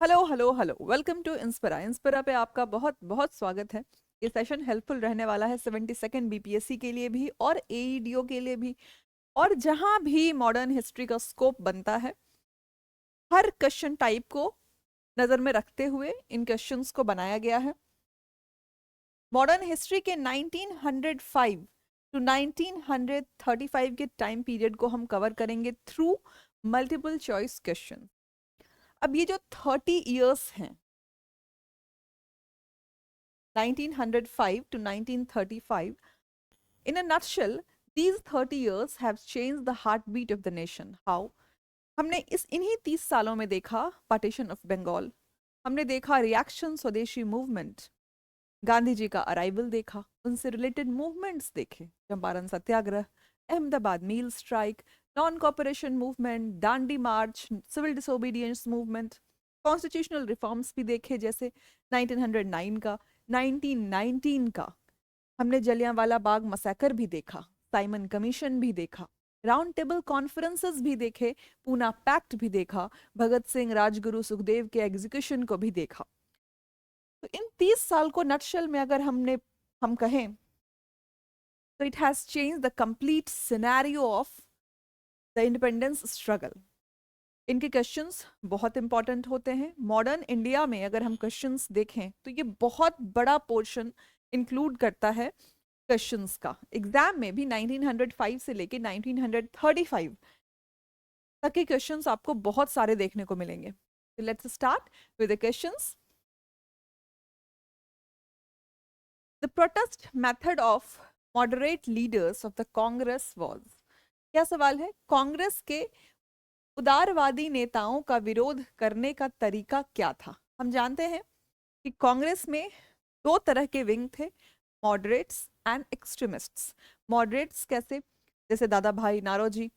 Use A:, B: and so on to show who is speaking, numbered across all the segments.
A: Hello hello hello, welcome to Inspira. Inspira पे आपका बहुत बहुत स्वागत है। ये सेशन हेल्पफुल रहने वाला है 72nd बीपीएससी के लिए भी और एईडीओ के लिए भी। और जहां भी मॉडर्न हिस्ट्री का स्कोप बनता है, हर क्वेश्चन टाइप को नज़र में रखते हुए इन क्वेश्चंस को बनाया गया है। मॉडर्न हिस्ट्री के 1905 टू 1935 के टाइम पीरियड को हम कवर करेंगे थ्रू मल्टीपल चॉइस क्वेश्चन। अब ये जो 30 इयर्स हैं, 1905 to 1935, in a nutshell, these 30 years have changed the heartbeat of the nation. How? हमने इस इन्हीं 30 सालों में देखा पार्टीशन ऑफ बंगाल, हमने देखा रिएक्शन स्वदेशी मूवमेंट, गांधी जी का अराइवल देखा, उनसे रिलेटेड मूवमेंट्स देखे, Champaran Satyagraha, Ahmedabad mill strike, non cooperation movement, Dandi march, civil disobedience movement, constitutional reforms भी देखे जैसे 1909 का, 1919 का। हमने जलियांवाला बाग मसैकर भी देखा, साइमन कमीशन भी देखा, राउंड टेबल कॉन्फ्रेंसेस भी देखे, पूना पैक्ट भी देखा, भगत सिंह, राजगुरु, सुखदेव के एग्जीक्यूशन को भी देखा। तो इन 30 साल को नटशेल में अगर हम कहें तो it has change the complete scenario of the independence struggle. इनके क्वेश्चंस बहुत इंपॉर्टेंट होते हैं। मॉडर्न इंडिया में अगर हम क्वेश्चंस देखें तो ये बहुत बड़ा पोर्शन इंक्लूड करता है क्वेश्चंस का। एग्जाम में भी 1905 से लेके 1935 तक के क्वेश्चंस आपको बहुत सारे देखने को मिलेंगे। Let's start with the questions. The protest method of moderate leaders of the Congress was. क्या सवाल है? कांग्रेस के उदारवादी नेताओं का विरोध करने का तरीका क्या था? हम जानते हैं कि कांग्रेस में दो तरह के विंग थे, मॉडरेट्स एंड एक्सट्रीमिस्ट्स। मॉडरेट्स कैसे? जैसे दादा भाई नारोजी।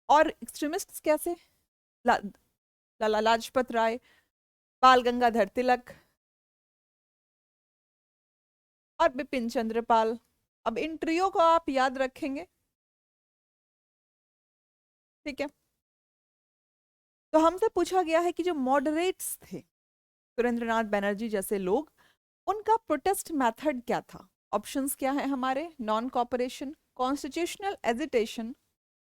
A: और एक्सट्रीमिस्ट्स कैसे? ला, लाला लाजपत राय, बाल गंगाधर तिलक और बिपिन चंद्र पाल। अब इन ट्रियो को आप याद रखेंगे, ठीक है? तो हमसे पूछा गया है कि जो मॉडरेट्स थे, सुरेंद्रनाथ बैनर्जी जैसे लोग, उनका प्रोटेस्ट मेथड क्या था? ऑप्शंस क्या है हमारे? Non cooperation, constitutional agitation,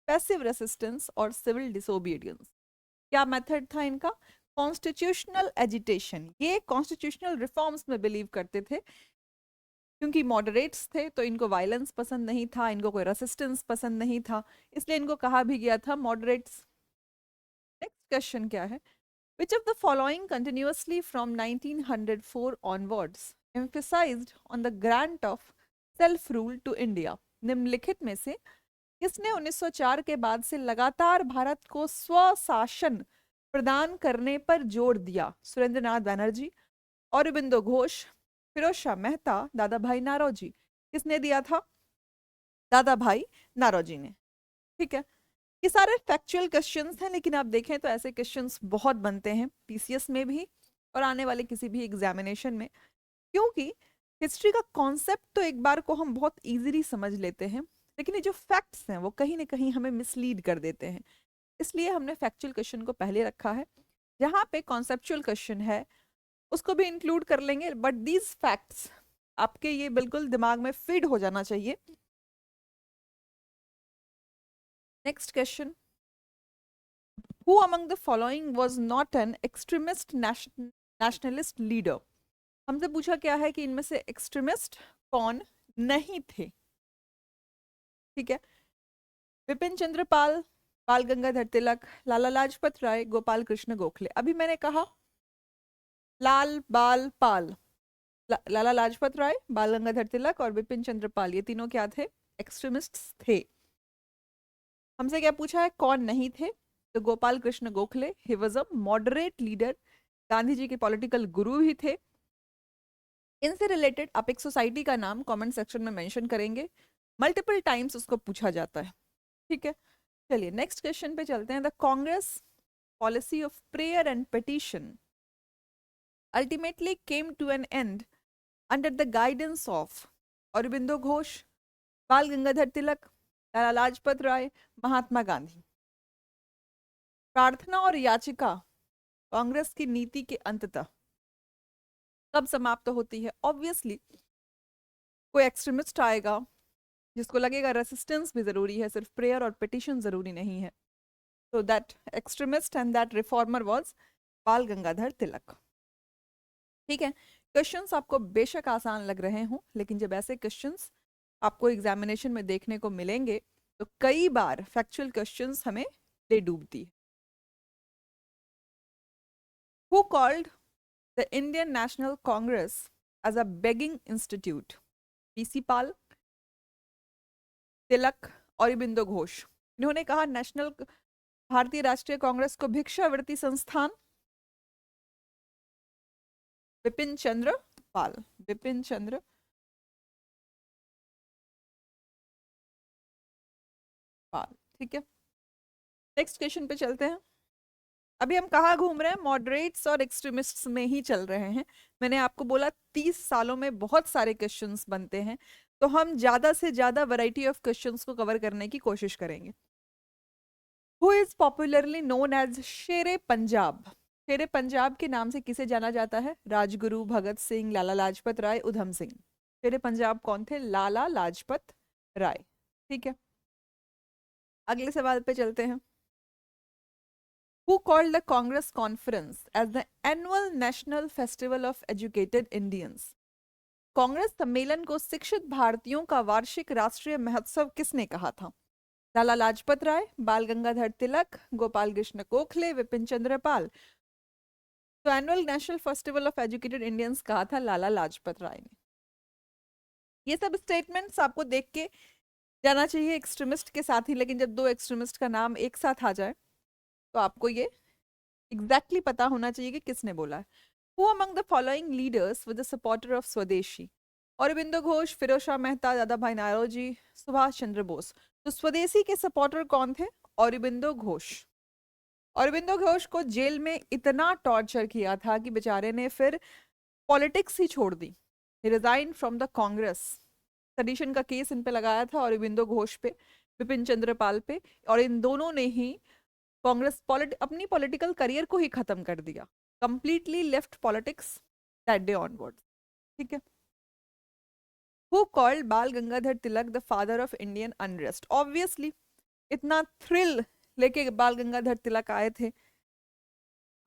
A: passive resistance और सिविल डिसोबीडियंस। क्या मेथड था इनका? Constitutional agitation. ये कॉन्स्टिट्यूशनल रिफॉर्म्स में बिलीव करते थे। क्योंकि मॉडरेट्स थे तो इनको वायलेंस पसंद नहीं था, इनको कोई रेसिस्टेंस पसंद नहीं था, इसलिए इनको कहा भी गया था मॉडरेट्स। नेक्स्ट क्वेश्चन क्या है? Which of the following continuously from 1904 onwards emphasized on the grant of self-rule to India? निम्नलिखित में से किसने 1904 के बाद से लगातार भारत को स्वशासन प्रदान करने पर जोर दिया? सुरेंद्रनाथ बैनर्जी, औरबिंदो घोष, फिरोज शाह मेहता, दादा भाई नारोजी। किसने दिया था? दादा भाई नारोजी ने। ठीक है, ये सारे फैक्चुअल क्वेश्चंस हैं, लेकिन आप देखें तो ऐसे क्वेश्चंस बहुत बनते हैं पीसीएस में भी और आने वाले किसी भी एग्जामिनेशन में। क्योंकि हिस्ट्री का कॉन्सेप्ट तो एक बार को हम बहुत इजीली समझ लेते हैं, लेकिन ये जो फैक्ट्स हैं वो कहीं ना कहीं हमें मिसलीड कर देते हैं। इसलिए हमने फैक्चुअल क्वेश्चन को पहले रखा है। जहाँ पे कॉन्सेप्चुअल क्वेश्चन है उसको भी इंक्लूड कर लेंगे, बट दीज फैक्ट्स आपके ये बिल्कुल दिमाग में फीड हो जाना चाहिए। Next question. Who among the following was not an extremist nationalist leader? हमसे पूछा क्या है कि इनमें से एक्सट्रीमिस्ट कौन नहीं थे? ठीक है, विपिन चंद्र पाल, बाल गंगाधर तिलक, लाला लाजपत राय, गोपाल कृष्ण गोखले। अभी मैंने कहा लाल बाल पाल, लाला लाजपत राय, बाल गंगाधर तिलक और विपिन चंद्र पाल, ये तीनों क्या थे? एक्सट्रीमिस्ट थे। हमसे क्या पूछा है? कौन नहीं थे? तो Gopal Krishna Gokhale, he was a moderate leader, Gandhi ji के पॉलिटिकल गुरु भी थे। इनसे रिलेटेड आप एक सोसाइटी का नाम कमेंट सेक्शन में मेंशन करेंगे, मल्टीपल टाइम्स उसको पूछा जाता है। ठीक है, चलिए नेक्स्ट क्वेश्चन पे चलते हैं। The Congress policy of prayer and petition ultimately came to an end under the guidance of Aurobindo Ghosh, Bal Gangadhar तिलक, लाला लाजपत राय, महात्मा गांधी। प्रार्थना और याचिका कांग्रेस की नीति के अंततः कब समाप्त होती है? ऑब्वियसली कोई एक्सट्रीमिस्ट आएगा जिसको लगेगा रेसिस्टेंस भी जरूरी है, सिर्फ प्रेयर और पिटिशन जरूरी नहीं है। तो that extremist and that reformer was बाल गंगाधर तिलक। ठीक है, क्वेश्चंस आपको बेशक आसान लग रहे हों, लेकिन जब ऐसे क्वेश्चंस आपको एग्जामिनेशन में देखने को मिलेंगे तो कई बार फैक्चुअल क्वेश्चंस हमें ले डूबती है। Who called the Indian National Congress as a begging institute? PC Pal, Tilak, Aurobindo Ghosh. इन्होंने कहा नेशनल भारतीय राष्ट्रीय कांग्रेस को भिक्षावृत्ति संस्थान। बिपिन चंद्र पाल, बिपिन चंद्र पाल। ठीक है, नेक्स्ट क्वेश्चन पे चलते हैं। अभी हम कहाँ घूम रहे हैं? मॉडरेट्स और एक्सट्रीमिस्ट्स में ही चल रहे हैं। मैंने आपको बोला 30 सालों में बहुत सारे क्वेश्चंस बनते हैं, तो हम ज्यादा से ज्यादा वैरायटी ऑफ क्वेश्चंस को कवर करने की कोशिश करेंगे। Who is popularly known as Shere Punjab? शेरे पंजाब के नाम से किसे जाना जाता है? राजगुरु, भगत सिंह, लाला लाजपत राय, उधम सिंह। शेरे पंजाब कौन थे? लाला लाजपत राय। ठीक है, अगले सवाल पे चलते हैं। Who called the Congress Conference as the annual national festival of educated Indians? Congress सम्मेलन को शिक्षित भारतीयों का वार्षिक राष्ट्रीय महोत्सव किसने कहा था? लाला लाजपत राय, बाल गंगाधर तिलक, गोपाल कृष्ण गोखले, विपिन चंद्र पाल। तो annual national festival of educated Indians कहा था लाला लाजपत राय ने। ये सब स्टेटमेंट्स आपको देख के जाना चाहिए एक्सट्रीमिस्ट के साथ ही, लेकिन जब दो एक्सट्रीमिस्ट का नाम एक साथ आ जाए तो आपको ये एग्जैक्टली पता होना चाहिए कि किसने बोला है। Who among the following leaders was a supporter of स्वदेशी? औरबिंदो घोष, फिरोज शाह मेहता, दादा भाई नारोजी, सुभाष चंद्र बोस। तो स्वदेशी के सपोर्टर कौन थे? औरबिंदो घोष। औरबिंदो घोष को जेल में इतना टॉर्चर किया था कि बेचारे ने फिर पॉलिटिक्स ही छोड़ दी। Resign from the Congress. Sedition का केस इन पे लगाया था औरबिंदो घोष पे, विपिन चंद्र पाल पे, और इन दोनों ने ही कांग्रेस अपनी पॉलिटिकल करियर को ही खत्म कर दिया। Completely left politics that day onward. ठीक है, who called Bal Gangadhar Tilak the father of Indian unrest? Obviously इतना थ्रिल लेके बाल गंगाधर तिलक आए थे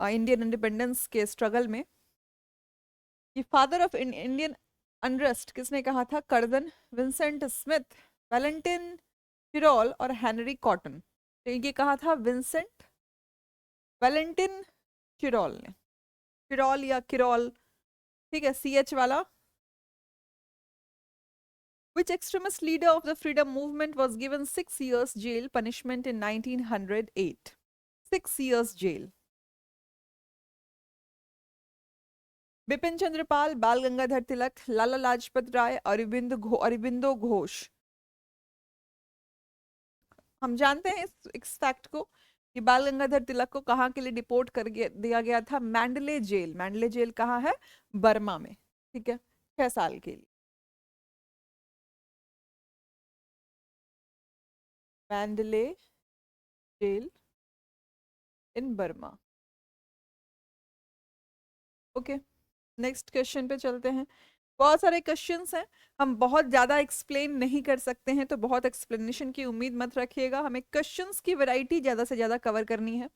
A: इंडियन इंडिपेंडेंस के स्ट्रगल में। ये फादर ऑफ इंडियन अनरेस्ट किसने कहा था? Kardan, Vincent Smith, Valentin Chirol और हेनरी कॉटन। तो ये कहा था विंसेंट वैलेंटिन चिरोल ने। चिरोल या किरोल, ठीक है, CH वाला। Which extremist leader of the freedom movement was given 6 years jail punishment in 1908? 6 years jail. Bipin Chandra Pal, बाल गंगाधर तिलक, लाला लाजपत राय, अरबिंदो घोष। हम जानते हैं इस फैक्ट को कि बाल गंगाधर तिलक को कहाँ के लिए डिपोर्ट कर दिया गया था? Mandalay jail. मैंडले जेल कहाँ है? बर्मा में। ठीक है, 6 साल के लिए। मैंडले जेल इन बर्मा। ओके, नेक्स्ट क्वेश्चन पे चलते हैं। बहुत सारे क्वेश्चंस हैं, हम बहुत ज़्यादा एक्सप्लेन नहीं कर सकते हैं, तो बहुत एक्सप्लेनेशन की उम्मीद मत रखिएगा। हमें क्वेश्चंस की वैरायटी ज़्यादा से ज़्यादा कवर करनी है।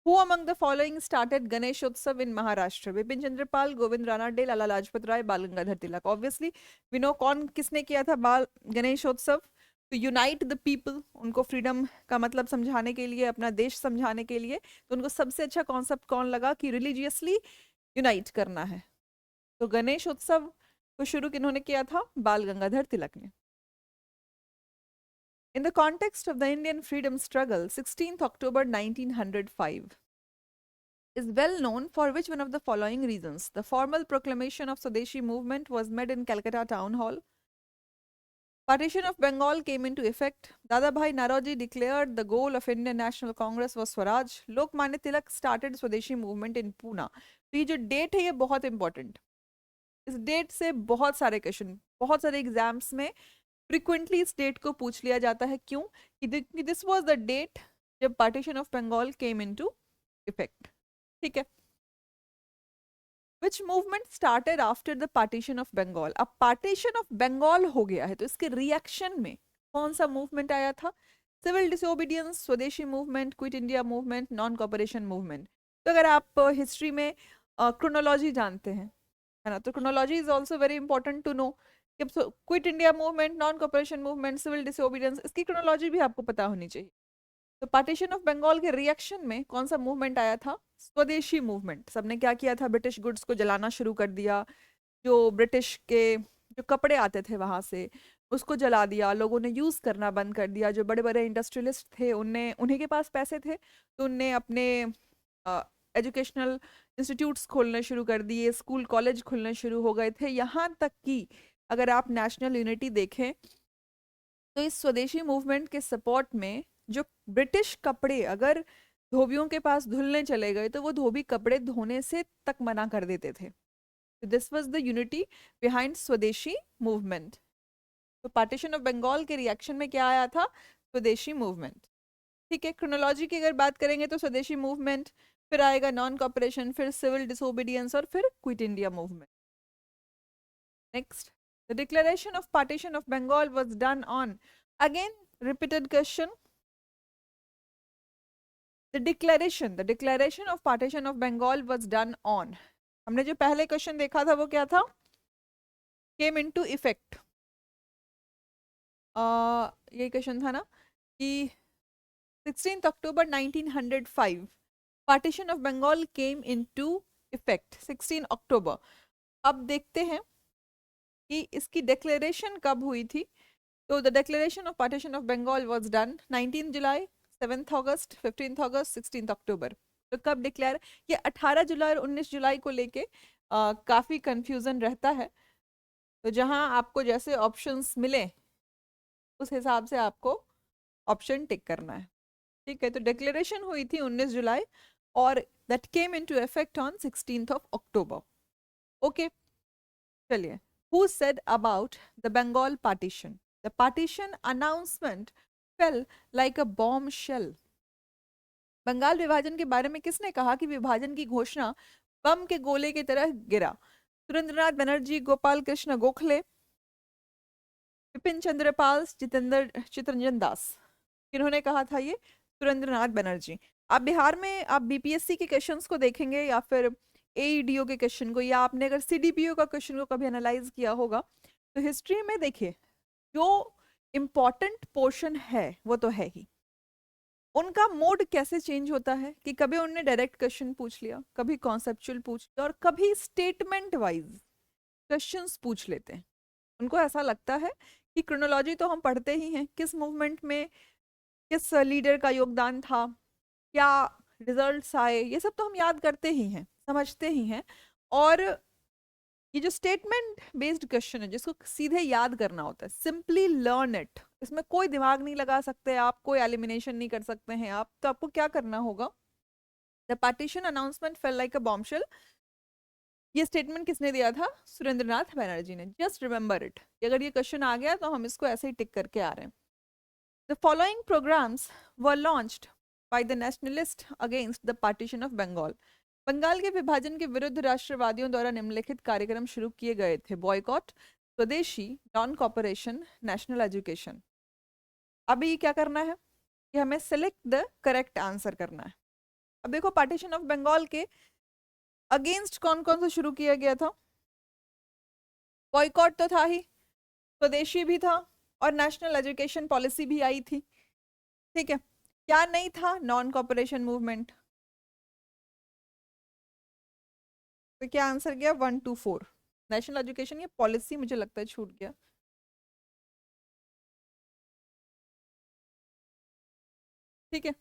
A: Who among the following started Ganeshotsav in Maharashtra? Vipin Chandra Pal, Govind Ranade, Lala Lajpat Rai, Bal Gangadhar Tilak. Obviously we know कौन किसने किया था Bal Ganeshotsav. To unite the people, उनको फ्रीडम का मतलब समझाने के लिए, अपना देश समझाने के लिए। तो उनको सबसे अच्छा कॉन्सेप्ट कौन लगा कि रिलीजियसली यूनाइट करना है। तो गणेश उत्सव को शुरू किन्होंने किया था? बाल गंगाधर तिलक ने। In the context of the Indian freedom struggle, 16th October 1905 is well known for which one of the following reasons? The formal proclamation of Swadeshi movement was made in Calcutta Town Hall. Partition of Bengal came into effect. Dadabhai Naroji declared the goal of Indian National Congress was Swaraj. Lokmanya Tilak started Swadeshi movement in Pune. तो ये जो date है ये बहुत important. इस date से बहुत सारे क्वेश्चन, बहुत सारे एग्जाम्स में फ्रिक्वेंटली इस डेट को पूछ लिया जाता है। क्यों? कि दिस वाज द डेट जब partition of Bengal came into effect. ठीक है। Which movement started after the partition of Bengal. अब पार्टीशन ऑफ बंगाल हो गया है तो इसके रिएक्शन में कौन सा मूवमेंट आया था? सिविल डिसोबीडियंस, स्वदेशी movement, quit India movement, non cooperation movement. तो अगर आप हिस्ट्री में क्रोनोलॉजी जानते हैं, है ना, तो chronology is also very important to know कि Quit India movement, non cooperation movement, civil disobedience, इसकी क्रोनोलॉजी भी आपको पता होनी चाहिए। तो पार्टीशन ऑफ बंगाल के रिएक्शन में कौन सा मूवमेंट आया था? स्वदेशी मूवमेंट। सबने क्या किया था? ब्रिटिश गुड्स को जलाना शुरू कर दिया। जो ब्रिटिश के जो कपड़े आते थे वहां से उसको जला दिया, लोगों ने यूज करना बंद कर दिया। जो बड़े बड़े इंडस्ट्रियलिस्ट थे उनने, उन्हीं के पास पैसे थे तो उनने अपने एजुकेशनल इंस्टीट्यूट्स खोलने शुरू कर दिए, स्कूल कॉलेज खुलने शुरू हो गए थे। यहाँ तक कि अगर आप नेशनल यूनिटी देखें तो इस स्वदेशी मूवमेंट के सपोर्ट में जो ब्रिटिश कपड़े अगर धोबियों के पास धुलने चले गए तो वो धोबी कपड़े धोने से तक मना कर देते थे। This was the unity behind स्वदेशी मूवमेंट। तो पार्टीशन ऑफ बंगाल के रिएक्शन में क्या आया था? स्वदेशी मूवमेंट। ठीक है। क्रोनोलॉजी की अगर बात करेंगे तो स्वदेशी मूवमेंट, फिर आएगा नॉन कॉपरेशन, फिर सिविल डिसोबीडियंस और फिर quit India movement. Next, the declaration of partition of Bengal was done on, again repeated question. The declaration of partition of Bengal was done on, हमने जो पहले क्वेश्चन देखा था वो क्या था? Came into effect. ये क्वेश्चन था ना कि 16 October 1905 partition of Bengal came into effect, 16 October. अब देखते हैं कि इसकी डिक्लेरेशन कब हुई थी। तो the declaration of partition of Bengal was done 19 July, 7 August, 15 August, 16 October. तो कब डिक्लेयर? ये 18 जुलाई और 19 जुलाई को लेके काफी कंफ्यूजन रहता है। तो जहां आपको जैसे ऑप्शंस मिले उस हिसाब से आपको ऑप्शन टिक करना है। ठीक है। तो डिक्लेरेशन हुई थी 19 जुलाई और that came into effect on 16 of October. Okay, चलिए। Who said about the Bengal partition? The partition announcement fell like a bomb shell. Bengal विभाजन के बारे में किसने कहा कि विभाजन की घोषणा बम के गोले की तरह गिरा? सुरेंद्रनाथ बनर्जी, गोपाल कृष्ण गोखले, विपिन चंद्र पाल, चितरंजन दास। किन्होंने कहा था ये? सुरेंद्रनाथ बनर्जी। आप बिहार में आप बीपीएससी के क्वेश्चंस को देखेंगे या फिर एईडीओ के क्वेश्चन को, या आपने अगर सीडीपीओ का क्वेश्चन को कभी एनालाइज किया होगा तो हिस्ट्री में देखिए जो इम्पोर्टेंट पोर्शन है वो तो है ही, उनका मोड कैसे चेंज होता है कि कभी उन्होंने डायरेक्ट क्वेश्चन पूछ लिया, कभी कॉन्सेप्चुअल पूछ लिया और कभी स्टेटमेंट वाइज क्वेश्चंस पूछ लेते हैं। उनको ऐसा लगता है कि क्रोनोलॉजी तो हम पढ़ते ही हैं, किस मूवमेंट में किस लीडर का योगदान था, क्या रिजल्ट्स आए, ये सब तो हम याद करते ही हैं, समझते ही हैं। और ये जो स्टेटमेंट बेस्ड क्वेश्चन है जिसको सीधे याद करना होता है, सिंपली लर्न इट, इसमें कोई दिमाग नहीं लगा सकते आप, कोई एलिमिनेशन नहीं कर सकते हैं आप। तो आपको क्या करना होगा? The partition announcement fell like a bombshell, ये स्टेटमेंट किसने दिया था? सुरेंद्रनाथ बनर्जी ने। Just remember it. अगर ये क्वेश्चन आ गया तो हम इसको ऐसे ही टिक करके आ रहे हैं। The following programs were launched by the nationalist against the partition of Bengal. Bengal के विभाजन के विरुद्ध राष्ट्रवादियों द्वारा निम्नलिखित कार्यक्रम शुरू किए गए थे? बॉयकॉट, स्वदेशी, नॉन कॉपरेशन, नेशनल एजुकेशन। अभी क्या करना है कि हमें सिलेक्ट द करेक्ट आंसर करना है। अब देखो पार्टीशन ऑफ बंगाल के अगेंस्ट कौन कौन सा शुरू किया गया था? बॉयकॉट तो था ही, स्वदेशी भी था और नेशनल एजुकेशन पॉलिसी भी आई थी। ठीक है। क्या नहीं था? Non cooperation movement. तो क्या आंसर गया? 1 2 4। नेशनल एजुकेशन ये पॉलिसी मुझे लगता है छूट गया। ठीक है।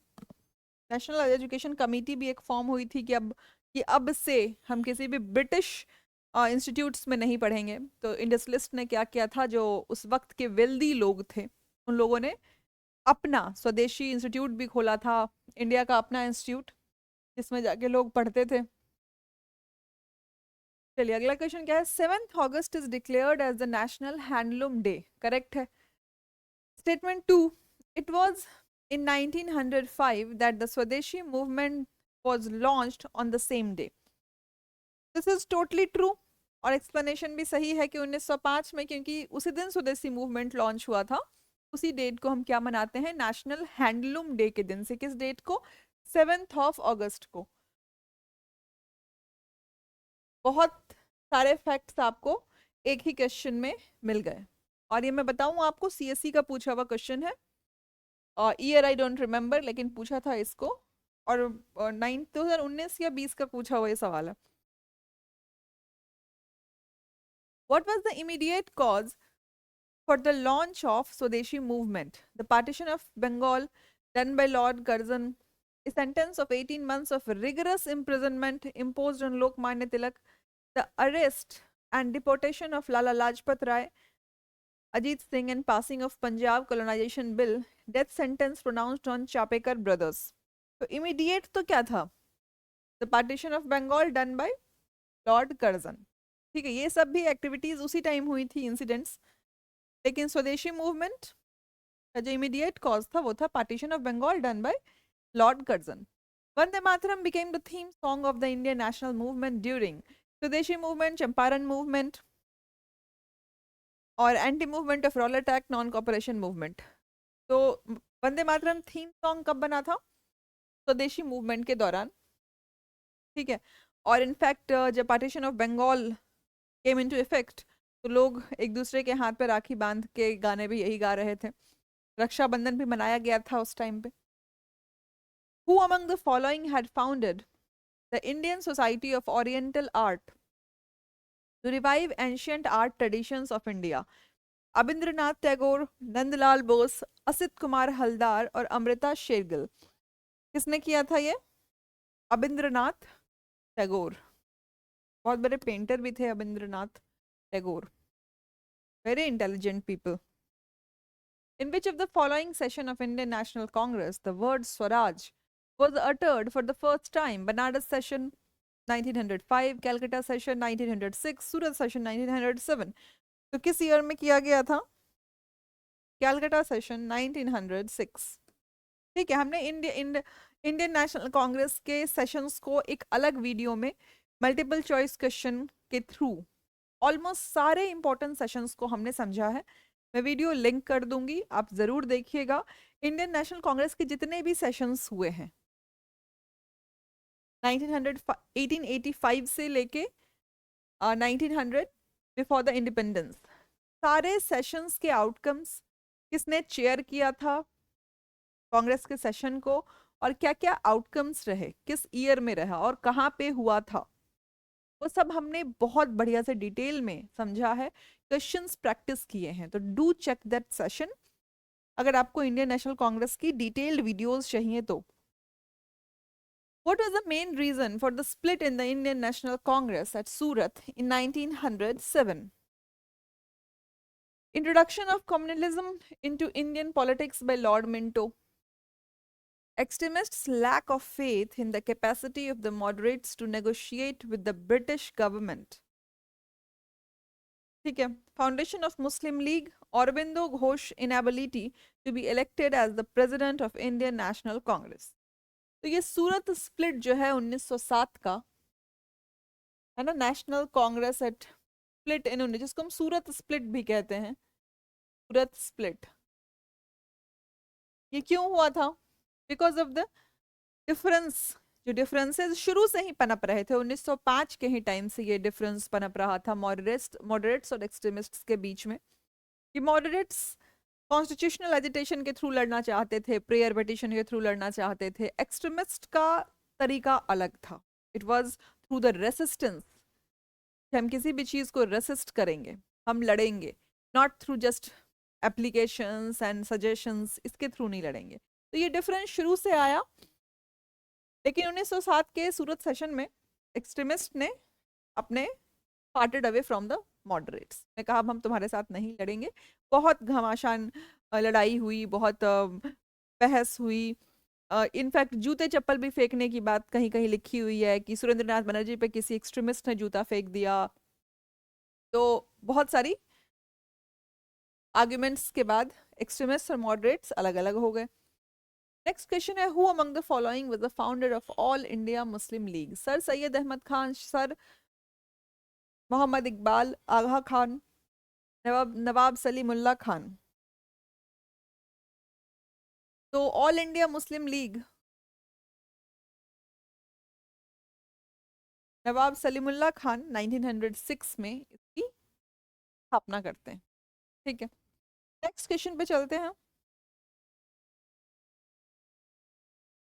A: नेशनल एजुकेशन कमेटी भी एक फॉर्म हुई थी कि अब से हम किसी भी ब्रिटिश इंस्टीट्यूट्स में नहीं पढ़ेंगे। तो इंडस्ट्रियलिस्ट ने क्या किया था, जो उस वक्त के वेल्दी लोग थे उन लोगों ने अपना स्वदेशी इंस्टीट्यूट भी खोला था, इंडिया का अपना इंस्टीट्यूट जिसमें जाके लोग पढ़ते थे। चलिए अगला क्वेश्चन क्या है? 7 August is declared as the national handloom day, correct है। Statement 2, it was in 1905 that the Swadeshi movement was launched on the same day. This is totally true. और एक्सप्लेनेशन भी सही है कि 1905 में, क्योंकि उसी दिन स्वदेशी मूवमेंट लॉन्च हुआ था। उसी डेट को हम क्या मनाते हैं? नेशनल हैंडलूम डे के दिन से। किस डेट को? 7 अगस्त को। बहुत सारे फैक्ट्स आपको एक ही क्वेश्चन में मिल गए। और ये मैं बताऊं आपको, सीएससी का पूछा हुआ क्वेश्चन है। और ईयर आई डोंट रिमेम्बर, लेकिन पूछा था इसको। और 2019 या 20 का पूछा हुआ ये सवाल है। What was the immediate cause for the launch of Swadeshi movement? The partition of Bengal done by Lord Curzon, a sentence of 18 months of rigorous imprisonment imposed on Lokmanya Tilak, the arrest and deportation of Lala Lajpat Rai, Ajit Singh, and passing of Punjab colonization bill, death sentence pronounced on Chapekar brothers. तो immediate तो क्या था? The partition of Bengal done by Lord Curzon. ठीक है, ये सब भी activities उसी टाइम हुई थी, इंसिडेंट्स। लेकिन स्वदेशी मूवमेंट का जो इमीडिएट कॉज था वो था partition of Bengal done by lord Curzon. Vande Mataram became the theme song of the Indian national movement during swadeshi movement, Champaran movement और anti movement of Rowlatt act, non cooperation movement. तो वंदे मातरम थीम सॉन्ग कब बना था? स्वदेशी मूवमेंट के दौरान। ठीक है। और इनफैक्ट जब partition of Bengal came into effect तो लोग एक दूसरे के हाथ पे राखी बांध के गाने भी यही गा रहे थे। रक्षाबंधन भी मनाया गया था उस टाइम पे। Who among the following had founded the Indian Society of Oriental Art to revive ancient art traditions of India? अबिंद्रनाथ Tagore, Nandlal Bose, Asit Kumar Haldar और अमृता शेरगिल। किसने किया था ये? अबिंद्रनाथ टैगोर। बहुत बड़े पेंटर भी थे Abanindranath Tagore. Very intelligent people. In which of the following session of Indian National Congress the word Swaraj was uttered for the first time? Banaras session 1905, Calcutta session 1906, Surat session 1907। तो किस ईयर में किया गया था? कैलकाटा सेशन 1906। ठीक है, हमने इंडियन नेशनल कांग्रेस के सेशंस को एक अलग वीडियो में मल्टीपल चॉइस क्वेश्चन के थ्रू ऑलमोस्ट सारे इंपॉर्टेंट सेशंस को हमने समझा है। मैं वीडियो लिंक कर दूंगी, आप जरूर देखिएगा। इंडियन नेशनल कांग्रेस के जितने भी सेशंस हुए हैं 1885 से लेके 1900 बिफोर द इंडिपेंडेंस, सारे सेशंस के आउटकम्स, किसने चेयर किया था कांग्रेस के सेशन को, और क्या क्या आउटकम्स रहे, किस ईयर में रहा और कहाँ पे हुआ था, वो सब हमने बहुत बढ़िया से डिटेल में समझा है, क्वेश्चंस प्रैक्टिस किए हैं। तो डू चेक दैट सेशन अगर आपको इंडियन नेशनल कांग्रेस की डिटेल्ड वीडियोस चाहिए तो। What was the main reason for the split in the Indian National Congress at Surat in 1907? Introduction of communalism into Indian politics by Lord Minto. Extremists' lack of faith in the capacity of the moderates to negotiate with the British government. ठीक है। Foundation of Muslim League, Aurobindo Ghosh inability to be elected as the president of Indian National Congress। तो ये सूरत split जो है 1907 का है ना, national Congress at split in, जिसको हम सूरत स्प्लिट भी कहते हैं, सूरत स्प्लिट। ये क्यों हुआ था? बिकॉज ऑफ द डिफरेंस, जो डिफरेंसेस शुरू से ही पनप रहे थे 1905 के ही टाइम से, ये डिफरेंस पनप रहा था मॉडरेट्स और एक्सट्रीमिस्ट्स के बीच में। कि मॉडरेट्स कॉन्स्टिट्यूशनल एजिटेशन के थ्रू लड़ना चाहते थे, प्रेयर पिटिशन के थ्रू लड़ना चाहते थे। एक्सट्रीमिस्ट का तरीका अलग था, it was through the resistance, हम किसी भी चीज को रेसिस्ट करेंगे, हम लड़ेंगे, not through just applications and suggestions, इसके थ्रू नहीं लड़ेंगे। तो ये डिफरेंस शुरू से आया, लेकिन 1907 के सूरत सेशन में एक्सट्रीमिस्ट ने अपने parted away from the moderates ने कहा हम तुम्हारे साथ नहीं लड़ेंगे। बहुत घमासान लड़ाई हुई, बहुत बहस हुई। इनफैक्ट जूते चप्पल भी फेंकने की बात कहीं कहीं लिखी हुई है कि सुरेंद्रनाथ बनर्जी पे किसी एक्सट्रीमिस्ट ने जूता फेंक दिया। तो बहुत सारी आर्ग्यूमेंट्स के बाद एक्सट्रीमिस्ट और मॉडरेट्स अलग अलग हो गए। नेक्स्ट क्वेश्चन है, who among the following was the founder of All India Muslim League? Sir Syed Ahmed Khan, sir Mohammad Iqbal, Aga Khan, Nawab Salimullah Khan. तो All India Muslim League Nawab Salimullah Khan 1906 में इसकी स्थापना करते हैं। ठीक है, नेक्स्ट क्वेश्चन पे चलते हैं।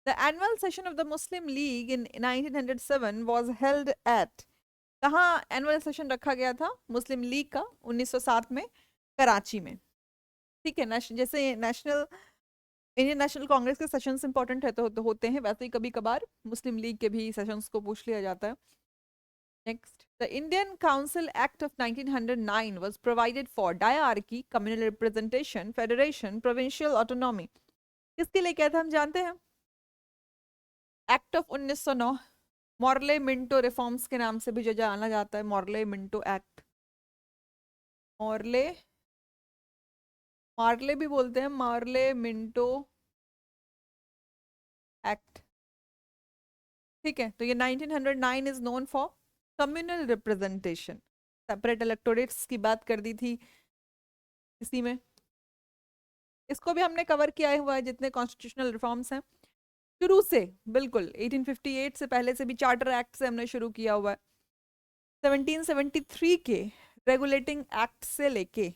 A: The annual session of the Muslim league in 1907 was held at, कहाँ एनुअल सेशन रखा गया था मुस्लिम लीग का 1907 में? कराची में। ठीक है, जैसे नेशनल इंडियन नेशनल कांग्रेस के सेशंस इंपॉर्टेंट है तो होते हैं, वैसे ही कभी कभार मुस्लिम लीग के भी सेशंस को पूछ लिया जाता है। Next, the Indian council act of 1909 was provided for dyarchy, communal representation, federation, provincial autonomy. किसके लिए क्या था हम जानते हैं? Act of 1909, Morley Minto reforms के नाम से भी जो जाना जाता है, मॉर्ले मिंटो एक्ट। मॉर्ले, मार्ले भी बोलते हैं, मार्ले मिंटो एक्ट। ठीक है, तो ये 1909 is known for communal representation, separate electorates की बात कर दी थी इसी में। इसको भी हमने कवर किया हुआ है, जितने कॉन्स्टिट्यूशनल रिफॉर्म्स हैं शुरू से, बिल्कुल 1858 से पहले से भी चार्टर एक्ट से हमने शुरू किया हुआ है। 1773 के रेगुलेटिंग एक्ट से लेके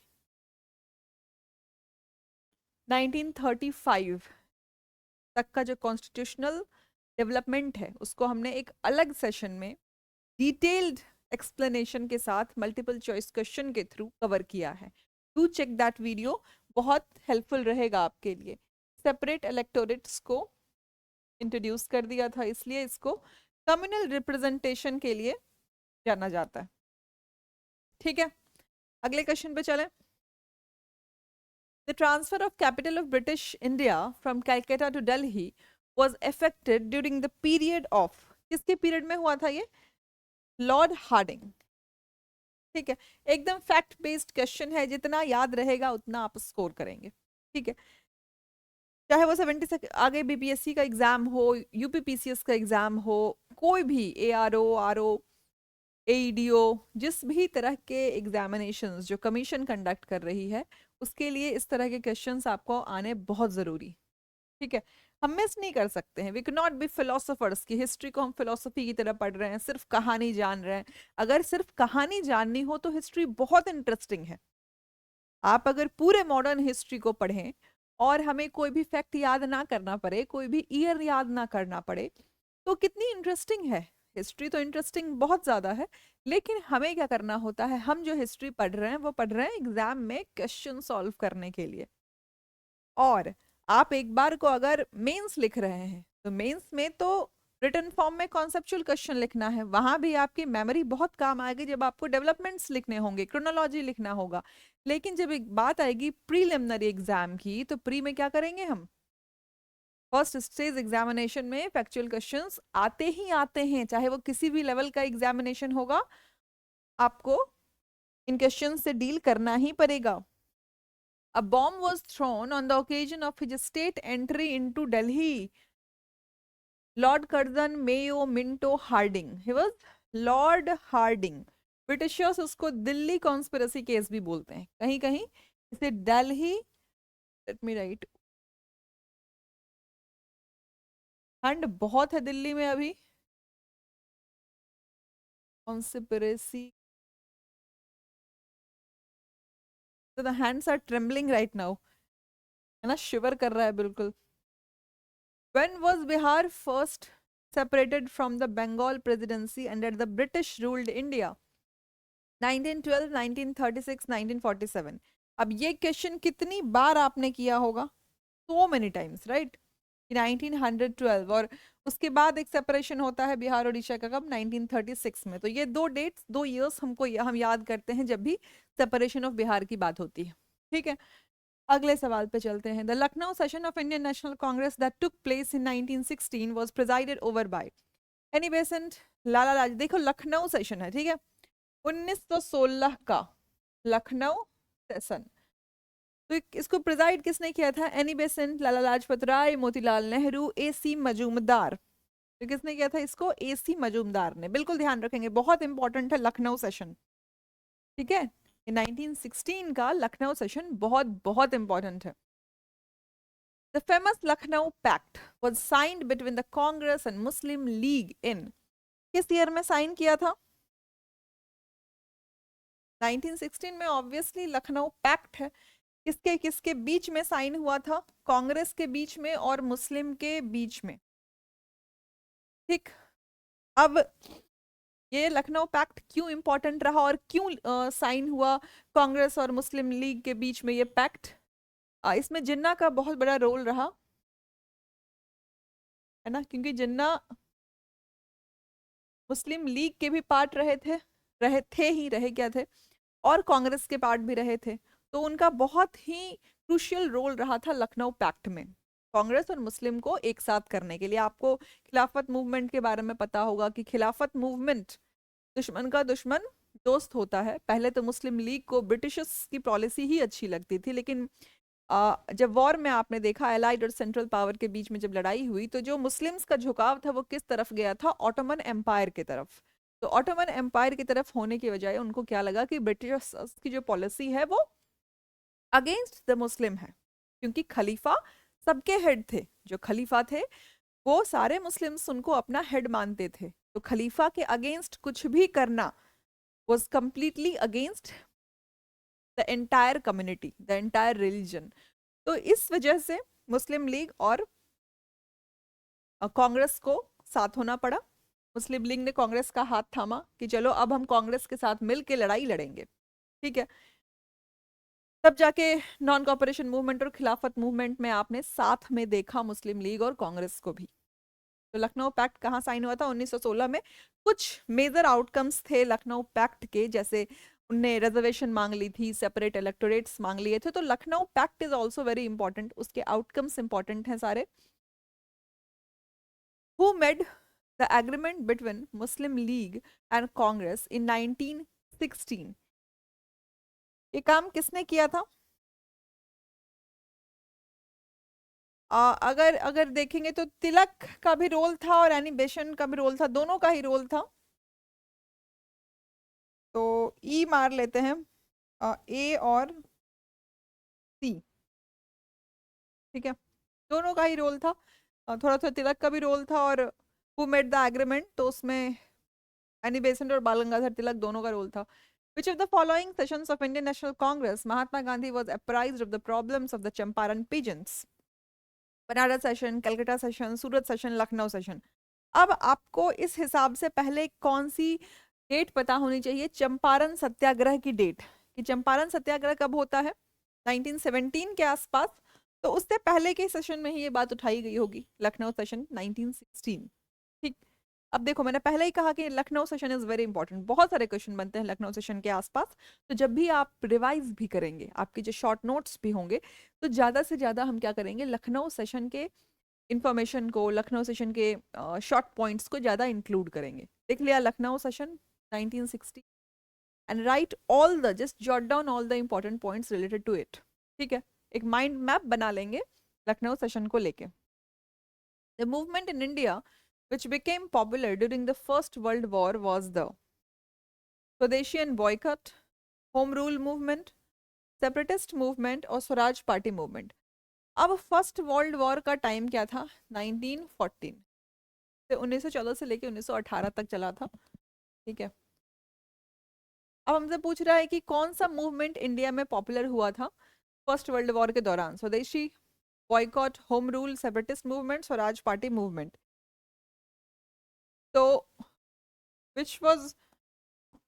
A: 1935 तक का जो कॉन्स्टिट्यूशनल डेवलपमेंट है उसको हमने एक अलग सेशन में डिटेल्ड एक्सप्लेनेशन के साथ मल्टीपल चॉइस क्वेश्चन के थ्रू कवर किया है। डू चेक दैट वीडियो, बहुत हेल्पफुल रहेगा आपके लिए। सेपरेट इलेक्टोरेट्स को इंट्रोड्यूस कर दिया था, इसलिए इसको कम्युनल रिप्रेजेंटेशन के लिए जाना जाता है। ठीक है, अगले क्वेश्चन पे चलें। The transfer of capital of British India from Calcutta to Delhi was effected during the period of, किसके पीरियड में हुआ था ये? Lord Hardinge. ठीक है, एकदम फैक्ट बेस्ड क्वेश्चन है, जितना याद रहेगा उतना आप स्कोर करेंगे। ठीक है, चाहे वो 70 से आगे बीपीएससी का एग्जाम हो, यूपीपीसीएस का एग्जाम हो, कोई भी एआरओ, आरओ, एईडीओ, जिस भी तरह के एग्जामिनेशंस जो कमीशन कंडक्ट कर रही है, उसके लिए इस तरह के क्वेश्चंस आपको आने बहुत जरूरी। ठीक है, हम मिस नहीं कर सकते हैं। We can not be philosophers की हिस्ट्री को हम फिलोसफी की तरह पढ़ रहे हैं, सिर्फ कहानी जान रहे हैं। अगर सिर्फ कहानी जाननी हो तो हिस्ट्री बहुत इंटरेस्टिंग है। आप अगर पूरे मॉडर्न हिस्ट्री को पढ़ें और हमें कोई भी फैक्ट याद ना करना पड़े, कोई भी ईयर याद ना करना पड़े, तो कितनी इंटरेस्टिंग है हिस्ट्री। तो इंटरेस्टिंग बहुत ज़्यादा है, लेकिन हमें क्या करना होता है, हम जो हिस्ट्री पढ़ रहे हैं वो पढ़ रहे हैं एग्जाम में क्वेश्चन सॉल्व करने के लिए। और आप एक बार को अगर मेंस लिख रहे हैं तो मेंस में तो रिटन फॉर्म में कॉन्सेप्चुअल क्वेश्चन लिखना है, वहां भी आपकी मेमोरी बहुत काम आएगी जब आपको डेवलपमेंट्स लिखने होंगे, क्रोनोलॉजी लिखना होगा। लेकिन जब एक बात आएगी प्रीलिमिनरी एग्जाम की, तो प्री में क्या करेंगे हम? फर्स्ट स्टेज एग्जामिनेशन में फैक्चुअल क्वेश्चंस आते ही आते हैं, चाहे वो किसी भी लेवल का एग्जामिनेशन होगा, आपको इन क्वेश्चन से डील करना ही पड़ेगा। A bomb was thrown on the occasion of his state entry into Delhi. Lord Curzon Mayo Minto Harding. He was Lord Harding. Britishers उसको दिल्ली कॉन्स्पिरेसी केस भी बोलते हैं, कहीं कहीं इसे दिल्ली, लेट मी राइट, ठंड बहुत है दिल्ली में अभी, कॉन्स्पिरेसी, तो the hands are trembling right now, है ना, शिवर कर रहा है बिल्कुल। When was Bihar first separated from the Bengal presidency under the British ruled India? 1912, 1936, 1947। अब ये क्वेश्चन कितनी बार आपने किया होगा? so many times, right? 1912, और उसके बाद एक सेपरेशन होता है बिहार उड़ीसा का कब? 1936 में। तो ये दो डेट्स, दो ईयर्स हमको हम याद करते हैं जब भी सेपरेशन ऑफ बिहार की बात होती है। ठीक है, अगले सवाल पे चलते हैं। The Lucknow session of Indian National Congress that took place in 1916 was presided over by Annie Besant, Lala Lajpat. देखो लखनऊ सेशन है, ठीक है, 1916 का लखनऊ सेशन, तो इसको प्रिजाइड किसने किया था? एनी बेसेंट, लाला लाजपत राय, मोतीलाल नेहरू, AC मजूमदार। तो किसने किया था इसको? AC मजूमदार ने। बिल्कुल ध्यान रखेंगे, बहुत इंपॉर्टेंट है लखनऊ सेशन, ठीक है। ये 1916 का लखनऊ सेशन बहुत बहुत इंपॉर्टेंट है। The famous Lucknow Pact was signed between the Congress and Muslim League in किस ईयर में साइन किया था? 1916 में। ऑब्वियसली लखनऊ पैक्ट है, किसके किसके बीच में साइन हुआ था? कांग्रेस के बीच में और मुस्लिम के बीच में, ठीक। अब ये लखनऊ पैक्ट क्यों इंपॉर्टेंट रहा और क्यों साइन हुआ कांग्रेस और मुस्लिम लीग के बीच में ये पैक्ट? इसमें जिन्ना का बहुत बड़ा रोल रहा, है ना, क्योंकि जिन्ना मुस्लिम लीग के भी पार्ट रहे क्या थे, और कांग्रेस के पार्ट भी रहे थे। तो उनका बहुत ही क्रूशियल रोल रहा था लखनऊ पैक्ट में, कांग्रेस और मुस्लिम को एक साथ करने के लिए। आपको खिलाफत मूवमेंट के बारे में पता होगा कि खिलाफत मूवमेंट दुश्मन का दुश्मन दोस्त होता है। पहले तो मुस्लिम लीग को ब्रिटिशर्स की पॉलिसी ही अच्छी लगती थी, लेकिन जब वॉर में आपने देखा एलाइड और सेंट्रल पावर के बीच में जब लड़ाई हुई, तो जो मुस्लिम्स का झुकाव था वो किस तरफ गया था? ऑटोमन एम्पायर की तरफ। तो ऑटोमन एम्पायर की तरफ होने की बजाय उनको क्या लगा कि ब्रिटिशर्स की जो पॉलिसी है वो अगेंस्ट द मुस्लिम है, क्योंकि खलीफा सबके हेड थे। जो खलीफा थे वो सारे मुस्लिम्स उनको अपना हेड मानते थे, तो खलीफा के अगेंस्ट कुछ भी करना was completely against the entire community, the entire religion. तो इस वजह से मुस्लिम लीग और कांग्रेस को साथ होना पड़ा। मुस्लिम लीग ने कांग्रेस का हाथ थामा कि चलो अब हम कांग्रेस के साथ मिलकर लड़ाई लड़ेंगे, ठीक है। तब जाके नॉन कॉपरेशन मूवमेंट और खिलाफत मूवमेंट में आपने साथ में देखा मुस्लिम लीग और कांग्रेस को भी। तो लखनऊ पैक्ट कहाँ साइन हुआ था? 1916 में। कुछ मेजर आउटकम्स थे लखनऊ पैक्ट के, जैसे उनने रिजर्वेशन मांग ली थी, सेपरेट इलेक्टोरेट्स मांग लिए थे। तो Lucknow pact is also very important, उसके आउटकम्स इंपॉर्टेंट हैं सारे। Who made the agreement between Muslim League and Congress in 1916? ये काम किसने किया था? अगर अगर देखेंगे तो तिलक का भी रोल था और एनी बेसेंट का भी रोल था, दोनों का ही रोल था। तो ई मार लेते हैं, ए और सी, ठीक है। दोनों का ही रोल था, थोड़ा थोड़ा तिलक का भी रोल था। और हु मेड द एग्रीमेंट, तो उसमें एनी बेसेंट और बाल गंगाधर तिलक दोनों का रोल था। Which of the following sessions of Indian National Congress Mahatma Gandhi was apprised of the problems of the Champaran peasants? Banaras session, Calcutta session, Surat session, Lucknow session. अब आपको इस हिसाब से पहले कौन सी डेट पता होनी चाहिए? चंपारण सत्याग्रह की डेट, कि चंपारण सत्याग्रह कब होता है? 1917 के आसपास। तो उससे पहले के सेशन में ही ये बात उठाई गई होगी, लखनऊ सेशन 1916, ठीक। अब देखो, मैंने पहले ही कहा कि Lucknow session is very important, बहुत सारे क्वेश्चन बनते हैं लखनऊ सेशन के आसपास। तो जब भी आप रिवाइज भी करेंगे, आपके जो शॉर्ट नोट्स भी होंगे, तो ज़्यादा से ज़्यादा हम क्या करेंगे, लखनऊ सेशन के इंफॉर्मेशन को, लखनऊ सेशन के शॉर्ट पॉइंट्स को ज़्यादा इंक्लूड करेंगे। देख लिया Lucknow session 1960 and right all the, just jot down all the important points related to it, ठीक है। एक माइंड मैप बना लेंगे लखनऊ सेशन को लेके। The movement in India which became popular during the First World War was the Swadeshi boycott, Home Rule movement, Separatist movement और Swaraj party movement. अब first world war का टाइम क्या था? 1914 से 1914 से लेके 1918 तक चला था, ठीक है। अब हमसे पूछ रहा है कि कौन सा मूवमेंट इंडिया में पॉपुलर हुआ था फर्स्ट वर्ल्ड वॉर के दौरान? Swadeshi, boycott, home rule, separatist movement, Swaraj party movement. तो which was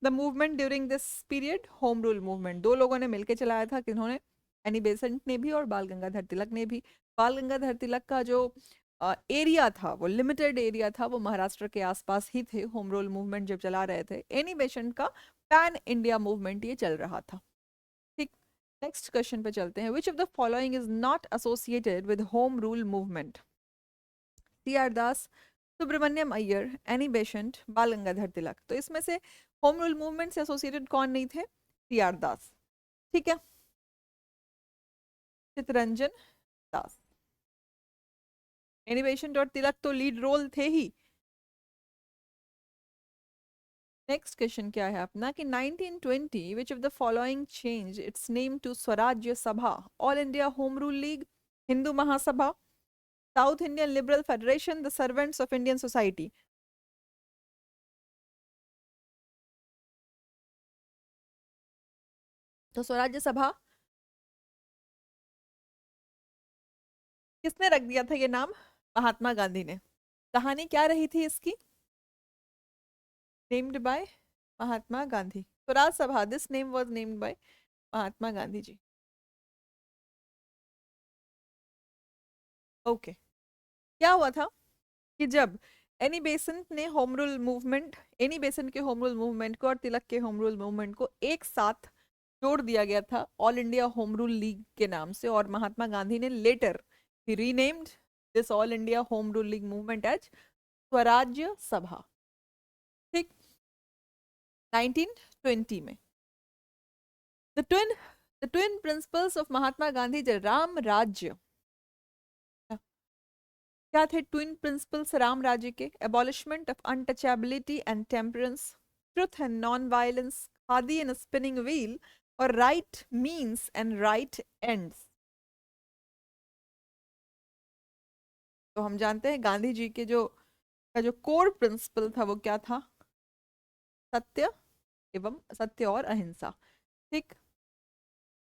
A: the movement during this period? Home rule movement. दो लोगों ने मिलकर चलाया था, किन्होंने? एनी बेसेंट ने भी और बाल गंगाधर तिलक ने भी। बाल गंगाधर तिलक का जो एरिया था वो लिमिटेड एरिया था, वो महाराष्ट्र के आसपास ही थे होम रूल मूवमेंट जब चला रहे थे। एनी बेसेंट का पैन इंडिया मूवमेंट ये चल रहा था, ठीक। नेक्स्ट क्वेश्चन पे चलते हैं। Which of the following is not associated with home rule movement? C R. Das, Subramanyam Iyer, Annie Besant, Bal Gangadhar Tilak. तो इसमें से होम रूल मूवमेंट से एसोसिएटेड कौन नहीं थे? सी.आर. दास, ठीक है। चितरंजन दास। एनी बेसेंट और तिलक तो लीड रोल थे ही। नेक्स्ट क्वेश्चन क्या है अपना कि 1920 which of the following change its name to Swarajya Sabha? All India home rule league, Hindu Mahasabha, South Indian liberal federation, the servants of Indian society. तो स्वराज्य सभा किसने रख दिया था ये नाम? महात्मा गांधी ने। कहानी क्या रही थी इसकी? Named by Mahatma Gandhi. Swaraj Sabha, this name was named by Mahatma Gandhi ji. Okay. क्या हुआ था कि जब एनी बेसेंट ने home rule movement, Annie Besant के होम रूल मूवमेंट को और तिलक के होम रूल मूवमेंट को एक साथ जोड़ दिया गया था all India home rule League के नाम से, और महात्मा गांधी ने लेटर ही renamed this All India home rule League movement as Swarajya Sabha. ठीक। 1920 में the twin principles of Mahatma Gandhi Ram Rajya, क्या थे ट्विन प्रिंसिपल्स राम राज्य के? Abolishment of untouchability and temperance, truth and non violence, khadi and spinning wheel, और right means and right ends. तो हम जानते हैं गांधी जी के जो कोर प्रिंसिपल था वो क्या था? सत्य एवं सत्य और अहिंसा। ठीक।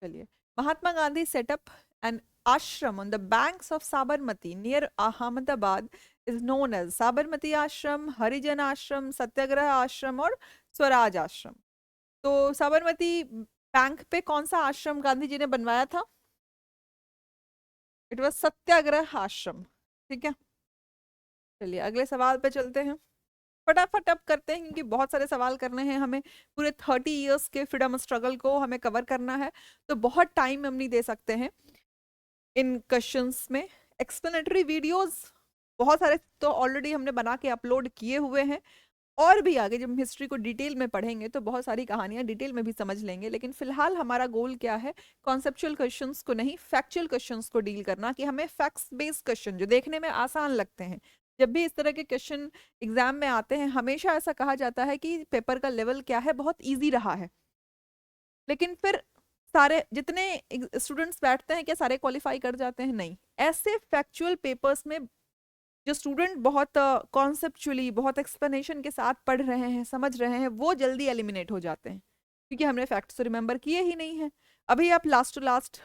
A: चलिए, Mahatma Gandhi set up an ashram on the banks of Sabarmati near Ahmedabad is known as Sabarmati Ashram, Harijan Ashram, Satyagrah Ashram और स्वराज आश्रम। तो साबरमती बैंक पे कौन सा आश्रम गांधी जी ने बनवाया था? इट वाज सत्याग्रह आश्रम। ठीक है। चलिए अगले सवाल पे चलते हैं। फटाफट अब करते हैं क्योंकि बहुत सारे सवाल करने हैं हमें, पूरे 30 इयर्स के फ्रीडम स्ट्रगल को हमें कवर करना है, तो बहुत टाइम हम नहीं दे सकते हैं इन क्वेश्चंस में। एक्सप्लेनेटरी वीडियोस बहुत सारे तो ऑलरेडी हमने बना के अपलोड किए हुए हैं, और भी आगे जब हम हिस्ट्री को डिटेल में पढ़ेंगे तो बहुत सारी कहानियां डिटेल में भी समझ लेंगे, लेकिन फिलहाल हमारा गोल क्या है? कॉन्सेप्चुअल क्वेश्चंस को नहीं, फैक्चुअल क्वेश्चंस को डील करना, कि हमें फैक्ट्स बेस्ड क्वेश्चन जो देखने में आसान लगते हैं, जब भी इस तरह के क्वेश्चन एग्जाम में आते हैं हमेशा ऐसा कहा जाता है कि पेपर का लेवल क्या है, बहुत ईजी रहा है, लेकिन फिर सारे जितने स्टूडेंट्स बैठते हैं क्या सारे क्वालिफाई कर जाते हैं? नहीं। ऐसे फैक्चुअल पेपर्स में जो स्टूडेंट बहुत कॉन्सेप्चुअली बहुत एक्सप्लेनेशन के साथ पढ़ रहे हैं, समझ रहे हैं, वो जल्दी एलिमिनेट हो जाते हैं क्योंकि हमने फैक्ट्स तो रिमेंबर किए ही नहीं है। अभी आप लास्ट टू लास्ट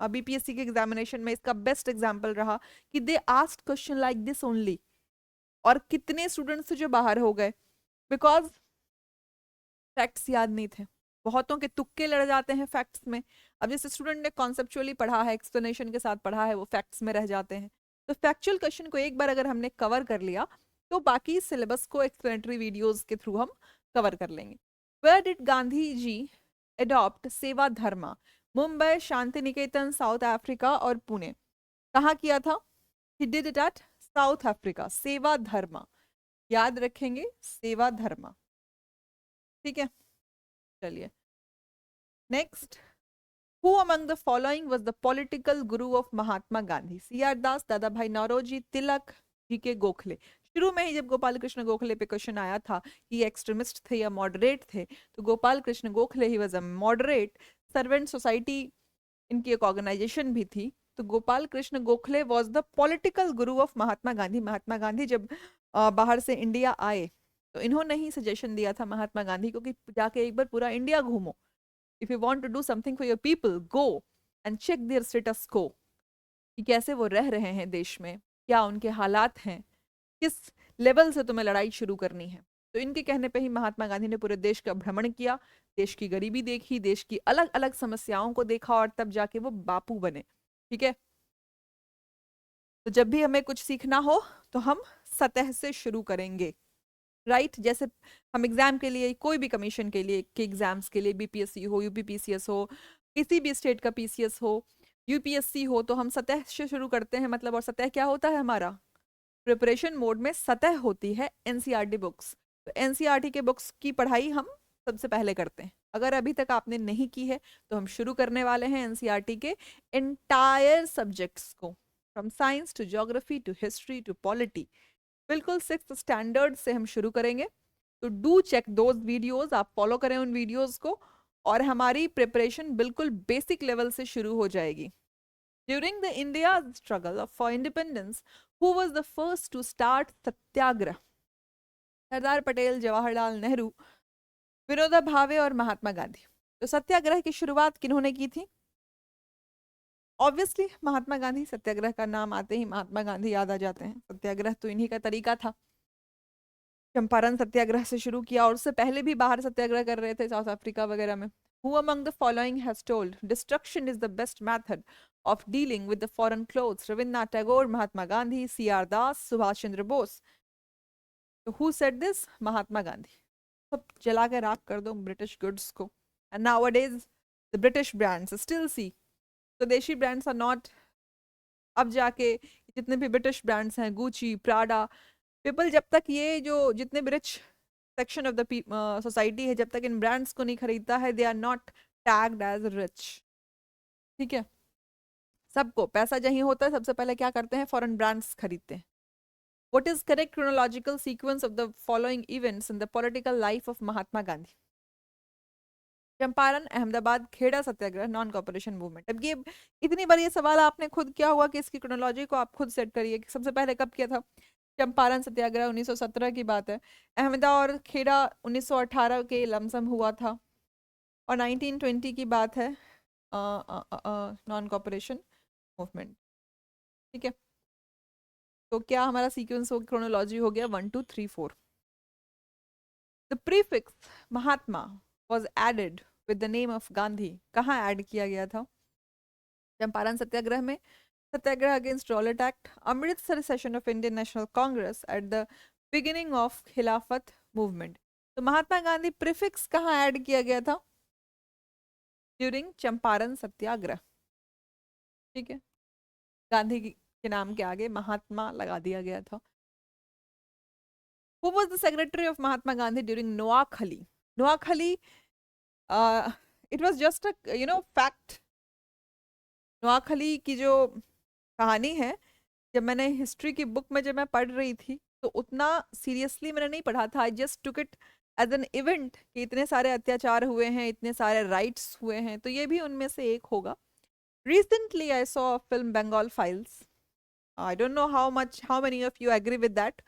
A: बीपीएससी के एग्जामिनेशन में इसका बेस्ट एग्जाम्पल रहा कि they asked question like this only, और कितने स्टूडेंट्स जो बाहर हो गए बिकॉज फैक्ट्स याद नहीं थे। बहुतों के तुक्के लड़ जाते हैं फैक्ट्स में। अब जैसे स्टूडेंट ने कॉन्सेप्चुअली पढ़ा है, एक्सप्लेनेशन के साथ पढ़ा है, वो फैक्ट्स में रह जाते हैं। तो फैक्चुअल क्वेश्चन को एक बार अगर हमने कवर कर लिया तो बाकी सिलेबस को एक्सप्लेनेटरी वीडियोस के थ्रू हम कवर कर लेंगे। Where did Gandhi ji adopt seva dharma? Mumbai, Shanti Niketan, South Africa और पुणे। कहाँ किया था? He did it at South Africa. Seva dharma याद रखेंगे, सेवा धर्मा। ठीक है। चलिए next, who among the following was the political guru of Mahatma Gandhi? C R. Das, Dada Bhai Naoroji, Tilak, GK. Gokhale. शुरू में ही जब गोपाल कृष्ण गोखले पे क्वेश्चन आया था कि एक्सट्रीमिस्ट थे या मॉडरेट थे, तो Gopal Krishna Gokhale he was a moderate. Servant society इनकी एक ऑर्गेनाइजेशन भी थी। तो Gopal Krishna Gokhale was the political guru of Mahatma Gandhi. Mahatma Gandhi जब बाहर से इंडिया आए तो इन्होंने ही सजेशन दिया था महात्मा गांधी को कि जाके एक बार पूरा इंडिया घूमो, if you want to do something for your people go and check their status को, कि कैसे वो रह रहे हैं देश में, क्या उनके हालात हैं, किस लेवल से तुम्हें लड़ाई शुरू करनी है। तो इनके कहने पे ही महात्मा गांधी ने पूरे देश का भ्रमण किया, देश की गरीबी देखी, देश की अलग अलग समस्याओं को देखा, और तब जाके वो बापू बने। ठीक है। तो जब भी हमें कुछ सीखना हो तो हम सतह से शुरू करेंगे, राइट। जैसे हम एग्जाम के लिए, कोई भी कमीशन के लिए, के एग्जाम्स के लिए, बीपीएससी हो, यूपीपीसीएस हो, किसी भी स्टेट का पीसीएस हो, यूपीएससी हो, तो हम सतह से शुरू करते हैं। मतलब, और सतह क्या होता है हमारा? प्रिपरेशन मोड में सतह होती है एनसीईआरटी बुक्स। तो एनसीईआरटी के बुक्स की पढ़ाई हम सबसे पहले करते हैं। अगर अभी तक आपने नहीं की है तो हम शुरू करने वाले हैं एनसीईआरटी के एंटायर सब्जेक्ट्स को, from science to geography to history to polity, बिल्कुल 6th स्टैंडर्ड से हम शुरू करेंगे। तो डू चेक दोज वीडियोस, आप फॉलो करें उन वीडियोस को, और हमारी प्रिपरेशन बिल्कुल बेसिक लेवल से शुरू हो जाएगी। During the India struggle for independence, who was the first to start Satyagraha? Sardar Patel, Jawaharlal Nehru, Vinoba Bhave और महात्मा गांधी। तो सत्याग्रह की शुरुआत किन्होंने की थी? ऑब्वियसली महात्मा गांधी। सत्याग्रह का नाम आते ही महात्मा गांधी याद आ जाते हैं। सत्याग्रह तो इन्हीं का तरीका था। चंपारण सत्याग्रह से शुरू किया, और उससे पहले भी बाहर सत्याग्रह कर रहे थे, साउथ अफ्रीका वगैरह में। Who among the following has told destruction is the best method of dealing with the foreign clothes? Rabindranath Tagore, Mahatma Gandhi, C.R. Das, Subhash Chandra Bose. So who said this? Mahatma Gandhi. सब जला के राख कर दो British goods को। And nowadays the British brands still see, swadeshi brands are not, अब जाके जितने भी ब्रिटिश ब्रांड्स हैं, गुची, प्राडा, पीपल, जब तक ये जो जितने भी rich section of the society है, जब तक इन ब्रांड्स को नहीं खरीदता है, they are not tagged as rich. ठीक है, सबको पैसा चाहिए होता है, सबसे पहले क्या करते हैं? फॉरेन ब्रांड्स खरीदते हैं। What is correct chronological sequence of the following events in the political life of Mahatma Gandhi? Champaran, Ahmedabad, Kheda satyagraha, non cooperation movement. अब ये इतनी बार ये सवाल आपने खुद क्या हुआ कि इसकी क्रोनोलॉजी को आप खुद सेट करिए कि सबसे पहले कब किया था। चंपारण सत्याग्रह 1917 की बात है। अहमदा और खेड़ा 1918 के लमसम हुआ था, और 1920 की बात है नॉन कॉपरेशन मूवमेंट। ठीक है, तो क्या हमारा सीक्वेंस हो, क्रोनोलॉजी हो गया 1 2 3 4। The prefix Mahatma was added with the name of Gandhi कहाँ ऐड किया गया था? चंपारण सत्याग्रह में, Satyagraha against Rowlatt Act, Amritsar session of Indian National Congress, at the beginning of Khilafat movement. तो महात्मा गांधी प्रीफिक्स कहाँ ऐड किया गया था? ड्यूरिंग चंपारण सत्याग्रह। ठीक है, गांधी के नाम के आगे महात्मा लगा दिया गया था। Who was the secretary of Mahatma Gandhi during Noakhali? Noakhali, it was just a fact. Noakhali की जो कहानी है, जब मैंने हिस्ट्री की बुक में जब मैं पढ़ रही थी तो उतना सीरियसली मैंने नहीं पढ़ा था। I just took it as an event कि इतने सारे अत्याचार हुए हैं, इतने सारे राइट्स हुए हैं, तो ये भी उनमें से एक होगा। Recently I saw film Bengal Files. I don't know how many of you agree with that.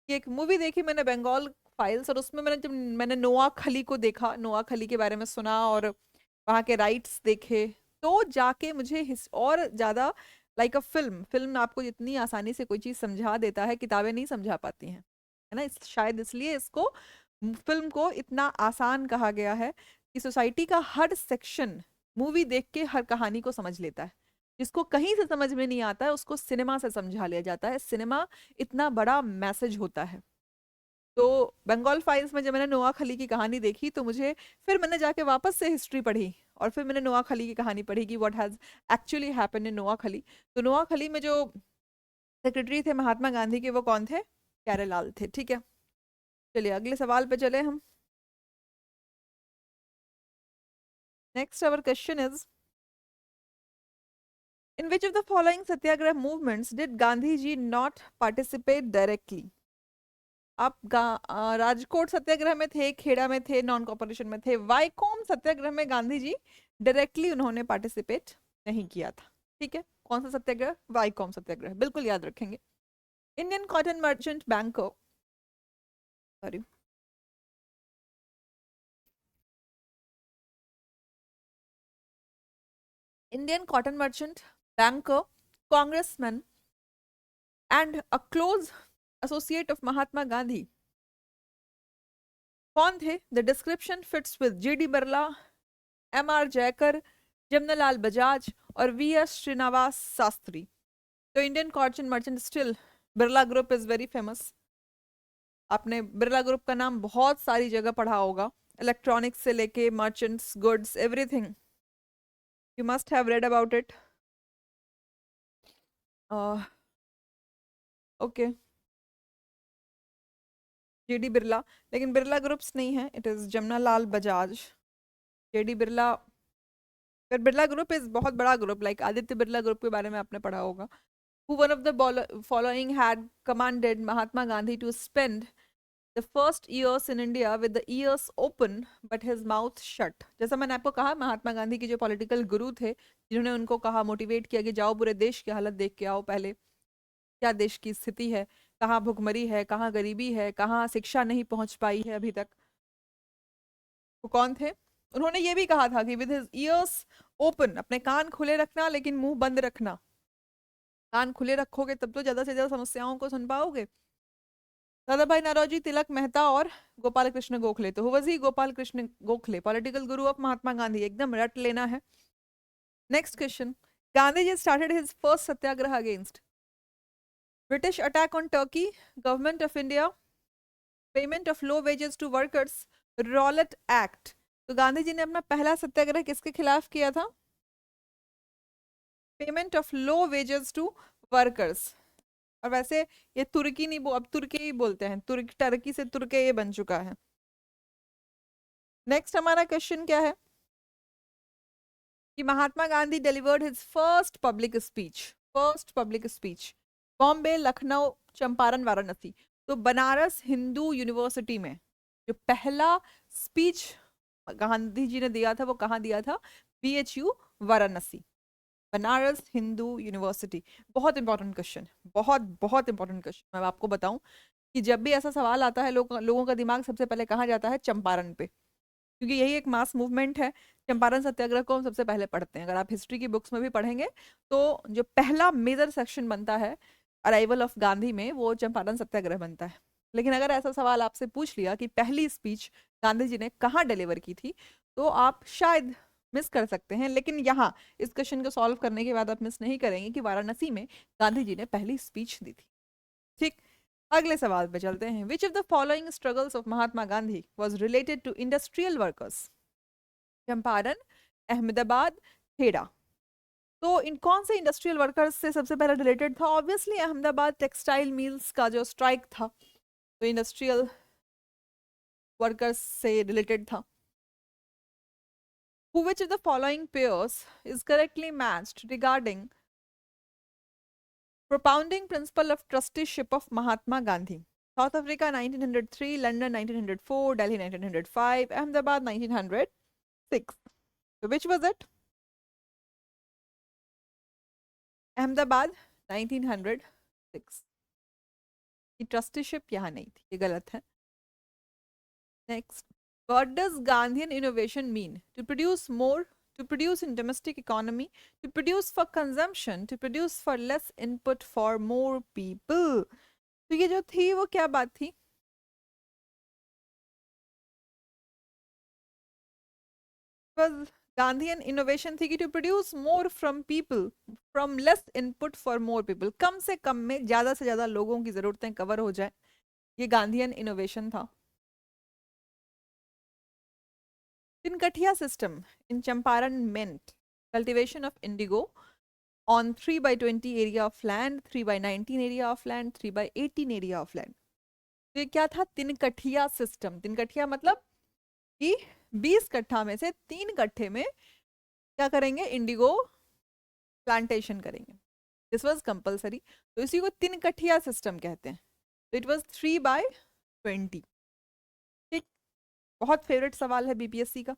A: कि एक मूवी देखी मैंने बंगाल फाइल्स, और उसमें जब मैंने नोआखली को देखा, नोआखली के बारे में सुना और वहाँ के राइट्स देखे, तो जाके मुझे और ज़्यादा लाइक अ फिल्म आपको जितनी आसानी से कोई चीज़ समझा देता है, किताबें नहीं समझा पाती हैं, है ना। शायद इसलिए इसको, फिल्म को इतना आसान कहा गया है कि सोसाइटी का हर सेक्शन मूवी देख के हर कहानी को समझ लेता है। जिसको कहीं से समझ में नहीं आता है उसको सिनेमा से समझा लिया जाता है। सिनेमा इतना बड़ा मैसेज होता है। तो बंगाल फाइल्स में जब मैंने नोआखली की कहानी देखी तो मुझे, फिर मैंने जाके वापस से हिस्ट्री पढ़ी, और फिर मैंने नोआखली की कहानी पढ़ी कि what has actually happened in Noakhali. तो नोआखली में जो सेक्रेटरी थे महात्मा गांधी के, वो कौन थे? प्यारेलाल थे। ठीक है, चलिए अगले सवाल पे चले हम। Next our question is, in which of the following satyagrah movements did Gandhi ji not participate directly? आप राजकोट सत्याग्रह में थे, खेड़ा में थे, नॉन कॉपरेशन में थे। वाईकोम सत्याग्रह में गांधी जी डायरेक्टली उन्होंने पार्टिसिपेट नहीं किया था। ठीक है, कौन सा सत्याग्रह? वाईकोम सत्याग्रह, बिल्कुल याद रखेंगे। Indian cotton merchant banker, sorry, Indian cotton merchant banker, Congressman and a close associate of Mahatma Gandhi कौन थे? The description fits with G.D. Birla, M.R. Jayakar, Jamnalal Bajaj और V.S. श्रीनिवास शास्त्री। तो Indian cotton merchant still, Birla group is very famous. आपने बिरला ग्रुप का नाम बहुत सारी जगह पढ़ा होगा, इलेक्ट्रॉनिक्स से लेके merchants, goods, everything you must have read about it. Okay, G.D. Birla, लेकिन बिरला ग्रुप्स नहीं है, it is Jamnalal Bajaj. JD Birla, फिर बिरला ग्रुप इज बहुत बड़ा group, like Aditya Birla group के बारे में आपने पढ़ा होगा. Who one of the following had commanded Mahatma Gandhi to spend the first years in India with the ears open but his mouth shut? जैसा मैंने आपको कहा, महात्मा गांधी के जो पॉलिटिकल गुरु थे, जिन्होंने उनको कहा, मोटिवेट किया कि जाओ पूरे देश की हालत देख के आओ पहले, क्या देश की स्थिति है, कहाँ भुखमरी है, कहाँ गरीबी है, कहाँ शिक्षा नहीं पहुंच पाई है अभी तक. वो कौन थे? उन्होंने ये भी कहा था कि विद हिज ईयर्स ओपन, अपने कान खुले रखना लेकिन मुंह बंद रखना. कान खुले रखोगे तब तो ज्यादा से ज्यादा समस्याओं को सुन पाओगे. दादा भाई नौरोजी, तिलक मेहता और गोपाल कृष्ण गोखले. तो हुआ ही गोपाल कृष्ण गोखले, पॉलिटिकल गुरु ऑफ महात्मा गांधी, एकदम रट लेना है. Next question. Gandhi ji started his first satyagraha against British attack on Turkey, government of India, payment of low wages to workers, Rowlatt act. तो गांधी जी ने अपना पहला सत्याग्रह किसके खिलाफ किया था? Payment of low wages to workers. और वैसे ये तुर्की नहीं अब तुर्की ही बोलते हैं, टर्की से तुर्के ये बन चुका है. नेक्स्ट हमारा क्वेश्चन क्या है कि Mahatma Gandhi delivered his first public speech Bombay, Lucknow, Champaran, Varanasi. तो बनारस हिंदू यूनिवर्सिटी में जो पहला स्पीच गांधी जी ने दिया था वो कहाँ दिया था? BHU Varanasi, Banaras Hindu university. बहुत इंपॉर्टेंट क्वेश्चन, बहुत बहुत इंपॉर्टेंट क्वेश्चन. मैं आपको बताऊं कि जब भी ऐसा सवाल आता है लोगों का दिमाग सबसे पहले कहाँ जाता है? चंपारण पे, क्योंकि यही एक मास मूवमेंट है. चंपारण सत्याग्रह को हम सबसे पहले पढ़ते हैं. अगर आप हिस्ट्री की बुक्स में भी पढ़ेंगे तो जो पहला मेजर सेक्शन बनता है अराइवल ऑफ गांधी में, वो चंपारण सत्याग्रह बनता है. लेकिन अगर ऐसा सवाल आपसे पूछ लिया कि पहली स्पीच गांधी जी ने कहाँ डिलीवर की थी, तो आप शायद मिस कर सकते हैं. लेकिन यहाँ इस क्वेश्चन को सॉल्व करने के बाद आप मिस नहीं करेंगे कि वाराणसी में गांधी जी ने पहली स्पीच दी थी. ठीक, अगले सवाल पे चलते हैं. Which of the following struggles of Mahatma Gandhi was related to industrial workers? Champaran, Ahmedabad, Kheda. तो इन कौन से इंडस्ट्रियल वर्कर्स से सबसे पहले रिलेटेड था? ऑब्वियसली अहमदाबाद टेक्सटाइल मिल्स का जो स्ट्राइक था, तो इंडस्ट्रियल वर्कर्स से रिलेटेड था. Which of the following pairs is correctly matched regarding propounding principle of trusteeship of Mahatma Gandhi? South Africa 1903, London 1904, Delhi 1905, Ahmedabad 1906. So which was it? Ahmedabad 1906. ये trusteeship यहाँ नहीं थी, ये गलत है. Next. What does Gandhian innovation mean? To produce more, to produce in domestic economy, to produce for consumption, to produce for less input for more people. तो ये जो थी वो क्या बात थी? Was Gandhian innovation थी कि to produce more from people, from less input for more people. कम से कम में ज्यादा से ज्यादा लोगों की जरूरतें कवर हो जाए, ये गांधीयन इनोवेशन था. Tinkatia system in Champaran meant cultivation of indigo on 3 by 20 area of land, 3 by 19 area of land, 3 by 18 area of land. तो ये क्या था? तिनकठिया सिस्टम. तिनकठिया मतलब कि 20 कट्ठा में से 3 कट्ठे में क्या करेंगे? इंडिगो प्लांटेशन करेंगे. दिस वाज कंपलसरी, तो इसी को तिनकठिया सिस्टम कहते हैं. तो इट वाज 3 by 20. ठीक, बहुत फेवरेट सवाल है बीपीएससी का.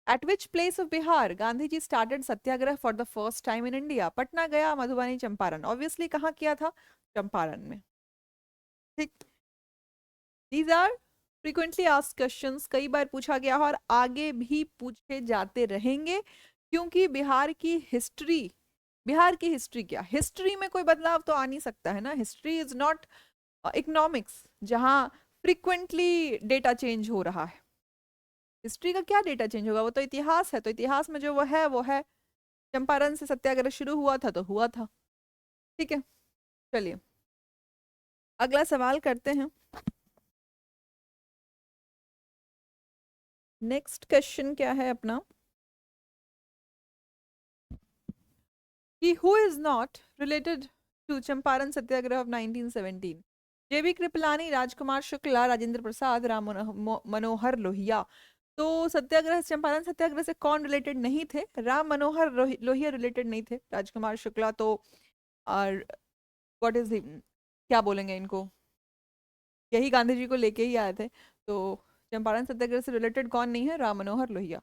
A: At which place of Bihar Gandhi ji started satyagrah for the first time in India? Patna, गया, मधुबनी, चंपारण. ऑब्वियसली कहाँ किया था? चंपारण में. ठीक, these are frequently asked questions, कई बार पूछा गया और आगे भी पूछे जाते रहेंगे, क्योंकि बिहार की हिस्ट्री क्या? हिस्ट्री में कोई बदलाव तो आ नहीं सकता है ना. हिस्ट्री इज नॉट इकोनॉमिक्स जहाँ फ्रीक्वेंटली डेटा चेंज हो रहा है. हिस्ट्री का क्या डेटा चेंज होगा? वो तो इतिहास है. तो इतिहास में जो वो है. चंपारण से सत्याग्रह शुरू हुआ था तो हुआ था. ठीक है, चलिए अगला सवाल करते हैं. नेक्स्ट क्वेश्चन क्या है अपना कि who is not related to Champaran satyagraha of 1917? J B Kripalani, Rajkumar Shukla, Rajendra Prasad, Ram Manohar Lohia. तो सत्याग्रह, चंपारण सत्याग्रह से कौन रिलेटेड नहीं थे? राम मनोहर लोहिया रिलेटेड नहीं थे। राजकुमार शुक्ला तो और व्हाट इज, क्या बोलेंगे इनको, यही गांधी जी को लेके ही आए थे। तो चंपारण सत्याग्रह से रिलेटेड कौन नहीं है? राम मनोहर लोहिया।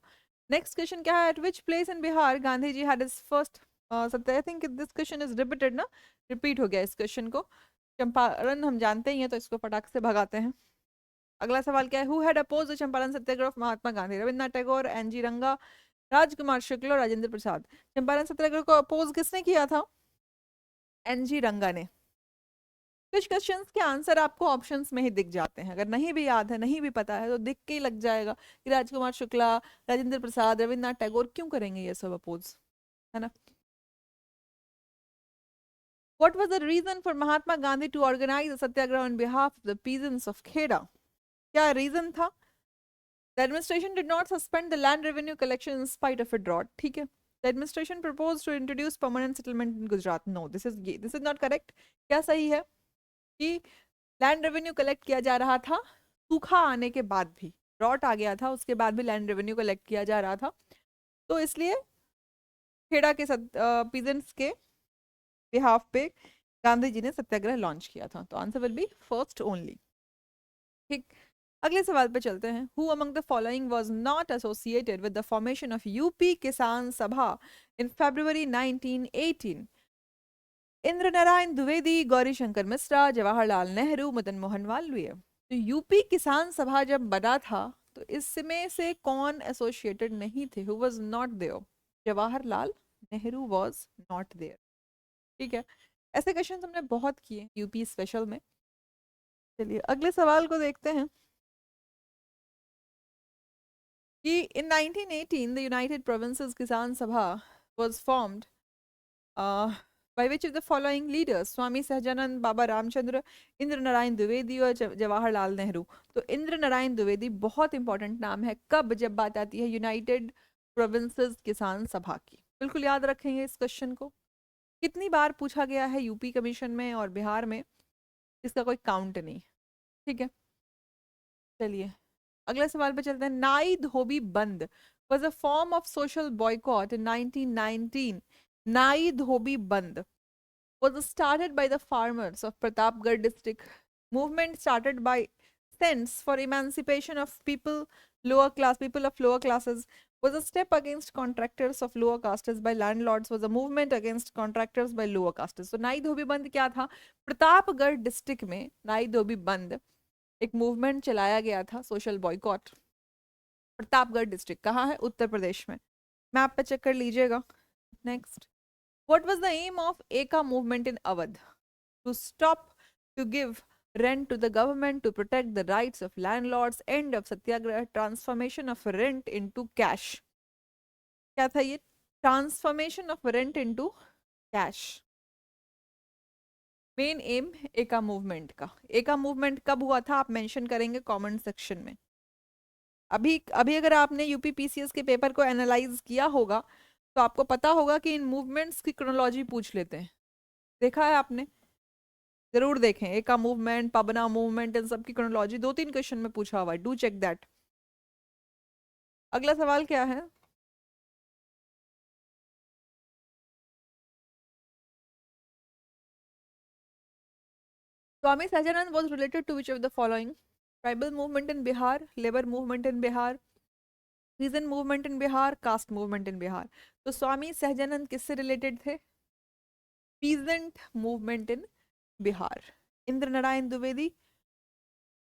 A: नेक्स्ट क्वेश्चन क्या है? At which place in Bihar Gandhi ji had his first सत्या, I think this question is repeated ना, रिपीट हो गया इस क्वेश्चन को। चंपारण हम जानते ही हैं, तो इसको फटाक से भगाते हैं। अगला सवाल क्या है? Who had oppose the Champaran satyagraha of Mahatma Gandhi? Rabindranath Tagore, N G Ranga, Rajkumar शुक्ल और राजेंद्र प्रसाद। चंपारण सत्याग्रह को अपोज किसने किया था? एनजी रंगा ने। कुछ क्वेश्चंस के आंसर आपको ऑप्शंस में ही दिख जाते हैं, अगर नहीं भी याद है, नहीं भी पता है, तो दिख के ही लग जाएगा कि राजकुमार शुक्ला, राजेंद्र प्रसाद, रविन्द्रनाथ टैगोर क्यों करेंगे ये सब अपोज, है ना। What was the reason for Mahatma Gandhi to organize a satyagraha on behalf of the peasants of Kheda? क्या रीजन था? The administration did not suspend the land revenue collection in spite of a drought. ठीक है. The administration proposed to introduce permanent settlement in Gujarat. No, this is not correct. क्या सही है कि land revenue collect किया जा रहा था सूखा आने के बाद भी, ड्रॉट आ गया था उसके बाद भी लैंड रेवेन्यू कलेक्ट किया जा रहा था, तो इसलिए खेड़ा के पीजेंट्स के बिहाफ पे गांधी जी ने सत्याग्रह लॉन्च किया था। तो answer will be first only. ठीक, अगले सवाल पे चलते हैं। Who among the following was not associated with the formation of UP किसान सभा इन फरवरी 1918? इंद्र नारायण द्विवेदी, गौरी शंकर मिश्रा, जवाहरलाल नेहरू, मदन मोहन मालवीय। तो यूपी किसान सभा जब बना था तो इसमें से कौन एसोसिएटेड नहीं थे? Who was not there? Jawaharlal Nehru was not there. ठीक है, ऐसे क्वेश्चन हमने बहुत किए यूपी स्पेशल में। चलिए अगले सवाल को देखते हैं कि इन 1918 द यूनाइटेड प्रोविंसेस किसान सभा was formed by which of the following leaders? Swami Sahajanand, बाबा रामचंद्र, इंद्र नारायण द्विवेदी और जवाहरलाल नेहरू। तो इंद्र नारायण द्विवेदी बहुत इंपॉर्टेंट नाम है कब, जब बात आती है यूनाइटेड प्रोविंसेस किसान सभा की। बिल्कुल याद रखेंगे इस क्वेश्चन को। कितनी बार पूछा गया है यूपी कमीशन में और बिहार में, इसका कोई काउंट नहीं। ठीक है, चलिए अगले सवाल पे चलते हैं। नाई धोबी बंद was a form of social boycott in 1919. नाई धोबी बंद was started by the farmers of Pratapgarh district. Movement started by cents for emancipation of people of lower classes, was a step against contractors of lower castes by landlords, was a movement against contractors by lower castes. So नाई धोबी बंद क्या था? Pratapgarh district में नाई धोबी बंद एक movement चलाया गया था, सोशल बॉयकॉट। प्रतापगढ़ डिस्ट्रिक्ट कहाँ है? उत्तर प्रदेश में। मैप पे चेक कर लीजिएगा। Next, what was the aim of Eka movement in Awadh? To stop, to give rent to the government, to protect the rights of landlords, end of satyagraha, transformation of rent into cash. क्या था ये? Transformation of rent into cash. Main M एका movement का। एका movement कब हुआ था आप मेंशन करेंगे कमेंट सेक्शन में। अभी अभी अगर आपने यूपी पीसीएस के पेपर को एनालाइज किया होगा तो आपको पता होगा कि इन मूवमेंट्स की क्रोनोलॉजी पूछ लेते हैं। देखा है आपने? जरूर देखें, एका मूवमेंट, पबना मूवमेंट, इन सब की क्रोनोलॉजी 2-3 क्वेश्चन में पूछा हुआ है, डू चेक दैट। अगला सवाल क्या है? Swami Sahajanand was related to which of the following? Tribal movement in Bihar, labour movement in Bihar, region movement in Bihar, caste movement in Bihar. तो स्वामी सहजानंद किससे रिलेटेड थे? Peasant movement in Bihar. Indra Narayan Dwivedi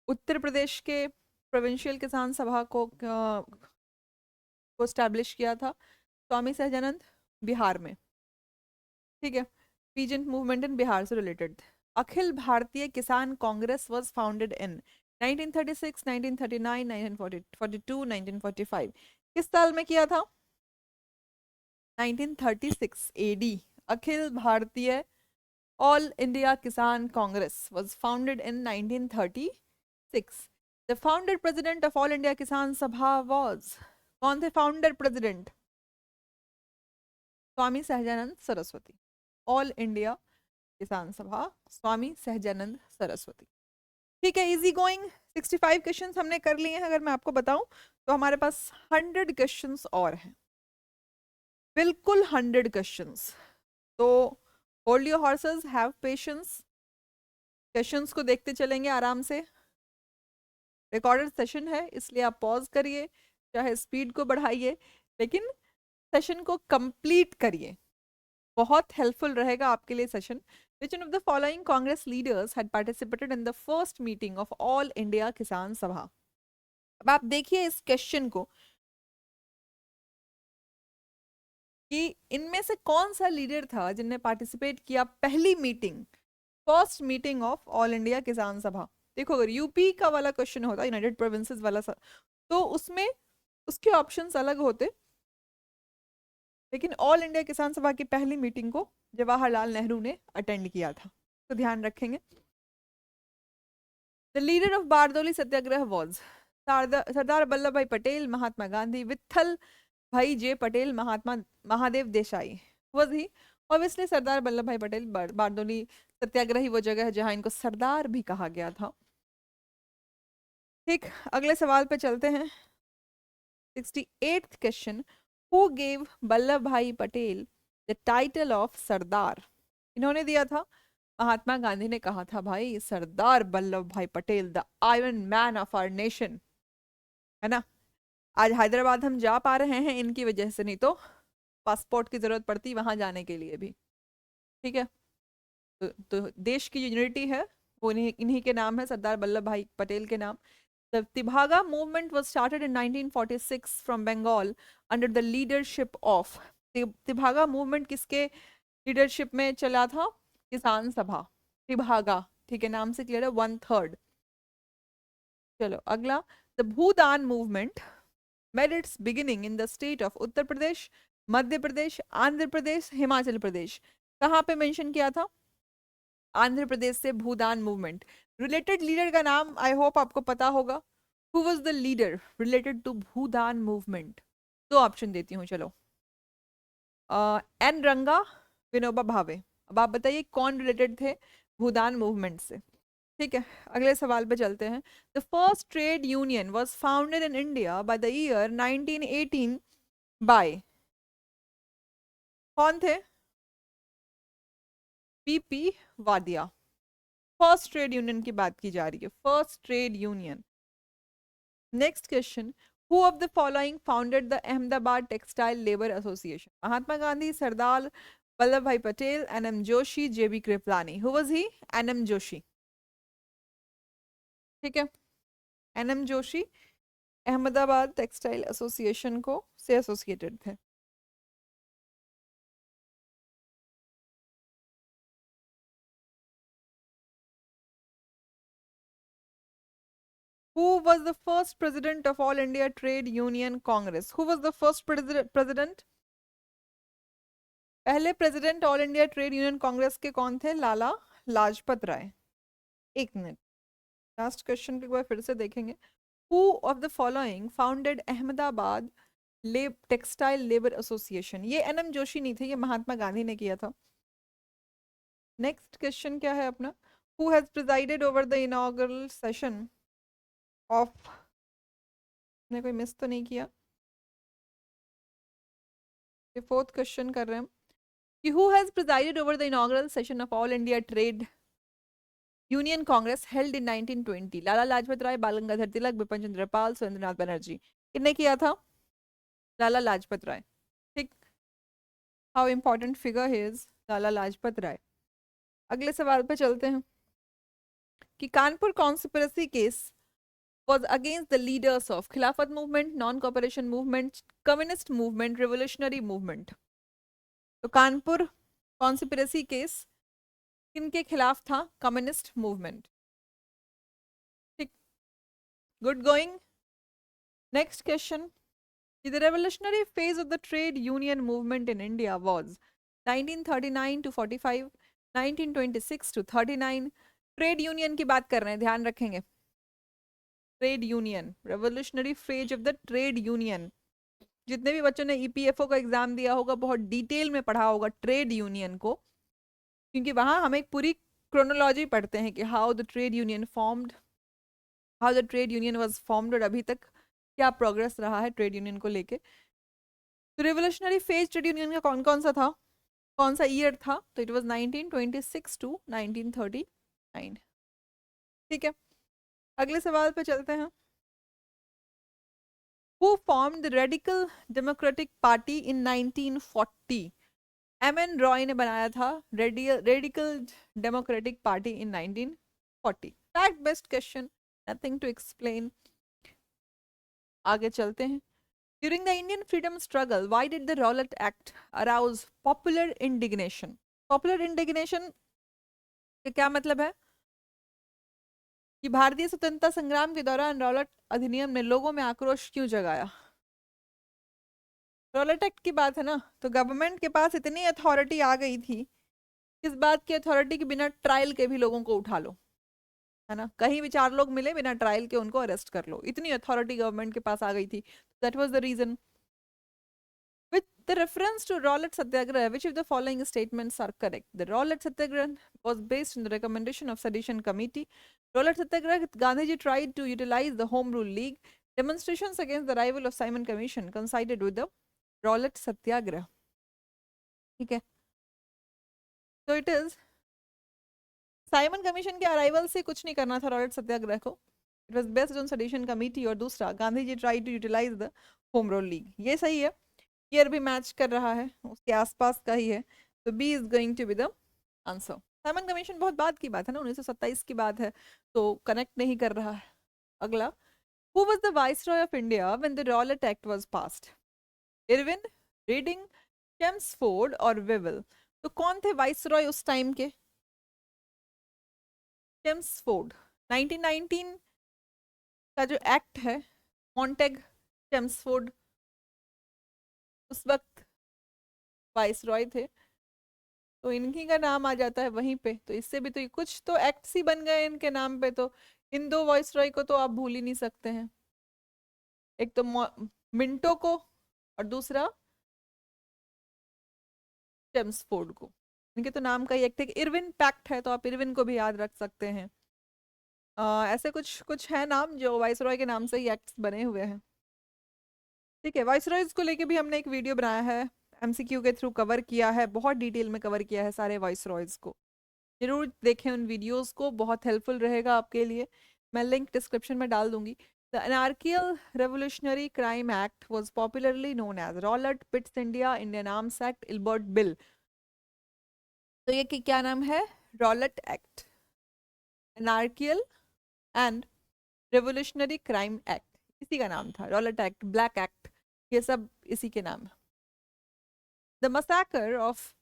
A: Uttar Pradesh के प्रोविंशियल किसान सभा को स्टैब्लिश किया था। स्वामी सहजानंद बिहार में। ठीक है, पीजेंट मूवमेंट इन बिहार से रिलेटेड। अखिल भारतीय किसान कांग्रेस वाज फाउंडेड इन 1936, 1939, 1942, 1945। किस साल में किया था? 1936 AD. Akhil Bharatiya all India किसान Congress was founded in 1936. The founder president of All India किसान सभा was, कौन थे founder president? Swami Sahajanand Saraswati. All India किसान सभा स्वामी सहजानंद सरस्वती। ठीक है, इजी गोइंग। 65 क्वेश्चंस हमने कर लिए हैं, अगर मैं आपको बताऊं तो हमारे पास 100 क्वेश्चंस और हैं, बिल्कुल 100 क्वेश्चंस। तो hold your horses, have patience, questions को देखते चलेंगे आराम से। रिकॉर्डेड सेशन है इसलिए आप पॉज करिए, चाहे स्पीड को बढ़ाइए, लेकिन सेशन को कंप्लीट करिए, बहुत हेल्पफुल रहेगा आपके लिए session. Which one of the following Congress leaders had participated in the first meeting of All India किसान सभा? अब आप देखिए इस क्वेश्चन को कि इनमें से कौन सा लीडर था जिनने पार्टिसिपेट किया पहली meeting, first meeting of All India किसान सभा। देखो अगर यूपी का वाला क्वेश्चन होता, यूनाइटेड प्रोविंसेस वाला तो उसमें उसके ऑप्शंस अलग होते, लेकिन ऑल इंडिया किसान सभा की पहली मीटिंग को जवाहरलाल नेहरू ने अटेंड किया था, तो ध्यान रखेंगे। The leader of Bardoli Satyagraha was Sardar Vallabh भाई Patel, Mahatma Gandhi, Vitthal Bhai J Patel, Mahatma Mahadev Desai. Was he obviously Sardar Vallabh भाई पटेल। बारदोली सत्याग्रह ही वो जगह है जहां इनको सरदार भी कहा गया था। ठीक, अगले सवाल पे चलते हैं। 68th question, who gave Vallabh भाई पटेल द टाइटल ऑफ सरदार? इन्होंने दिया था, महात्मा गांधी ने कहा था भाई सरदार वल्लभ भाई Patel the iron man of our nation, है ना। आज हैदराबाद हम जा पा रहे हैं इनकी वजह से, नहीं तो पासपोर्ट की जरूरत पड़ती वहां जाने के लिए भी। ठीक है, तो देश की जो यूनिटी है वो इन्हीं के नाम है, सरदार वल्लभ भाई पटेल के नाम। The Tibhaga movement was started in 1946 from Bengal under the leadership of Tebhaga movement किसके लीडरशिप में चला था? किसान सभा, तिभागा। ठीक है, नाम से क्लियर है, 1/3। चलो अगला, the Bhoodan movement made its beginning in the state of Uttar Pradesh, Madhya Pradesh, Andhra Pradesh, Himachal Pradesh. कहाँ पे मेंशन किया था? आंध्र प्रदेश से भूदान मूवमेंट। रिलेटेड लीडर का नाम आई होप आपको पता होगा। Who was the leader related to Bhoodan movement? दो ऑप्शन देती हूँ, चलो। एन रंगा, विनोबा भावे। अब आप बताइए कौन रिलेटेड थे भूदान मूवमेंट से। ठीक है, अगले सवाल पे चलते हैं। The first trade union was founded in India by the year 1918 by, कौन थे? PP Wadia. First trade union की बात की जा रही है, first trade union. Next question, who of the following founded the Ahmedabad textile labour association? Mahatma Gandhi, Sardar Vallabh भाई Patel, NM Joshi, JB Kripalani. Who was he? NM Joshi. ठीक है, NM Joshi Ahmedabad textile association को से एसोसिएटेड थे। Who was the first president of All India Trade Union Congress? Who was the first president? पहले president all India trade union Congress के कौन थे? लाला लाजपत राय। एक मिनट, लास्ट क्वेश्चन के बाद फिर से देखेंगे। Who of the following founded Ahmedabad textile labour association? ये एनएम जोशी नहीं थे, ये महात्मा गांधी ने किया था। नेक्स्ट क्वेश्चन क्या है अपना? Who has presided over the inaugural session of, ने कोई मिस तो नहीं किया? ये फोर्थ क्वेश्चन कर रहे हैं हम कि who has presided over the inaugural session of All India trade union Congress held in 1920? लाला लाजपत राय, बाल गंगाधर तिलक, बिपिन चंद्र पाल, सुरेंद्रनाथ बनर्जी। किसने किया था? लाला लाजपत राय। ठीक, how important figure he is Lala Lajpat Rai. अगले सवाल पे चलते हैं कि Kanpur conspiracy case was against the leaders of Khilafat movement, non cooperation movement, communist movement, revolutionary movement. तो कानपुर कॉन्स्पिरेसी केस किनके खिलाफ था? Communist movement. ठीक, good going. Next question, the revolutionary phase of the trade union movement in India was 1939 to 45, 1926 to 39। Trade union की बात कर रहे हैं, ध्यान रखेंगे। Trade union, revolutionary phase of the trade union. जितने भी बच्चों ने ईपीएफओ का एग्जाम दिया होगा बहुत डिटेल में पढ़ा होगा ट्रेड यूनियन को, क्योंकि वहां हम एक पूरी क्रोनोलॉजी पढ़ते हैं कि how the trade union formed, how the trade union was formed, और अभी तक क्या प्रोग्रेस रहा है ट्रेड यूनियन को लेके। तो रिवोल्यूशनरी फेज ट्रेड यूनियन का कौन कौन सा था, कौन सा ईयर था, तो इट वाज 1926 टू 1939। ठीक है, अगले सवाल पे चलते हैं। Who formed the Radical Democratic Party in 1940? M N. Roy ने बनाया था radical democratic party in 1940। Fact based question, nothing to explain. आगे चलते हैं। During the Indian freedom struggle why did the Rowlatt act arouse popular indignation. Popular indignation का क्या मतलब है कि भारतीय स्वतंत्रता संग्राम के दौरान रॉलेट अधिनियम ने लोगों में आक्रोश क्यों जगाया। रॉलेट एक्ट की बात है ना, तो गवर्नमेंट के पास इतनी अथॉरिटी आ गई थी, किस बात की अथॉरिटी के, बिना ट्रायल के भी लोगों को उठा लो, है ना, कहीं भी चार लोग मिले बिना ट्रायल के उनको अरेस्ट कर लो, इतनी अथॉरिटी गवर्नमेंट के पास आ गई थी। That was the reason. With the reference to Rowlatt Satyagraha, which of the following statements are correct? The Rowlatt Satyagraha was based on the recommendation of Sedition Committee. Rowlatt Satyagraha, Gandhiji tried to utilize the Home Rule League. Demonstrations against the arrival of Simon Commission coincided with the Rowlatt Satyagraha. ठीक है, तो it is Simon commission के arrival से कुछ नहीं करना था Rowlatt Satyagraha को। It was based on sedition committee, और दूसरा Gandhi ji try to utilize the Home rule League. ये सही है, ईयर भी मैच कर रहा है, उसके आसपास का ही है, तो B is going to be the answer. Simon commission बहुत बाद की बात है ना, 1927 की बात है, तो कनेक्ट नहीं कर रहा है। अगला, who was the viceroy of India when the Rowlatt act was passed? Irwin, reading, Chelmsford और वेवल। तो कौन थे वाइसरॉय उस टाइम के? चेम्सफोर्ड। 1919 का जो एक्ट है, मॉन्टेग चेम्सफोर्ड उस वक्त वाइसरॉय थे, तो इनकी का नाम आ जाता है वहीं पे, तो इससे भी तो कुछ तो एक्ट्स ही बन गए इनके नाम पे, तो इन दो वाइसरॉय को तो आप भूल ही नहीं सकते हैं, एक तो मिंटो को और दूसरा चेम्सफोर्ड को। इनके तो नाम का ही एक थे। इरविन पैक्ट है, तो आप इरविन को भी याद रख सकते हैं। ऐसे कुछ कुछ है नाम जो वाइसरॉय के नाम से ही एक्ट्स बने हुए हैं। ठीक है, वाइसरॉयज को लेके भी हमने एक वीडियो बनाया है, एमसीक्यू के थ्रू कवर किया है, बहुत डिटेल में कवर किया है सारे वाइसरॉयज को। जरूर देखें उन वीडियोस को, बहुत हेल्पफुल रहेगा आपके लिए। मैं लिंक डिस्क्रिप्शन में डाल दूंगी। The anarchical revolutionary crime act was popularly known as Rowlatt, Pitt's India, Indian Arms Act, Ilbert Bill. तो ये क्या नाम है? Rowlatt Act, anarchical and revolutionary crime act, इसी का नाम था। रॉलेट एक्ट, ब्लैक एक्ट, ये सब इसी के नाम है। The massacre of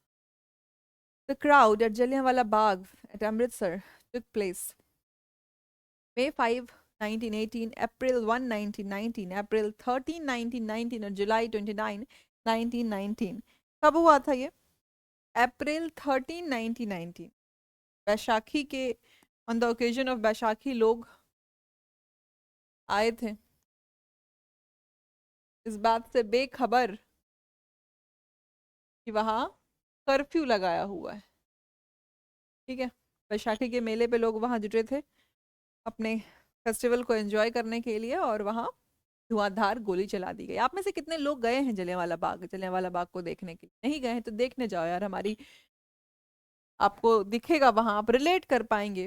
A: the crowd at Jallianwala Bagh at Amritsar took place May 5, 1918, April 1, 1919, April 13, 1919 और जुलाई 29, 1919। कब हुआ था ये? अप्रैल 13, 1919, बैसाखी के, on the occasion of Baisakhi लोग आए थे, इस बात से बेखबर कि वहाँ कर्फ्यू लगाया हुआ है। ठीक है, बैसाखी के मेले पे लोग वहाँ जुटे थे अपने फेस्टिवल को एंजॉय करने के लिए, और वहाँ धुआंधार गोली चला दी गई। आप में से कितने लोग गए हैं जलियांवाला बाग, जलियांवाला बाग को देखने के लिए? नहीं गए हैं तो देखने जाओ यार, हमारी आपको दिखेगा वहां, आप रिलेट कर पाएंगे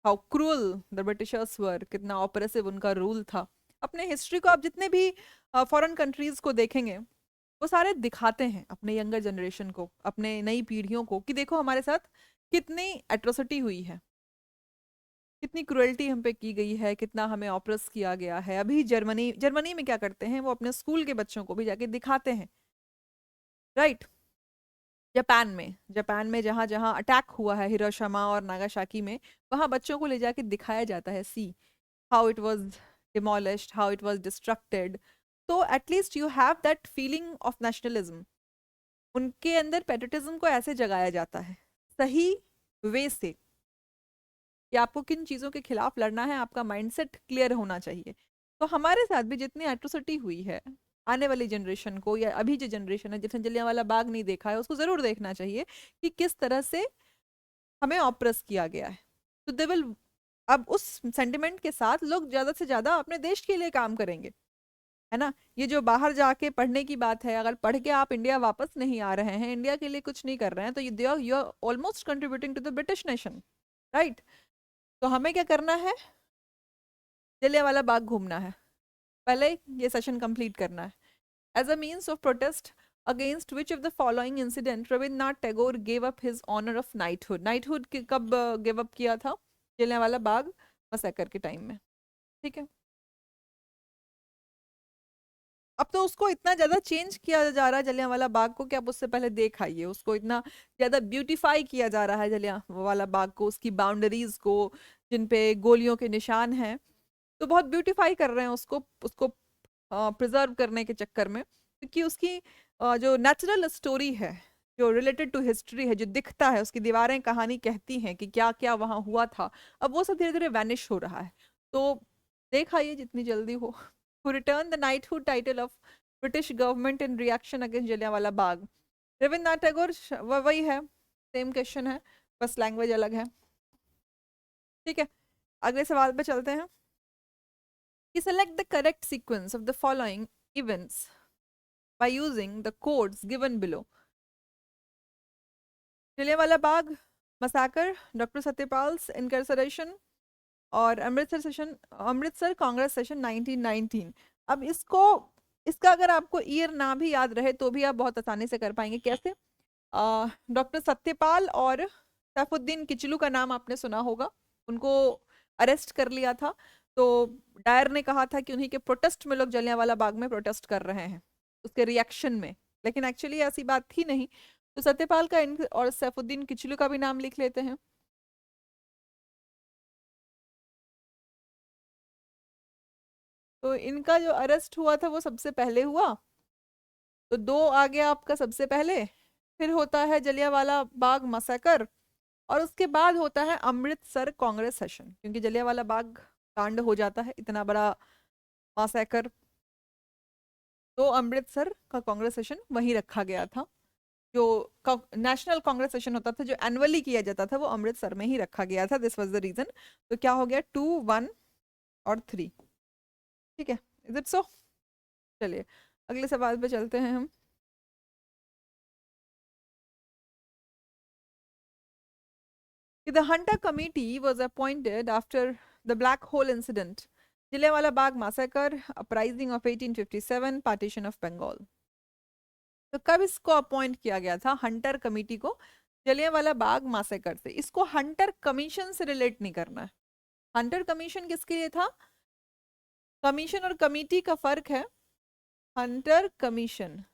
A: how cruel the Britishers were, कितना ऑपरेसिव उनका रूल था। अपने हिस्ट्री को आप जितने भी फॉरेन कंट्रीज को देखेंगे, वो सारे दिखाते हैं अपने यंगर जनरेशन को, अपने नई पीढ़ियों को, कि देखो हमारे साथ कितनी एट्रोसिटी हुई है, कितनी क्रुएल्टी हम पे की गई है, कितना हमें ऑप्रेस किया गया है। अभी जर्मनी जर्मनी में क्या करते हैं, वो अपने स्कूल के बच्चों को भी जाके दिखाते हैं, राइट। जापान में जहाँ जहाँ अटैक हुआ है, हिरोशिमा और नागासाकी में, वहाँ बच्चों को ले जाके दिखाया जाता है, see how it was demolished, how it was destructed. तो at least you have that feeling of nationalism. उनके अंदर पेट्रियटिज्म को ऐसे जगाया जाता है, सही वे से, कि आपको किन चीज़ों के खिलाफ लड़ना है, आपका माइंडसेट क्लियर होना चाहिए। तो हमारे साथ भी जितनी एट्रोसिटी हुई है, आने वाली जनरेशन को, या अभी जो जनरेशन है जिसने जलियांवाला बाग नहीं देखा है, उसको ज़रूर देखना चाहिए कि किस तरह से हमें ऑप्रेस किया गया है। तो दे विल अब उस सेंटिमेंट के साथ लोग ज्यादा से ज्यादा अपने देश के लिए काम करेंगे, है ना। ये जो बाहर जाके पढ़ने की बात है, अगर पढ़ के आप इंडिया वापस नहीं आ रहे हैं, इंडिया के लिए कुछ नहीं कर रहे हैं, तो you are almost contributing to the British nation, right. तो हमें क्या करना है, जलियांवाला बाग घूमना है, पहले ये सेशन कंप्लीट करना है। As a means of protest against which of the following incident Rabindranath Tagore gave up his honour of knighthood. Knighthood कब गिव अप किया था, जलियांवाला बाग मसैकर के टाइम में, ठीक है। अब तो उसको इतना ज्यादा चेंज किया जा रहा है जलियांवाला बाग को कि आप उससे पहले देख आइए, उसको इतना ज्यादा ब्यूटीफाई किया जा रहा है जलियांवाला बाग को, उसकी बाउंड्रीज को जिन पे गोलियों के निशान हैं, तो बहुत ब्यूटीफाई कर रहे हैं उसको उसको प्रिजर्व करने के चक्कर में, क्योंकि उसकी जो नेचुरल स्टोरी है, जो रिलेटेड टू हिस्ट्री है, जो दिखता है, उसकी दीवारें कहानी कहती हैं कि क्या क्या वहाँ हुआ था, अब वो सब धीरे धीरे वैनिश हो रहा है। तो देख आइए जितनी जल्दी हो। who returned the knighthood title of British government in reaction against Jallianwala Bagh. Rabindranath Tagore वही है, सेम क्वेश्चन है, बस लैंग्वेज अलग है, ठीक है। अगले सवाल पे चलते हैं कि select the correct sequence of the following events by using the codes given below। Jallianwala Bagh massacre, doctor Satyapal's incarceration, और अमृतसर कांग्रेस सेशन 1919। अब इसको, इसका अगर आपको ईयर ना भी याद रहे तो भी आप बहुत आसानी से कर पाएंगे। कैसे, डॉक्टर सत्यपाल और सैफुद्दीन किचलू का नाम आपने सुना होगा, उनको अरेस्ट कर लिया था। तो डायर ने कहा था कि उन्हीं के प्रोटेस्ट में लोग जलियांवाला बाग में प्रोटेस्ट कर रहे हैं, उसके रिएक्शन में, लेकिन एक्चुअली ऐसी बात थी नहीं। तो सत्यपाल का और सैफुद्दीन किचलू का भी नाम लिख लेते हैं। तो इनका जो अरेस्ट हुआ था वो सबसे पहले हुआ, तो दो आ गया आपका सबसे पहले, फिर होता है जलियांवाला बाग मसैकर, और उसके बाद होता है अमृतसर कांग्रेस सेशन, क्योंकि जलियांवाला बाग कांड हो जाता है इतना बड़ा मसैकर, तो अमृतसर का कांग्रेस सेशन वहीं रखा गया था। जो नेशनल कांग्रेस सेशन होता था, जो एनुअली किया जाता था, वो अमृतसर में ही रखा गया था। This was the reason. तो क्या हो गया, 2, 1 और 3, ठीक है। Is it so? चलिए अगले सवाल पे चलते हैं हम। The Hunter Committee was appointed after the Black Hole Incident, Jallianwala Bagh Massacre, Uprising of 1857, Partition of Bengal। तो कब इसको अपॉइंट किया गया था, हंटर कमेटी को, जलियांवाला बाग मासेकर से। इसको हंटर कमीशन से रिलेट नहीं करना है। हंटर कमीशन किसके लिए था, कमीशन और कमेटी का फर्क है। हंटर कमीशन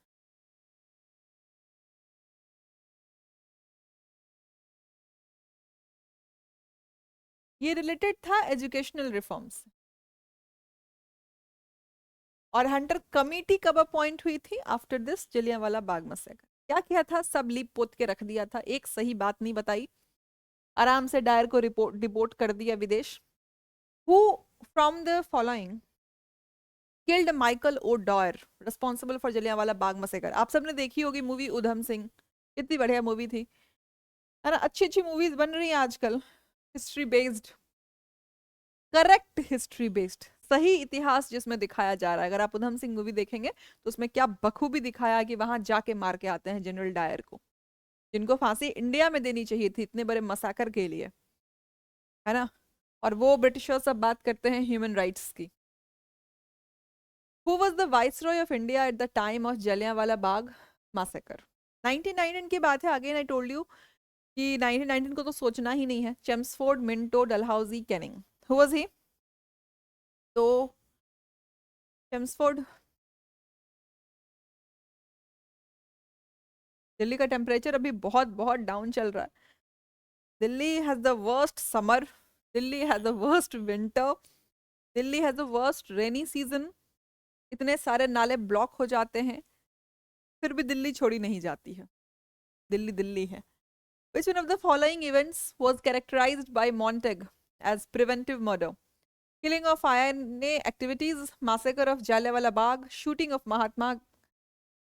A: ये रिलेटेड था एजुकेशनल रिफॉर्म्स, और हंटर कमेटी कब अपॉइंट हुई थी, after this Jallianwala Bagh massacre. क्या किया था, सब लीप पोत के रख दिया था, एक सही बात नहीं बताई, आराम से डायर को रिपोर्ट डिपोर्ट कर दिया विदेश। Who from the following killed Michael O'Dwyer responsible for Jallianwala Bagh massacre. आप सबने देखी होगी मूवी उधम सिंह, कितनी बढ़िया मूवी थी, है ना। अच्छी अच्छी मूवीज बन रही हैं आजकल, history based, correct history based, सही इतिहास जिसमें दिखाया जा रहा है। अगर आप उधम सिंह मूवी देखेंगे तो उसमें क्या बखूबी दिखाया है कि वहां जाके मार के आते हैं जनरल डायर को, जिनको फांसी इंडिया में देनी चाहिए थी इतने बड़े मसाकर के लिए, है ना। और वो ब्रिटिशर्स सब बात करते हैं ह्यूमन राइट्स की। Who was the viceroy of India at the time of Jallianwala Bagh massacre. 1919 की बात है, अगेन आई टोल्ड यू कि 1919 को तो सोचना ही नहीं है। Chelmsford, Minto, Dalhousie, Canning. Who was ही? तो चेम्सफोर्ड। दिल्ली का टेम्परेचर अभी बहुत बहुत डाउन चल रहा है। Delhi has the worst summer, Delhi has the worst winter, Delhi has the worst rainy season. इतने सारे नाले ब्लॉक हो जाते हैं, फिर भी दिल्ली छोड़ी नहीं जाती है, दिल्ली दिल्ली है। Which one of the following events was characterized by Montague as preventive murder? Killing of INA activities, massacre of Jallianwala Bagh, shooting of Mahatma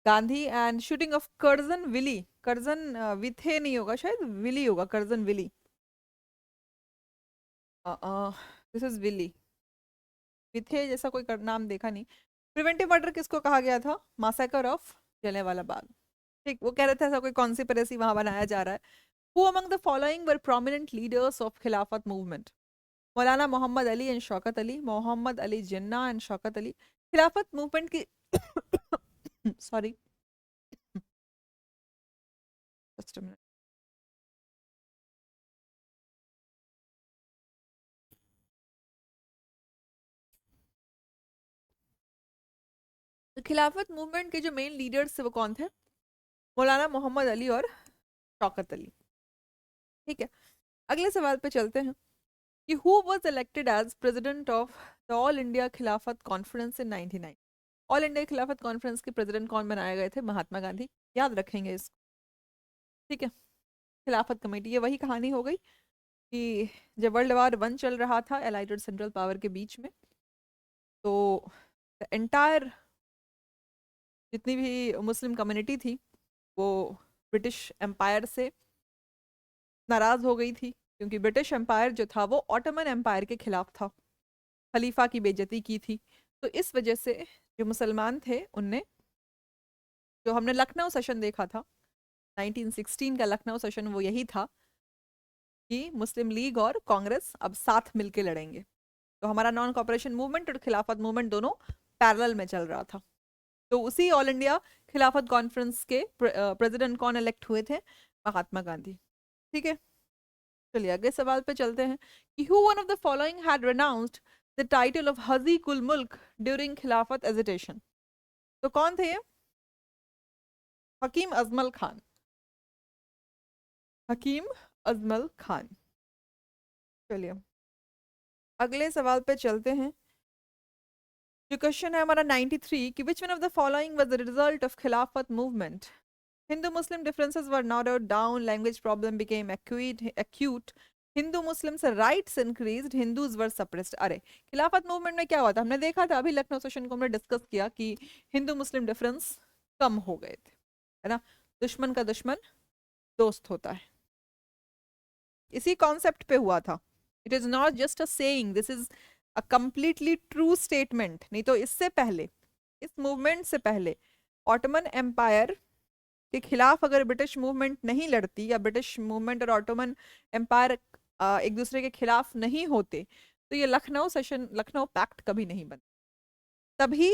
A: Gandhi and shooting of Curzon Willy। Curzon विथे नहीं होगा शायद, Willie होगा, Curzon Willy। This is Willy Wythe जैसा कोई नाम देखा नहीं। Preventive murder किसको कहा गया था? मासैकर ऑफ जलियांवाला बाग। ठीक, वो कह रहे थे ऐसा कोई कॉन्स्पिरेसी वहां बनाया जा रहा है। Who among the following were prominent leaders of Khilafat movement? Maulana Mohammad Ali and Shaukat Ali, Mohammad Ali Jinnah and Shaukat Ali. Khilafat movement की सॉरी, जस्ट अ मिनट। तो खिलाफत मूवमेंट के जो मेन लीडर्स थे वो कौन थे? मौलाना मोहम्मद अली और शौकत अली। ठीक है, अगले सवाल पे चलते हैं कि who was elected as president of the all India Khilafat conference in 99? All India Khilafat conference के प्रेसिडेंट कौन बनाए गए थे? महात्मा गांधी। याद रखेंगे इसको। ठीक है, खिलाफत कमेटी, ये वही कहानी हो गई कि जब वर्ल्ड वार 1 चल रहा था एलाइटेड सेंट्रल पावर के बीच में, तो एंटायर जितनी भी मुस्लिम कम्युनिटी थी वो ब्रिटिश एम्पायर से नाराज हो गई थी, क्योंकि ब्रिटिश एम्पायर जो था वो ऑटोमन एम्पायर के खिलाफ था, खलीफा की बेइज्जती की थी। तो इस वजह से जो मुसलमान थे उनने, जो हमने लखनऊ सेशन देखा था 1916 का लखनऊ सेशन, वो यही था कि मुस्लिम लीग और कांग्रेस अब साथ मिलके लड़ेंगे। तो हमारा नॉन कॉपरेशन मूवमेंट और खिलाफत मूवमेंट दोनों पैरेलल में चल रहा था। तो उसी ऑल इंडिया खिलाफत कॉन्फ्रेंस के प्रेसिडेंट कौन इलेक्ट हुए थे? महात्मा गांधी। ठीक है, चलिए अगले सवाल पे चलते हैं कि who one of the following had renounced the title of हजी कुल मुल्क ड्यूरिंग खिलाफत एजिटेशन? तो कौन थे ये? हकीम अजमल खान। हकीम अजमल खान। चलिए अगले सवाल पे चलते हैं। जो क्वेश्चन है हमारा 93 कि which one of the following was the result of Khilafat movement? Hindu Muslim differences were narrowed down, language problem became acute, Hindu Muslims rights increased, Hindus were suppressed। अरे, खिलाफत मूवमेंट में क्या हुआ था? हमने देखा था अभी लखनऊ सेशन को हमने डिस्कस किया कि हिंदू मुस्लिम डिफरेंस कम हो गए थे, है ना? दुश्मन का दुश्मन दोस्त होता है, इसी कॉन्सेप्ट पे हुआ था। It is not just a saying, this is a completely true statement. नहीं तो इससे पहले, इस मूवमेंट से पहले, ऑटोमन एम्पायर के खिलाफ अगर ब्रिटिश मूवमेंट नहीं लड़ती या ब्रिटिश मूवमेंट और ऑटोमन एम्पायर एक दूसरे के खिलाफ नहीं होते, तो ये लखनऊ सेशन, लखनऊ पैक्ट कभी नहीं बना। तभी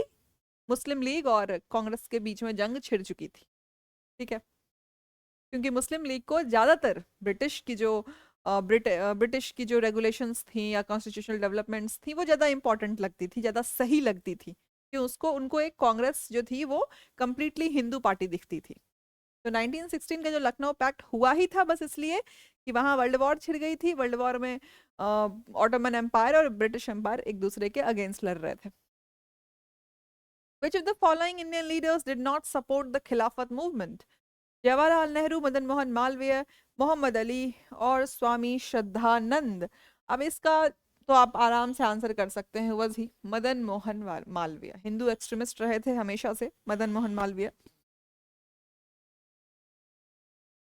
A: मुस्लिम लीग और कांग्रेस के बीच में जंग छिड़ चुकी थी। ठीक है, क्योंकि मुस्लिम लीग को ज्यादातर ब्रिटिश की जो ब्रिटिश की जो रेगुलेशंस थी या कॉन्स्टिट्यूशनल डेवलपमेंट्स थी वो ज्यादा इंपॉर्टेंट लगती थी, ज्यादा सही लगती थी, कि उसको उनको एक कांग्रेस जो थी वो कंप्लीटली हिंदू पार्टी दिखती थी। तो 1916 का जो लखनऊ पैक्ट हुआ ही था बस इसलिए कि वहां वर्ल्ड वॉर छिड़ गई थी। वर्ल्ड वॉर में ऑटोमन एम्पायर और ब्रिटिश एम्पायर एक दूसरे के अगेंस्ट लड़ रहे थे। Which of the following Indian leaders did not support the Khilafat movement? Jawaharlal Nehru, Madan Mohan Malviya, Mohammad Ali और स्वामी श्रद्धानंद। अब इसका तो आप आराम से आंसर कर सकते हैं, वज ही मदन मोहन मालवीय। हिंदू एक्सट्रीमिस्ट रहे थे हमेशा से Madan Mohan Malviya.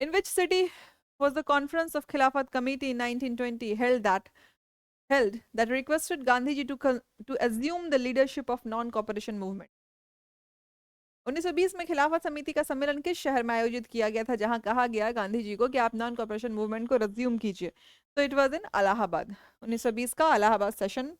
A: In which city was the conference of Khilafat Committee in 1920 held that requested Gandhiji to assume the leadership of non-cooperation movement? 1920 में खिलाफत समिति का सम्मेलन किस शहर में आयोजित किया गया था, जहां कहा गया गांधी जी को कि आप नॉन कॉपरेशन मूवमेंट को रिज्यूम कीजिए? तो इट वाज इन इलाहाबाद। 1920 का इलाहाबाद सेशन।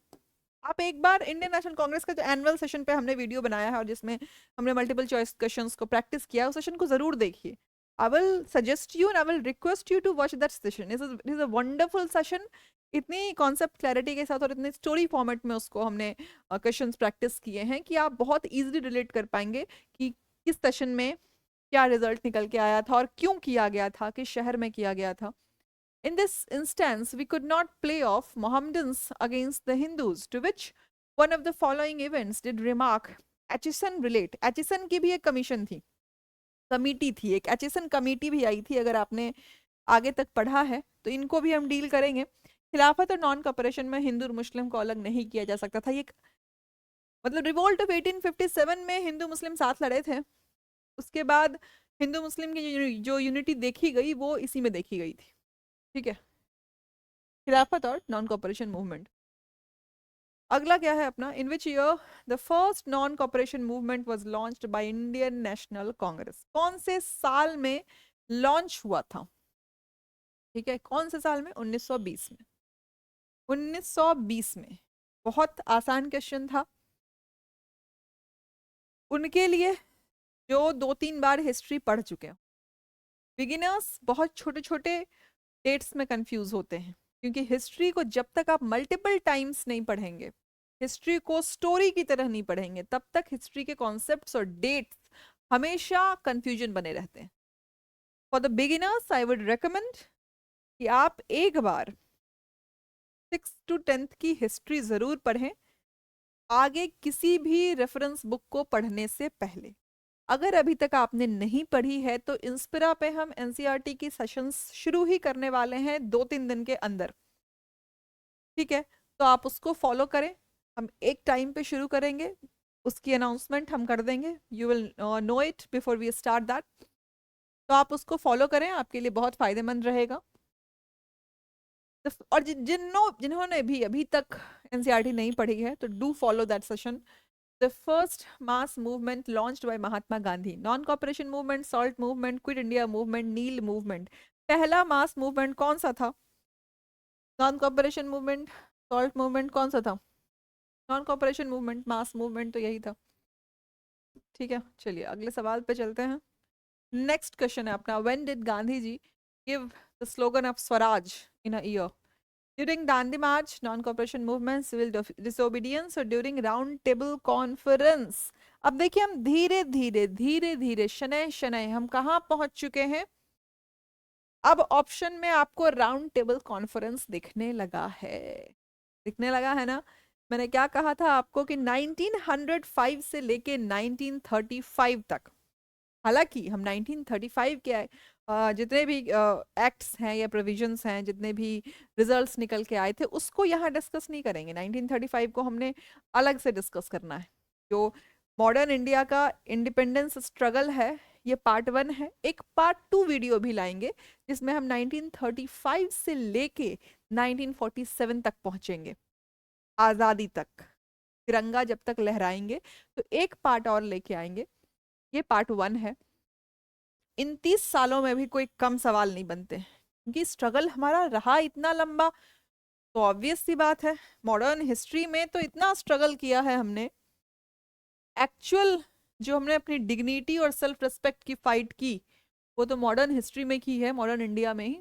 A: आप एक बार इंडियन नेशनल कांग्रेस का जो एनुअल सेशन पे हमने वीडियो बनाया है और जिसमें हमने मल्टीपल चॉइस क्वेश्चंस को प्रैक्टिस किया है, उस सेशन को जरूर देखिए। I will suggest you and I will request you to watch that session. It is a wonderful session. इतनी कॉन्सेप्ट क्लैरिटी के साथ और इतने स्टोरी फॉर्मेट में उसको हमने क्वेश्चंस प्रैक्टिस किए हैं कि आप बहुत इजीली रिलेट कर पाएंगे कि किस सेशन में क्या रिजल्ट निकल के आया था और क्यों किया गया था, किस शहर में किया गया था। In this instance, we could not play off Mohammedans against the Hindus, to which one of the following events did remark Atchison relate? Atchison की भी एक कमीशन थी, कमिटी थी, एक एचिसन कमेटी भी आई थी। अगर आपने आगे तक पढ़ा है तो इनको भी हम डील करेंगे। खिलाफत और नॉन कॉपरेशन में हिंदू और मुस्लिम को अलग नहीं किया जा सकता था। ये मतलब रिवोल्ट ऑफ 1857 में हिंदू मुस्लिम साथ लड़े थे, उसके बाद हिंदू मुस्लिम की जो यूनिटी देखी गई वो इसी में देखी गई थी। ठीक है, खिलाफत और नॉन कॉपरेशन मूवमेंट। अगला क्या है अपना, in which year the first non cooperation movement was launched by Indian National Congress. कौन से साल में लॉन्च हुआ था? ठीक है, कौन से साल में? 1920 में। 1920 में। बहुत आसान क्वेश्चन था उनके लिए जो 2-3 बार हिस्ट्री पढ़ चुके हैं। बिगिनर्स बहुत छोटे छोटे डेट्स में कंफ्यूज होते हैं, क्योंकि हिस्ट्री को जब तक आप मल्टीपल टाइम्स नहीं पढ़ेंगे, हिस्ट्री को स्टोरी की तरह नहीं पढ़ेंगे, तब तक हिस्ट्री के कॉन्सेप्ट्स और डेट्स हमेशा कंफ्यूजन बने रहते हैं। For the beginners I would recommend कि आप एक बार 6 to 10th की हिस्ट्री जरूर पढ़ें, आगे किसी भी रेफरेंस बुक को पढ़ने से पहले। अगर अभी तक आपने नहीं पढ़ी है तो इंस्पिरा पे हम एनसीईआरटी की सेशंस शुरू ही करने वाले हैं 2-3 दिन के अंदर। ठीक है, तो आप उसको फॉलो करें। हम एक टाइम पे शुरू करेंगे, उसकी अनाउंसमेंट हम कर देंगे, you will know it before we start that. तो आप उसको फॉलो करें, आपके लिए बहुत फायदेमंद रहेगा। और जिन्होंने भी अभी तक एनसीईआरटी नहीं पढ़ी है तो do follow that session. The first mass movement launched by Mahatma Gandhi, non cooperation movement, salt movement, quit India movement, Neel movement. पहला मास मूवमेंट कौन सा था? Non cooperation movement, salt movement, कौन सा था? Non cooperation movement. Mass movement तो यही था। ठीक है, चलिए अगले सवाल पे चलते हैं। नेक्स्ट क्वेश्चन है अपना, when did Gandhi ji give the slogan of Swaraj in a year? During Dandi march, non cooperation movement, civil disobedience, और ड्यूरिंग राउंड टेबल कॉन्फ्रेंस? अब देखिए हम धीरे धीरे धीरे धीरे शनय शनय हम कहाँ पहुंच चुके हैं। अब ऑप्शन में आपको राउंड टेबल कॉन्फ्रेंस दिखने लगा है, दिखने लगा है ना। मैंने क्या कहा था आपको कि 1905 से लेके 1935 तक, हालांकि हम 1935 के जितने भी एक्ट्स हैं या प्रोविजंस हैं, जितने भी रिजल्ट्स निकल के आए थे, उसको यहाँ डिस्कस नहीं करेंगे। 1935 को हमने अलग से डिस्कस करना है। जो मॉडर्न इंडिया का इंडिपेंडेंस स्ट्रगल है, ये पार्ट 1 है। एक पार्ट 2 वीडियो भी लाएंगे जिसमें हम 1935 से लेके 1947 तक पहुंचेंगे, आज़ादी तक, तिरंगा जब तक लहराएंगे। तो एक पार्ट और लेके आएंगे, ये पार्ट 1 है। इन 30 सालों में भी कोई कम सवाल नहीं बनते, क्योंकि स्ट्रगल हमारा रहा इतना लंबा। तो ऑब्वियस सी बात है, मॉडर्न हिस्ट्री में तो इतना स्ट्रगल किया है हमने। एक्चुअल जो हमने अपनी डिग्निटी और सेल्फ रिस्पेक्ट की फाइट की, वो तो मॉडर्न हिस्ट्री में की है, मॉडर्न इंडिया में ही।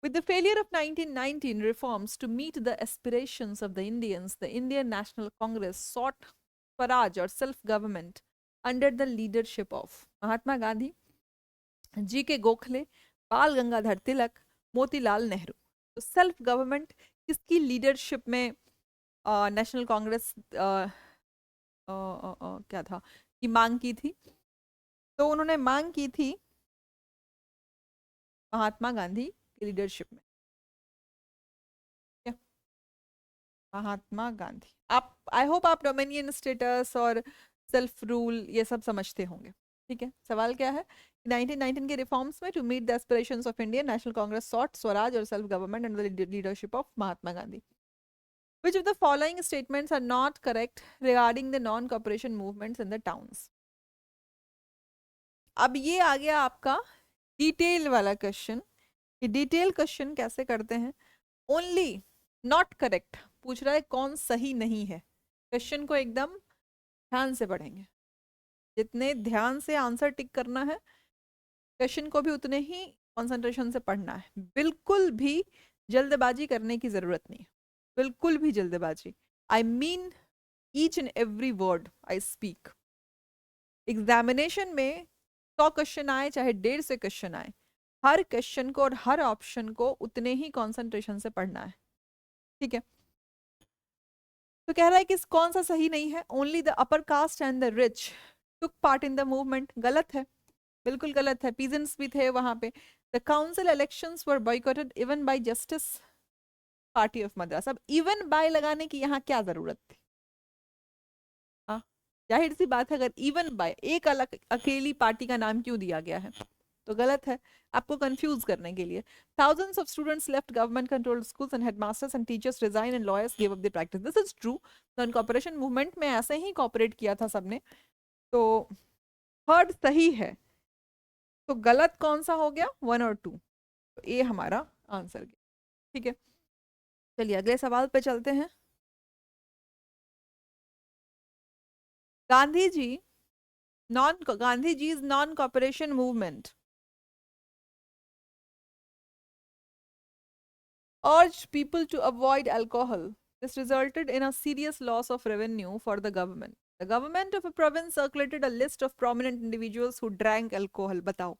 A: With the failure of 1919 reforms to meet the aspirations of the Indians, the Indian National Congress sought Swaraj or self-government under the leadership of Mahatma Gandhi, जी के गोखले, बाल गंगाधर तिलक, मोतीलाल नेहरू। तो सेल्फ गवर्नमेंट किसकी leadership में national Congress क्या था कि मांग की थी? तो उन्होंने मांग की थी महात्मा गांधी की लीडरशिप में। क्या? महात्मा गांधी। आप, आई होप आप डोमिनियन स्टेटस और सेल्फ रूल ये सब समझते होंगे। ठीक है, सवाल क्या है? 1919 के रिफॉर्म्स में to meet the aspirations of Indian National Congress sought Swaraj और self government under the leadership of Mahatma Gandhi. Which of the following statements are not correct regarding the non-cooperation movements in the towns? अब ये आ गया आपका detail वाला question. ये detail question कैसे करते हैं? ओनली नॉट करेक्ट पूछ रहा है, कौन सही नहीं है। क्वेश्चन को एकदम ध्यान से पढ़ेंगे, जितने ध्यान से आंसर टिक करना है, क्वेश्चन को भी उतने ही कंसंट्रेशन से पढ़ना है। बिल्कुल भी जल्दबाजी करने की जरूरत नहीं, बिल्कुल भी जल्दबाजी। I mean each and every word I speak. Examination में 100 क्वेश्चन आए चाहे 150 क्वेश्चन आए, हर क्वेश्चन को और हर ऑप्शन को उतने ही कंसंट्रेशन से पढ़ना है। ठीक है, तो कह रहा है कि कौन सा सही नहीं है? Only the upper caste and the rich took part in the movement. गलत है, बिल्कुल गलत है। पीजेंट्स भी थे वहां पे। The council elections were boycotted even bye justice party of Madras. अब इवन बाय लगाने की यहाँ क्या जरूरत थी? हाँ, जाहिर सी बात है, अगर इवन बाय एक अलग अकेली पार्टी का नाम क्यों दिया गया है? तो गलत है, आपको कंफ्यूज करने के लिए। Thousands of students left government controlled schools and headmasters and teachers resigned and lawyers gave up their practice. This is true. Non cooperation movement में ऐसे ही कॉपरेट किया था सबने। तो थर्ड सही है। तो गलत कौन सा हो गया, 1 और 2। तो ये हमारा आंसर गया। ठीक है, चलिए अगले सवाल पे चलते हैं। Gandhi ji Gandhiji's non-cooperation movement urged people to avoid alcohol. This resulted in a serious loss of revenue for the government. The government of a province circulated a list of prominent individuals who drank alcohol. बताओ,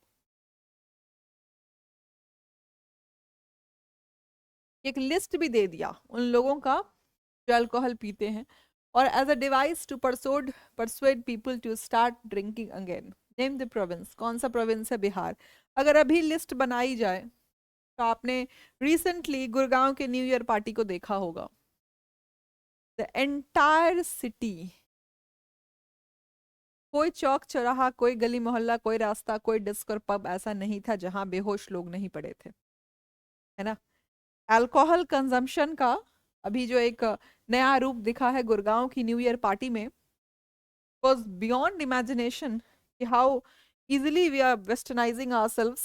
A: एक list भी दे दिया उन लोगों का जो alcohol पीते हैं, और as a device to persuade people to start drinking again. Name the province, कौन सा प्रोविंस है, बिहार। अगर अभी लिस्ट बनाई जाए तो आपने रिसेंटली गुड़गांव के न्यू ईयर पार्टी को देखा होगा। द एंटायर सिटी, कोई चौक चौराहा, कोई गली मोहल्ला, कोई रास्ता, कोई डिस्क और पब ऐसा नहीं था जहां बेहोश लोग नहीं पड़े थे, है ना। अल्कोहल कंजम्पशन का अभी जो एक नया रूप दिखा है गुड़गांव की न्यू ईयर पार्टी में, was beyond imagination कि how easily we are westernizing ourselves.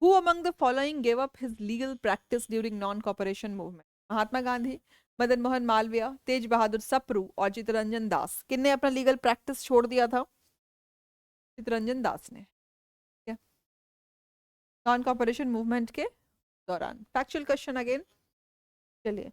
A: Who among the following gave up his legal practice during non-cooperation movement? Mahatma Gandhi, Madan Mohan Malviya, तेज बहादुर सप्रू और चित्तरंजन दास। किसने अपना लीगल प्रैक्टिस छोड़ दिया था? चित्तरंजन दास ने। नॉन कॉपरेशन मूवमेंट के दौरान। फैक्चुअल क्वेश्चन अगेन, चलिए।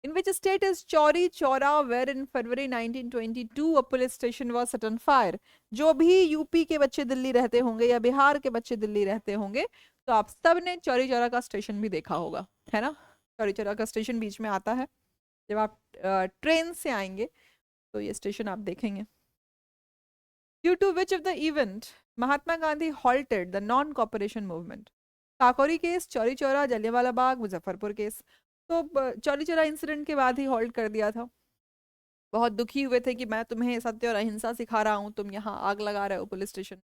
A: In which state is Chauri Chaura, where in February 1922 a police station was set on fire? जो भी यूपी के बच्चे दिल्ली रहते होंगे या बिहार के बच्चे दिल्ली रहते होंगे, तो आप सब ने चौरी चौरा का स्टेशन भी देखा होगा, है ना। चौरी चौरा का स्टेशन बीच में आता है, जब आप ट्रेन से आएंगे तो ये स्टेशन आप देखेंगे। Due to which of the event Mahatma Gandhi halted the non-cooperation movement? Kakori case, Chauri Chaura, Jallianwala Bagh, Muzaffarpur case. तो चौरी चौरा इंसिडेंट के बाद ही होल्ड कर दिया था। बहुत दुखी हुए थे कि मैं तुम्हें सत्य और अहिंसा सिखा रहा हूँ, तुम यहाँ आग लगा रहे हो पुलिस स्टेशन।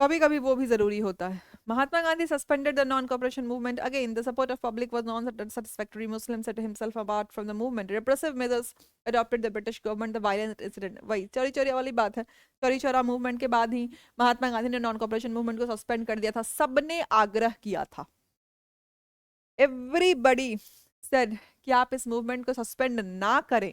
A: कभी कभी वो भी जरूरी होता है। Mahatma Gandhi suspended the non cooperation movement again. The support of public was non satisfactory. Muslim set himself apart from the movement. Repressive measures adopted the British government. The violent incident, वही चौरी चौरा वाली बात है। चौरी चौरा मूवमेंट के बाद ही महात्मा गांधी ने नॉन कॉपरेशन मूवमेंट को suspend कर दिया था। सबने आग्रह किया था, एवरीबडी सेड कि आप इस मूवमेंट को सस्पेंड ना करें,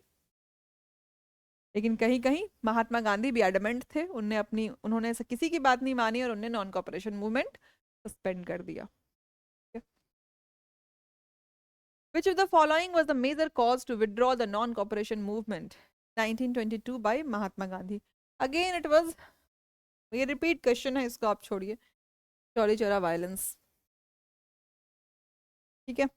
A: लेकिन कहीं कहीं महात्मा गांधी भी एडमेंट थे। उन्होंने किसी की बात नहीं मानी और उन्होंने नॉन कॉपरेशन मूवमेंट सस्पेंड कर दिया। Which of the following was the major cause to withdraw the non-cooperation movement 1922 by Mahatma Gandhi? Again it was, ये रिपीट क्वेश्चन है, इसको आप छोड़िए। चौरी चौरा वायलेंस। ठीक है,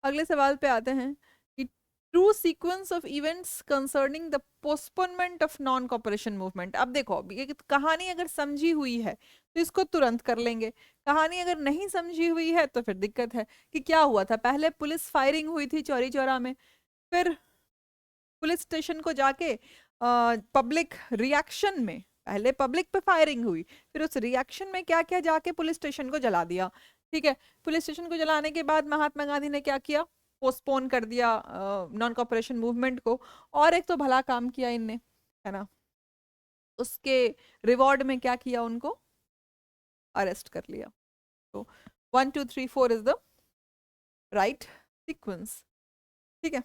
A: अगले सवाल पे आते हैं कि true sequence of events concerning the postponement of non cooperation movement. अब देखो, ये कहानी अगर समझी हुई है तो इसको तुरंत कर लेंगे, कहानी अगर नहीं समझी हुई है तो फिर दिक्कत है कि क्या हुआ था। पहले पुलिस फायरिंग हुई थी चौरी चौरा में, फिर पुलिस स्टेशन को जाके पब्लिक रिएक्शन में, पहले पब्लिक पे फायरिंग हुई, फिर उस रिएक्शन में क्या क्या जाके पुलिस स्टेशन को जला दिया। ठीक है, पुलिस स्टेशन को जलाने के बाद महात्मा गांधी ने क्या किया, पोस्टपोन कर दिया नॉन कॉपरेशन मूवमेंट को। और एक तो भला काम किया इनने, है ना, उसके रिवॉर्ड में क्या किया, उनको अरेस्ट कर लिया। तो 1 2 3 4 इज द राइट सीक्वेंस। ठीक है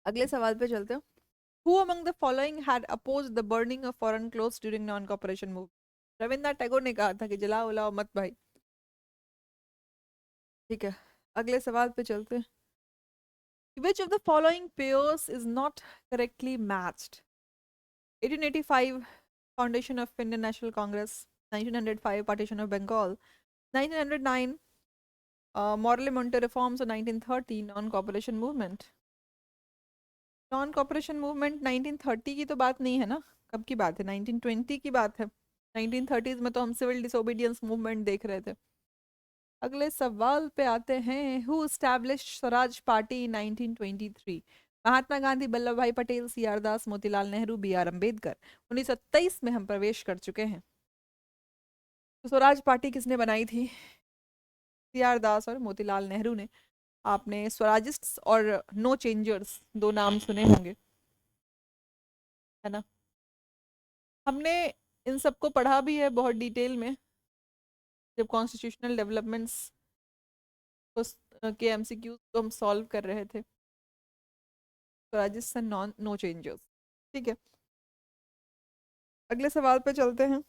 A: अगले सवाल पे चलते हैं। Who among the following had opposed the burning of foreign clothes during non-cooperation movement? Rabindranath Tagore ने कहा था कि जलाओ उलाओ मत भाई। ठीक है, अगले सवाल पे चलते हैं। Which of the following pairs is not correctly matched? 1885 foundation of Indian National Congress, 1905 partition of Bengal, 1909 Morley-Monte reforms, और 1930 non-cooperation movement। Non cooperation movement 1930 की तो बात नहीं है ना, कब की बात है, 1920 की बात है, 1930s में तो हम सिविल डिसोबीडियंस मूवमेंट देख रहे थे। अगले सवाल पे आते हैं, who established Swaraj party in 1923? Mahatma Gandhi, Vallabh भाई Patel, C R Das, Motilal Nehru, B R Ambedkar. 1923 में हम प्रवेश कर चुके हैं। तो स्वराज पार्टी किसने बनाई थी? सी आर दास और मोतीलाल नेहरू ने। आपने स्वराजिस्ट्स और नो चेंजर्स दो नाम सुने होंगे, है ना? हमने इन सबको पढ़ा भी है बहुत डिटेल में जब कॉन्स्टिट्यूशनल डेवलपमेंट्स के एमसीक्यूज को हम सॉल्व कर रहे थे। Swarajist and non no changers. ठीक है, अगले सवाल पे चलते हैं।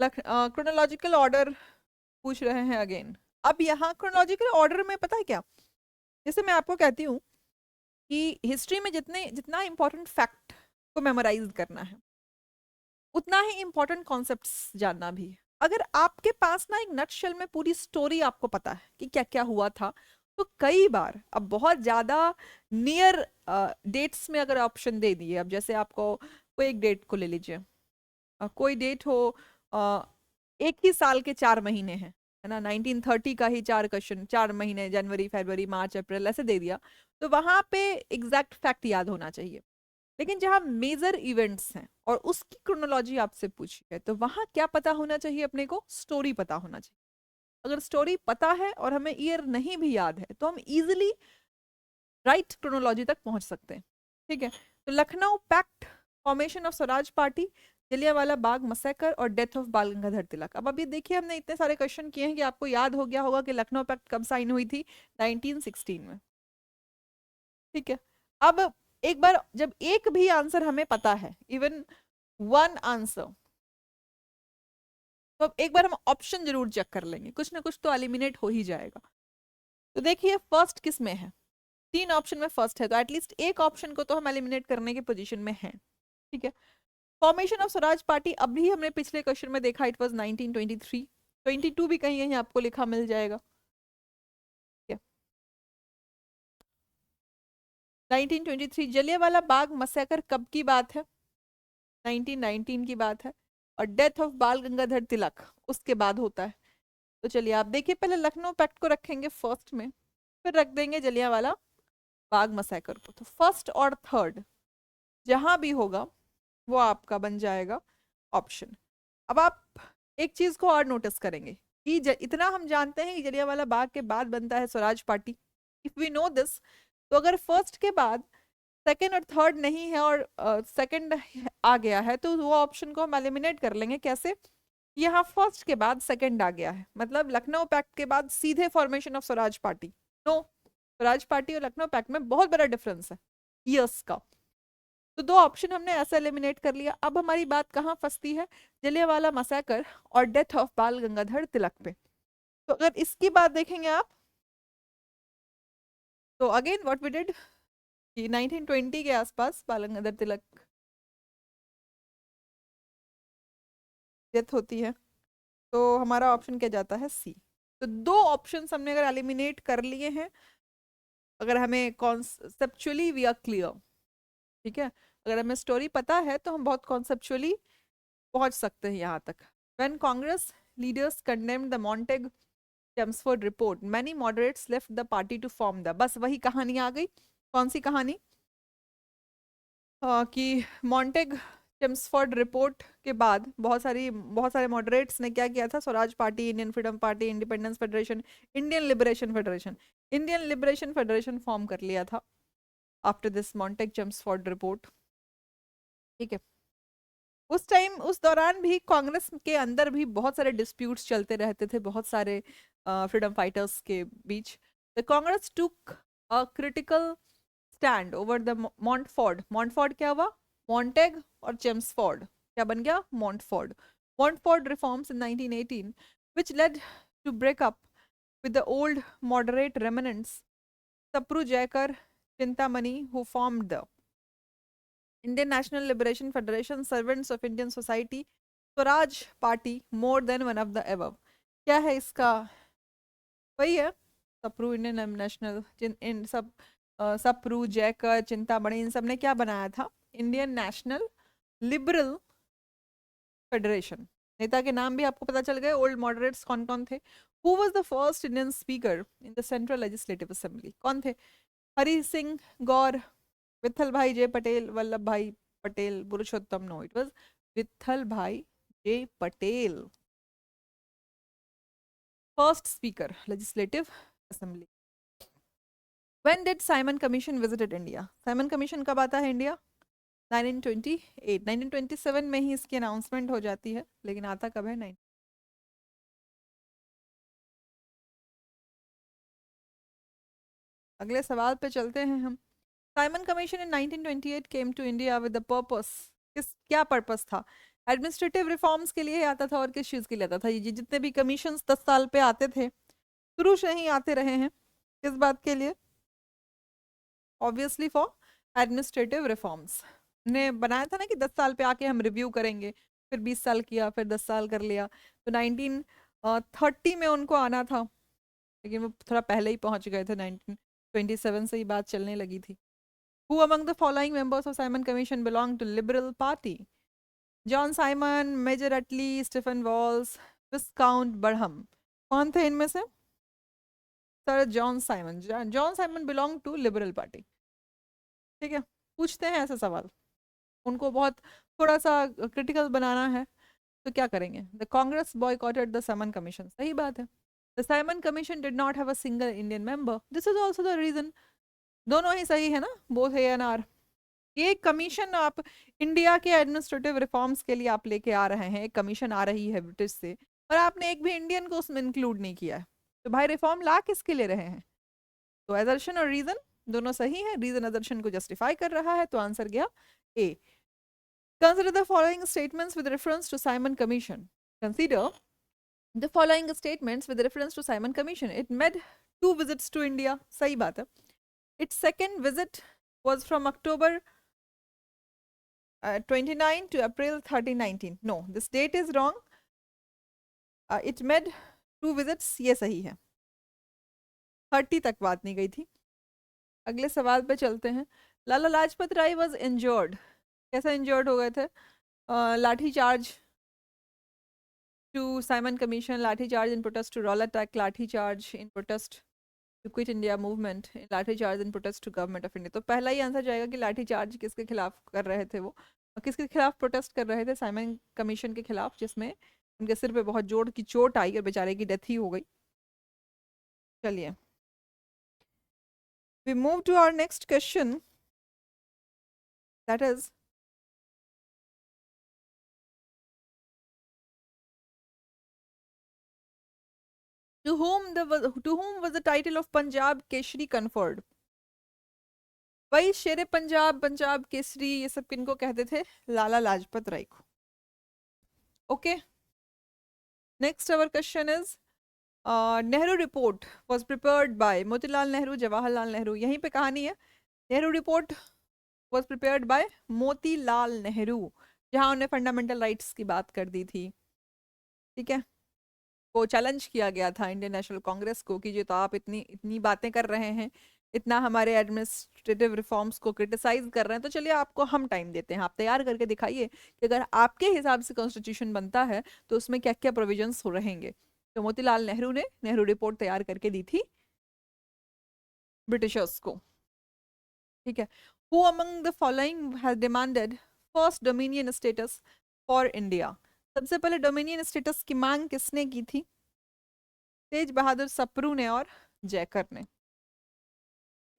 A: क्रोनोलॉजिकल ऑर्डर पूछ रहे हैं अगेन। अब यहाँ क्रोनोलॉजिकल ऑर्डर में पता है क्या, जैसे मैं आपको कहती हूँ कि हिस्ट्री में जितने जितना इंपॉर्टेंट फैक्ट को मेमोराइज करना है, उतना ही इंपॉर्टेंट कॉन्सेप्ट्स जानना भी है। अगर आपके पास ना एक नटशेल में पूरी स्टोरी आपको पता है कि क्या क्या हुआ था, तो कई बार अब बहुत ज्यादा नियर डेट्स में अगर ऑप्शन दे दिए, अब जैसे आपको कोई एक डेट को ले लीजिए, कोई डेट हो, अ, एक ही साल के 4 महीने हैं, है ना, 1930 का ही 4 क्वेश्चन, 4 महीने, जनवरी फरवरी मार्च अप्रैल ऐसे दे दिया, तो वहां पे एग्जैक्ट फैक्ट याद होना चाहिए। लेकिन जहाँ मेजर इवेंट्स हैं और उसकी क्रोनोलॉजी आपसे पूछी है, तो वहां क्या पता होना चाहिए अपने को? स्टोरी पता होना चाहिए। अगर स्टोरी पता है और हमें ईयर नहीं भी याद है, तो हम इजिली राइट क्रोनोलॉजी तक पहुंच सकते हैं। ठीक है, तो Lucknow pact, formation of Swaraj party, Jallianwala Bagh massacre और डेथ ऑफ बाल गंगाधर तिलक। अब अभी देखिए, हमने इतने सारे क्वेश्चन किए हैं कि आपको याद हो गया होगा कि लखनऊ पैक्ट कब साइन हुई थी, 1916 में। ठीक है, अब एक बार जब एक भी आंसर हमें पता है, इवन वन आंसर, तो अब एक बार हम ऑप्शन जरूर चेक कर लेंगे, कुछ ना कुछ तो एलिमिनेट हो ही जाएगा। तो देखिए फर्स्ट किस में है, 3 ऑप्शन में फर्स्ट है, तो एटलीस्ट एक ऑप्शन को तो हम एलिमिनेट करने की पोजीशन में हैं। ठीक है, फॉर्मेशन ऑफ स्वराज पार्टी अभी हमने पिछले क्वेश्चन में देखा, इट वाज 1923, 22 भी कहीं कहीं आपको लिखा मिल जाएगा। ठीक है, 1923। जलियांवाला बाग मसैकर कब की बात है? 1919 की बात है। और डेथ ऑफ बाल गंगाधर तिलक उसके बाद होता है। तो चलिए आप देखिए, पहले लखनऊ पैक्ट को रखेंगे फर्स्ट में, फिर रख देंगे जलियांवाला बाग मसैकर को। तो फर्स्ट और थर्ड जहां भी होगा वो आपका बन जाएगा ऑप्शन। अब आप एक चीज को और नोटिस करेंगे कि इतना हम जानते हैं कि जलियांवाला बाग के बाद बनता है Swaraj party, if we know this, तो अगर फर्स्ट के बाद सेकंड और थर्ड नहीं है और सेकंड आ गया है, तो वो ऑप्शन को हम एलिमिनेट कर लेंगे। कैसे? यहाँ फर्स्ट के बाद सेकंड आ गया है, मतलब लखनऊ पैक्ट के बाद सीधे formation of Swaraj party. No, Swaraj party और लखनऊ पैक्ट में बहुत बड़ा डिफरेंस है ईयर्स का। तो दो ऑप्शन हमने ऐसे एलिमिनेट कर लिया। अब हमारी बात कहाँ फंसती है? जलियांवाला मसैकर और डेथ ऑफ बाल गंगाधर तिलक पे। तो अगर इसकी बात देखेंगे आप, तो अगेन व्हाट वी डिड कि 1920 के आसपास बाल गंगाधर तिलक डेथ होती है, तो हमारा ऑप्शन क्या जाता है? सी। तो दो ऑप्शन हमने अगर एलिमिनेट कर लिए हैं, अगर हमें कॉन्सेप्चुअली वी आर क्लियर। ठीक है, अगर हमें स्टोरी पता है तो हम बहुत कॉन्सेप्चुअली पहुंच सकते हैं यहाँ तक। When Congress leaders condemned the Montagu Chelmsford report, many moderates left the party to form the, बस वही कहानी आ गई। कौन सी कहानी? कि मॉन्टेग चेम्सफोर्ड रिपोर्ट के बाद बहुत सारे मॉडरेट्स ने क्या किया था? Swaraj party, Indian freedom party, independence federation, Indian liberation federation form कर लिया था after this Montague Chelmsford report. ठीक है, उस टाइम उस दौरान भी कांग्रेस के अंदर भी बहुत सारे डिस्प्यूट्स चलते रहते थे, बहुत सारे फ्रीडम फाइटर्स के बीच। The Congress took a critical stand over the Montford, Montford क्या हुआ? मॉन्टेग और चेम्सफोर्ड क्या बन गया? Montford. Montford reforms in 1918 which led to break up with the old moderate remnants Sapru Jaikar Chintamani, who formed the Indian National Liberation Federation, Servants of Indian Society, Swaraj party, more than one of the above. क्या है इसका? वही है, Sapru, Indian national, इन सब सप्रू, जयकर, चिंतामणि, इन सब ने क्या बनाया था? Indian national liberal federation. नेता के नाम भी आपको पता चल गए। ओल्ड मॉडरेट्स कौन कौन थे? Who was the first Indian speaker in the central legislative assembly? कौन थे? हरि सिंह गौर, विठल भाई जे पटेल, वल्लभ भाई Patel, Purushottam? No, it was Vithalbhai J Patel, first speaker legislative assembly. When did Simon Commission visited India? Simon commission कब आता है इंडिया? 1928। 1927 में ही इसकी अनाउंसमेंट हो जाती है, लेकिन आता कब है? 9। अगले सवाल पे चलते हैं हम। Simon commission in 1928 came to India with the purpose. किस क्या पर्पस था? एडमिनिस्ट्रेटिव रिफॉर्म्स के लिए आता था और किस चीज़ के लिए आता था? ये जितने भी कमीशन 10 साल पे आते थे, शुरू से ही आते रहे हैं, किस बात के लिए? Obviously for administrative reforms. ने बनाया था ना कि 10 साल पे आके हम रिव्यू करेंगे, फिर 20 साल किया, फिर 10 साल कर लिया। तो 1930 में उनको आना था, लेकिन वो थोड़ा पहले ही पहुंच गए थे। 1927 से ही बात चलने लगी थी। Who among the following members of Simon Commission belong to Liberal Party? John Simon, Major Attlee, Stephen Walsh, Viscount Burnham? कौन थे इनमें से? Sir John Simon. John Simon belong to liberal party. ठीक है, पूछते हैं ऐसे सवाल, उनको बहुत थोड़ा सा क्रिटिकल बनाना है, तो क्या करेंगे? The Congress boycotted the Simon commission. सही बात है। The Simon commission did not have a single Indian member. This is also the reason. दोनों ही सही है ना, बोथ ए एंड आर। ये कमीशन आप इंडिया के एडमिनिस्ट्रेटिव रिफॉर्म्स के लिए आप लेके आ रहे हैं, एक कमीशन आ रही है ब्रिटिश से, और आपने एक भी इंडियन को उसमें इंक्लूड नहीं किया है। तो भाई रिफॉर्म ला किसके ले रहे हैं? तो एजर्शन और रीजन दोनों सही है। रीजन एजर्शन को जस्टिफाई कर रहा है, तो आंसर गया ए। Consider the following statements with reference to Simon Commission. Consider the following statements with reference to Simon Commission. It made 2 visits to India. सही बात है। Its second visit was from October 29 to April 30, 19. No, this date is wrong. It made 2 visits. ये सही है। 30 तक बात नहीं गई थी। अगले सवाल पे चलते हैं। लाला लाजपत राय वॉज इंजर्ड। कैसे इंजर्ड हो गए थे? लाठी charge to Simon Commission, Lathi charge in protest to Roll attack, Lathi charge in protest to Quit India movement, Lathi charge in protest to Government of India। तो पहला ही आंसर जाएगा कि लाठी चार्ज किसके खिलाफ कर रहे थे वो, किसके खिलाफ प्रोटेस्ट कर रहे थे? साइमन कमीशन के खिलाफ, जिसमें उनके सिर पे बहुत जोर की चोट आई और बेचारे की डेथ ही हो गई। चलिए, we move to our next question, that is to whom was the title of Punjab Keshri conferred? वही शेरे पंजाब, पंजाब केसरी, ये सब किनको कहते थे? लाला लाजपत राय को। Okay, next our question is Nehru report was prepared by Motilal Nehru, Jawaharlal Nehru? यहीं पे कहानी है। Nehru report was prepared by Motilal Nehru, जहां उन्हें फंडामेंटल राइट्स की बात कर दी थी। ठीक है, को चैलेंज किया गया था इंडियन नेशनल कांग्रेस को कि जो तो आप इतनी इतनी बातें कर रहे हैं, इतना हमारे एडमिनिस्ट्रेटिव रिफॉर्म्स को क्रिटिसाइज कर रहे हैं, तो चलिए आपको हम टाइम देते हैं, आप तैयार करके दिखाइए कि अगर आपके हिसाब से कॉन्स्टिट्यूशन बनता है तो उसमें क्या क्या प्रोविजंस हो रहेंगे। तो मोतीलाल नेहरू ने नेहरू रिपोर्ट तैयार करके दी थी ब्रिटिशर्स को। ठीक है, who among the following has demanded first dominion status for India? सबसे पहले डोमिनियन स्टेटस की मांग किसने की थी? तेज बहादुर सप्रू ने और जयकर ने।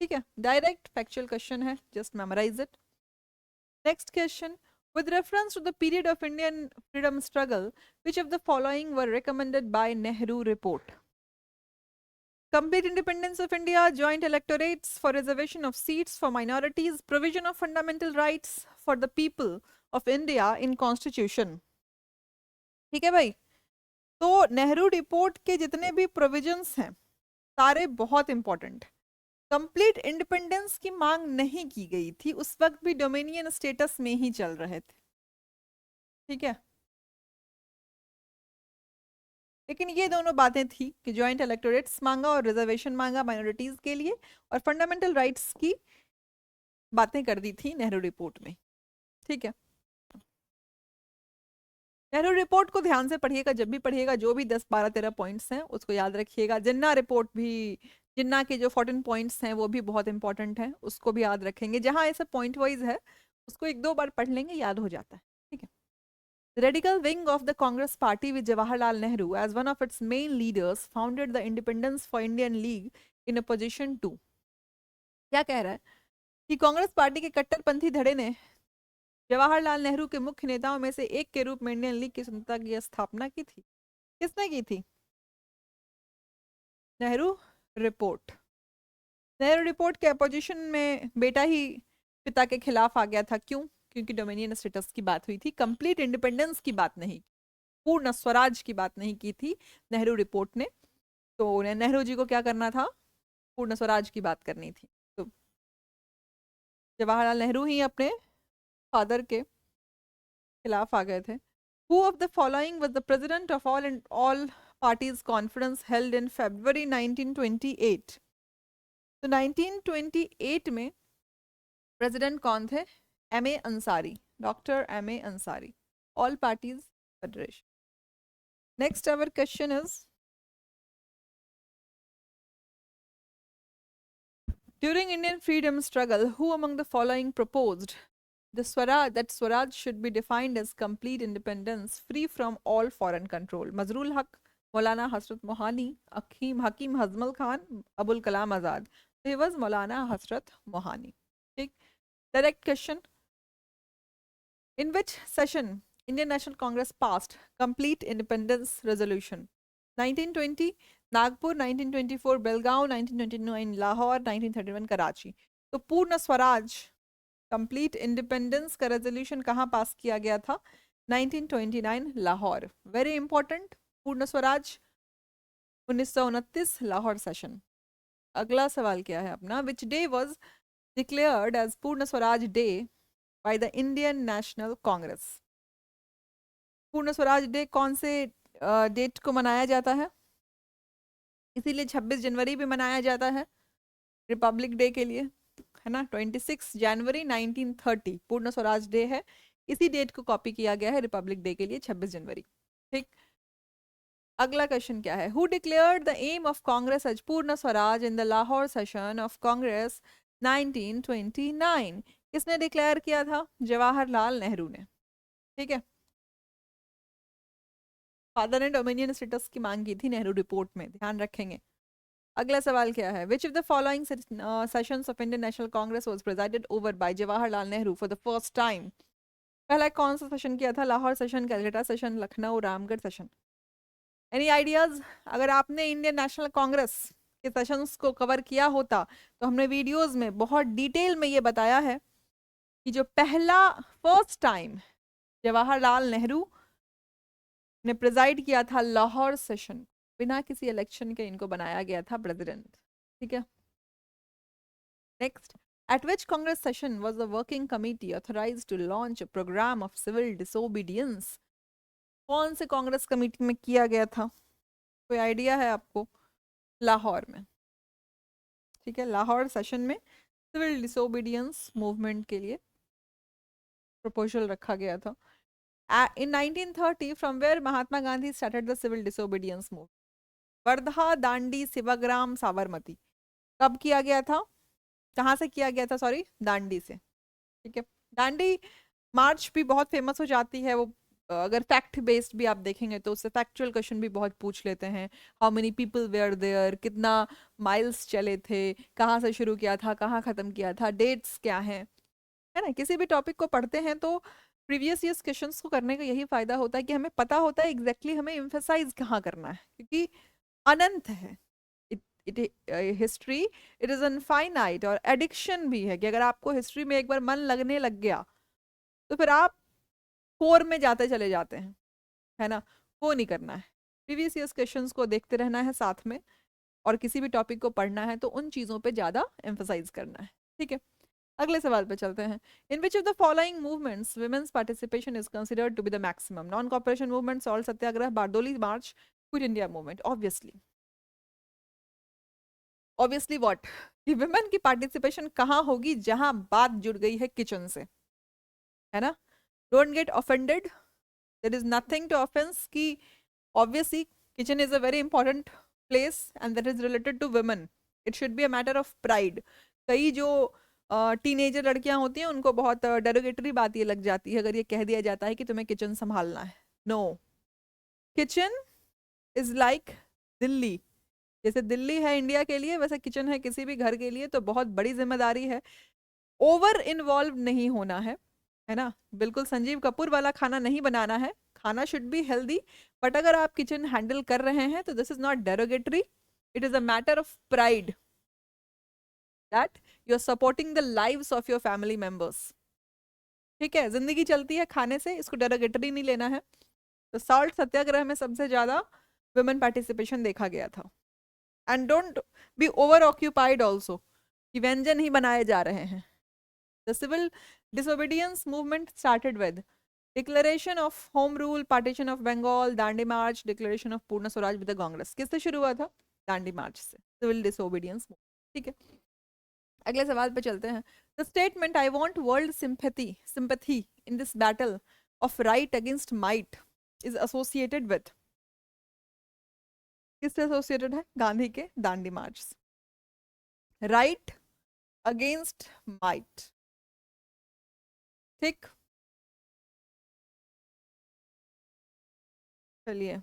A: ठीक है, डायरेक्ट फैक्चुअल क्वेश्चन है, just memorise it. Next question, with reference to the period of Indian freedom struggle, which of the following were recommended by Nehru report? Complete independence of India, joint electorates for reservation of seats for minorities, provision of fundamental rights for the people of India in constitution। ठीक है भाई, तो Nehru report के जितने भी provisions हैं सारे बहुत इंपॉर्टेंट। कंप्लीट इंडिपेंडेंस की मांग नहीं की गई थी, उस वक्त भी डोमिनियन स्टेटस में ही चल रहे थे। ठीक है, लेकिन ये दोनों बातें थी कि जॉइंट इलेक्टोरेट्स मांगा और रिजर्वेशन मांगा माइनॉरिटीज के लिए, और फंडामेंटल राइट्स की बातें कर दी थी नेहरू रिपोर्ट में। ठीक है, नेहरू रिपोर्ट को ध्यान से पढ़िएगा, जब भी पढ़िएगा जो भी 10 12 13 पॉइंट्स हैं उसको याद रखिएगा। जिन्ना रिपोर्ट भी, जिन्ना के जो 14 पॉइंट्स हैं वो भी बहुत इंपॉर्टेंट हैं, उसको भी याद रखेंगे। जहाँ ऐसा पॉइंट वाइज है उसको एक दो बार पढ़ लेंगे, याद हो जाता है। ठीक है। The radical wing of the Congress party with Jawaharlal Nehru as one of its main leaders founded the Independence for Indian League in opposition to, क्या कह रहा है कि कांग्रेस पार्टी के कट्टरपंथी धड़े ने जवाहरलाल नेहरू के मुख्य नेताओं में से एक के रूप में इंडियन लीग की स्वतंत्रता की स्थापना की थी। किसने की थी? नेहरू रिपोर्ट। नेहरू रिपोर्ट के अपोजिशन में बेटा ही पिता के खिलाफ आ गया था। क्यों? क्योंकि डोमिनियन स्टेटस की बात हुई थी, कंप्लीट इंडिपेंडेंस की बात नहीं, पूर्ण स्वराज की बात नहीं की थी नेहरू रिपोर्ट ने। तो नेहरू जी को क्या करना था? पूर्ण स्वराज की बात करनी थी। तो जवाहरलाल नेहरू ही अपने फादर के खिलाफ आ गए थे। Who of the following was the president of all parties conference held in February 1928? तो 1928 में प्रेसिडेंट कौन थे? M A Ansari, doctor M A Ansari, all parties federation. Next our question is, during Indian freedom struggle, who among the following proposed that Swaraj should be defined as complete independence, free from all foreign control? Mazharul हक, मौलाना हसरत मोहानी, हकीम हजमल Khan, Abul Kalam Azad. He was मौलाना हसरत मोहानी। ठीक। Direct question, in which session Indian National Congress passed complete independence resolution? 1920 Nagpur, 1924 Belgaum, 1929 Lahore, 1931 Karachi. तो पूर्ण Swaraj, complete independence का resolution कहाँ पास किया गया था? 1929 Lahore. Very important, पूर्ण स्वराज 1929 लाहौर सेशन। अगला सवाल क्या है अपना? Which day was declared as Purna Swaraj day by the Indian National Congress? Purna Swaraj day कौन से डेट को मनाया जाता है? इसीलिए 26 जनवरी भी मनाया जाता है रिपब्लिक डे के लिए, है ना। 26 जनवरी 1930 पूर्ण स्वराज डे है, इसी डेट को कॉपी किया गया है रिपब्लिक डे के लिए 26 जनवरी। ठीक। अगला क्वेश्चन क्या है? Who declared the aim of Congress as Purna Swaraj in the Lahore session of Congress 1929? किसने डिक्लेयर किया था? जवाहरलाल नेहरू ने। ठीक है। फादर ने डोमिनियन स्टेटस की मांग की थी नेहरू रिपोर्ट में, ध्यान रखेंगे। अगला सवाल क्या है? Which of the following sessions of Indian National Congress was preceded over by Jawaharlal Nehru for the first time? पहला कौन सा सेशन किया था? Lahore session, Calcutta session, Lucknow, Ramgarh session. Any ideas? अगर आपने इंडियन नेशनल कांग्रेस के सेशंस को कवर किया होता तो हमने वीडियोस में बहुत डिटेल में ये बताया है कि जो पहला फर्स्ट टाइम जवाहरलाल नेहरू ने प्रेजाइड किया था लाहौर सेशन, बिना किसी इलेक्शन के इनको बनाया गया था प्रेसिडेंट। ठीक है। Next, at which Congress session was the working committee authorized to launch a program of civil disobedience? कौन से कांग्रेस कमेटी में किया गया था? कोई आइडिया है आपको? लाहौर में। ठीक है, लाहौर सेशन में सिविल डिसोबीडियंस मूवमेंट के लिए प्रपोजल रखा गया था। In 1930, from where Mahatma Gandhi started the civil disobedience movement? Wardha, Dandi, Sevagram, Sabarmati. कब किया गया था? कहाँ से किया गया था? सॉरी, दांडी से। ठीक है। दांडी मार्च भी बहुत फेमस हो जाती है वो, अगर फैक्ट बेस्ड भी आप देखेंगे तो उससे फैक्चुअल क्वेश्चन भी बहुत पूछ लेते हैं। How many people were there, कितना माइल्स चले थे, कहाँ से शुरू किया था, कहाँ खत्म किया था, डेट्स क्या हैं, है ना। किसी भी टॉपिक को पढ़ते हैं तो प्रीवियस ईयर्स क्वेश्चंस को करने का यही फायदा होता है कि हमें पता होता है एग्जैक्टली हमें एम्फेसाइज कहाँ करना है, क्योंकि अनंत है हिस्ट्री, इट इज अनफाइनाइट। और एडिक्शन भी है कि अगर आपको हिस्ट्री में एक बार मन लगने लग गया तो फिर आप कोर में जाते चले जाते हैं, है ना। वो नहीं करना है, प्रीवियस ईयर्स क्वेश्चंस को देखते रहना है साथ में, और किसी भी टॉपिक को पढ़ना है तो उन चीज़ों पे ज़्यादा एम्फेसाइज करना है। ठीक है। अगले सवाल पे चलते हैं। In which of the following movements women's participation is considered to be the maximum? Non cooperation movement, salt Satyagraha, Bardoli march, quit India movement. Obviously what, कि वुमेन की पार्टिसिपेशन कहाँ होगी? जहां बात जुड़ गई है किचन से, है ना। Don't get offended, there is nothing to offence कि obviously kitchen is a very important place and that is related to women. It should be a matter of pride. कई जो टीनेजर लड़कियां होती हैं उनको बहुत डेरोगेटरी बात ये लग जाती है अगर ये कह दिया जाता है कि तुम्हें किचन संभालना है. No, kitchen is like Delhi. जैसे दिल्ली है इंडिया के लिए, वैसे किचन है किसी भी घर के लिए. तो बहुत बड़ी जिम्मेदारी है, ओवर इन्वॉल्व नहीं होना है ना. बिल्कुल संजीव कपूर वाला खाना नहीं बनाना है. खाना शुड बी हेल्दी, बट अगर आप किचन हैंडल कर रहे हैं तो this is not derogatory. It is a matter of pride that you are supporting the lives of your family members. ठीक है, जिंदगी चलती है खाने से, इसको डेरोगेटरी नहीं लेना है. तो सॉल्ट सत्याग्रह में सबसे ज्यादा वुमेन पार्टिसिपेशन देखा गया था. And don't be over occupied also कि व्यंजन ही बनाए जा रहे हैं. The civil disobedience movement started with declaration of home rule, partition of Bengal, Dandi March, declaration of Purna Swaraj with the Congress. किससे शुरू हुआ था? दांडी मार्च से. Civil disobedience movement. ठीक है, अगले सवाल पे चलते हैं. The statement I want world sympathy in this battle of right against might is associated with. किससे एसोसिएटेड है? गांधी के दांडी मार्च से. Right against might. ठीक, चलिए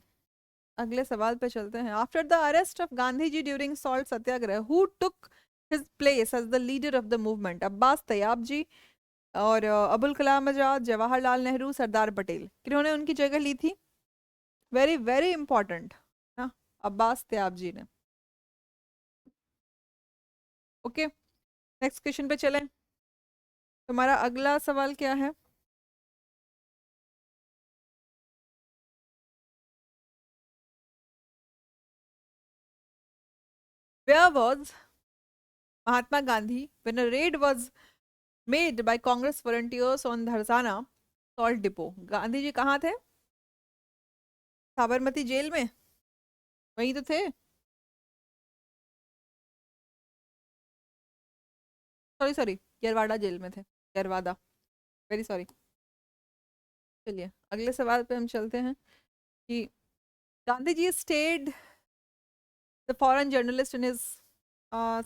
A: अगले सवाल पे चलते हैं. After the arrest of Gandhi ji during salt Satyagraha, who took his place as the leader of the movement? Abbas Tyabji और अबुल कलाम आजाद, जवाहरलाल नेहरू, सरदार पटेल. किन्होंने उनकी जगह ली थी? वेरी वेरी इंपॉर्टेंट ना, अब्बास तैयाब जी ने. ओके, नेक्स्ट क्वेश्चन पे चलें. तुम्हारा अगला सवाल क्या है? Where was Mahatma Gandhi when a raid was made by Congress volunteers on Dharsana salt depot? Gandhi ji कहाँ थे? साबरमती जेल में? वहीं तो थे. सॉरी सॉरी, यरवाड़ा जेल में थे. Yerwada, very sorry. चलिए अगले सवाल पे हम चलते हैं कि Gandhi ji stayed the foreign journalist in his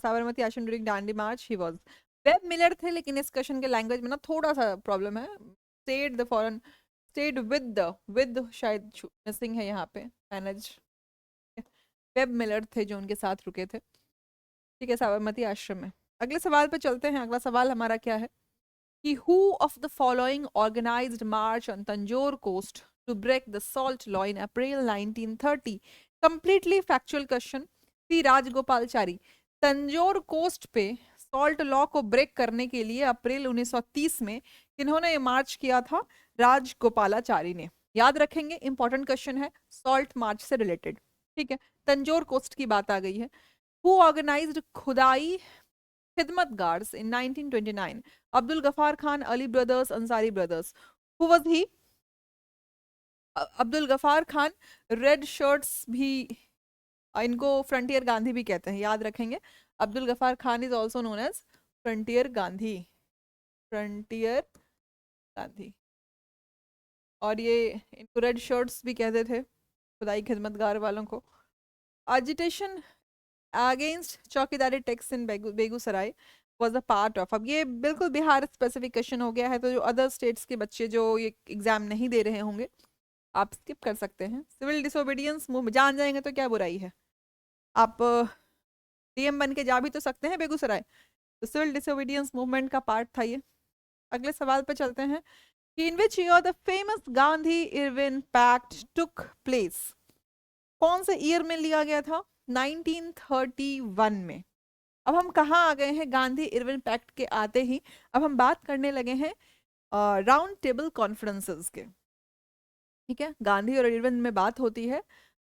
A: Sabarmati ashram during Dandi march. He was Webb Miller थे, लेकिन इस क्वेश्चन के लैंग्वेज में ना थोड़ा सा प्रॉब्लम है. Stayed the foreign, stayed with शायद मिसिंग है यहाँ पे. मैनेज, वेब मिलर थे जो उनके साथ रुके थे. ठीक है, साबरमती आश्रम में. अगले सवाल पे चलते हैं. अगला सवाल हमारा क्या है कि who of the following organised march on Tanjore coast to break the salt law in April 1930? Completely factual question. C Rajagopalachari. Tanjore coast पे सॉल्ट लॉ को ब्रेक करने के लिए अप्रैल 1930 में किन्होंने ये मार्च किया था? राजगोपालाचारी ने. याद रखेंगे, इंपॉर्टेंट क्वेश्चन है, सॉल्ट मार्च से रिलेटेड. ठीक है, तंजोर कोस्ट की बात आ गई है. Who organized Khudai Khidmat guards in 1929? Abdul Ghaffar Khan, Ali brothers, Ansari brothers. Who was he? Abdul Ghaffar Khan. Red shirts भी, इनको फ्रंटियर गांधी भी कहते हैं, याद रखेंगे. Abdul Ghaffar Khan is also known as frontier Gandhi. Frontier Gandhi. और ये इनको रेड शर्ट्स भी कहते थे, खुदाई खिदमतगार वालों को. Agitation against chowkidari tax in Begusarai was a part of. अब ये बिल्कुल बिहार स्पेसिफिकेशन हो गया है, तो जो अदर स्टेट्स के बच्चे जो ये एग्जाम नहीं दे रहे होंगे आप स्किप कर सकते हैं. सिविल डिसोबीडियंस मूव जान जाएंगे तो क्या बुराई है. आप डीएम बन के जा भी तो सकते हैं बेगूसराय. तो सिविल डिसोबीडियंस मूवमेंट का पार्ट था ये. अगले सवाल पे चलते हैं कि in which year the famous Gandhi Irwin pact took place? कौन से ईयर में लिया गया था? 1931 में. अब हम कहाँ आ गए हैं? गांधी इरविन पैक्ट के आते ही अब हम बात करने लगे हैं राउंड टेबल कॉन्फ्रेंसेस के. ठीक है, गांधी और इरविन में बात होती है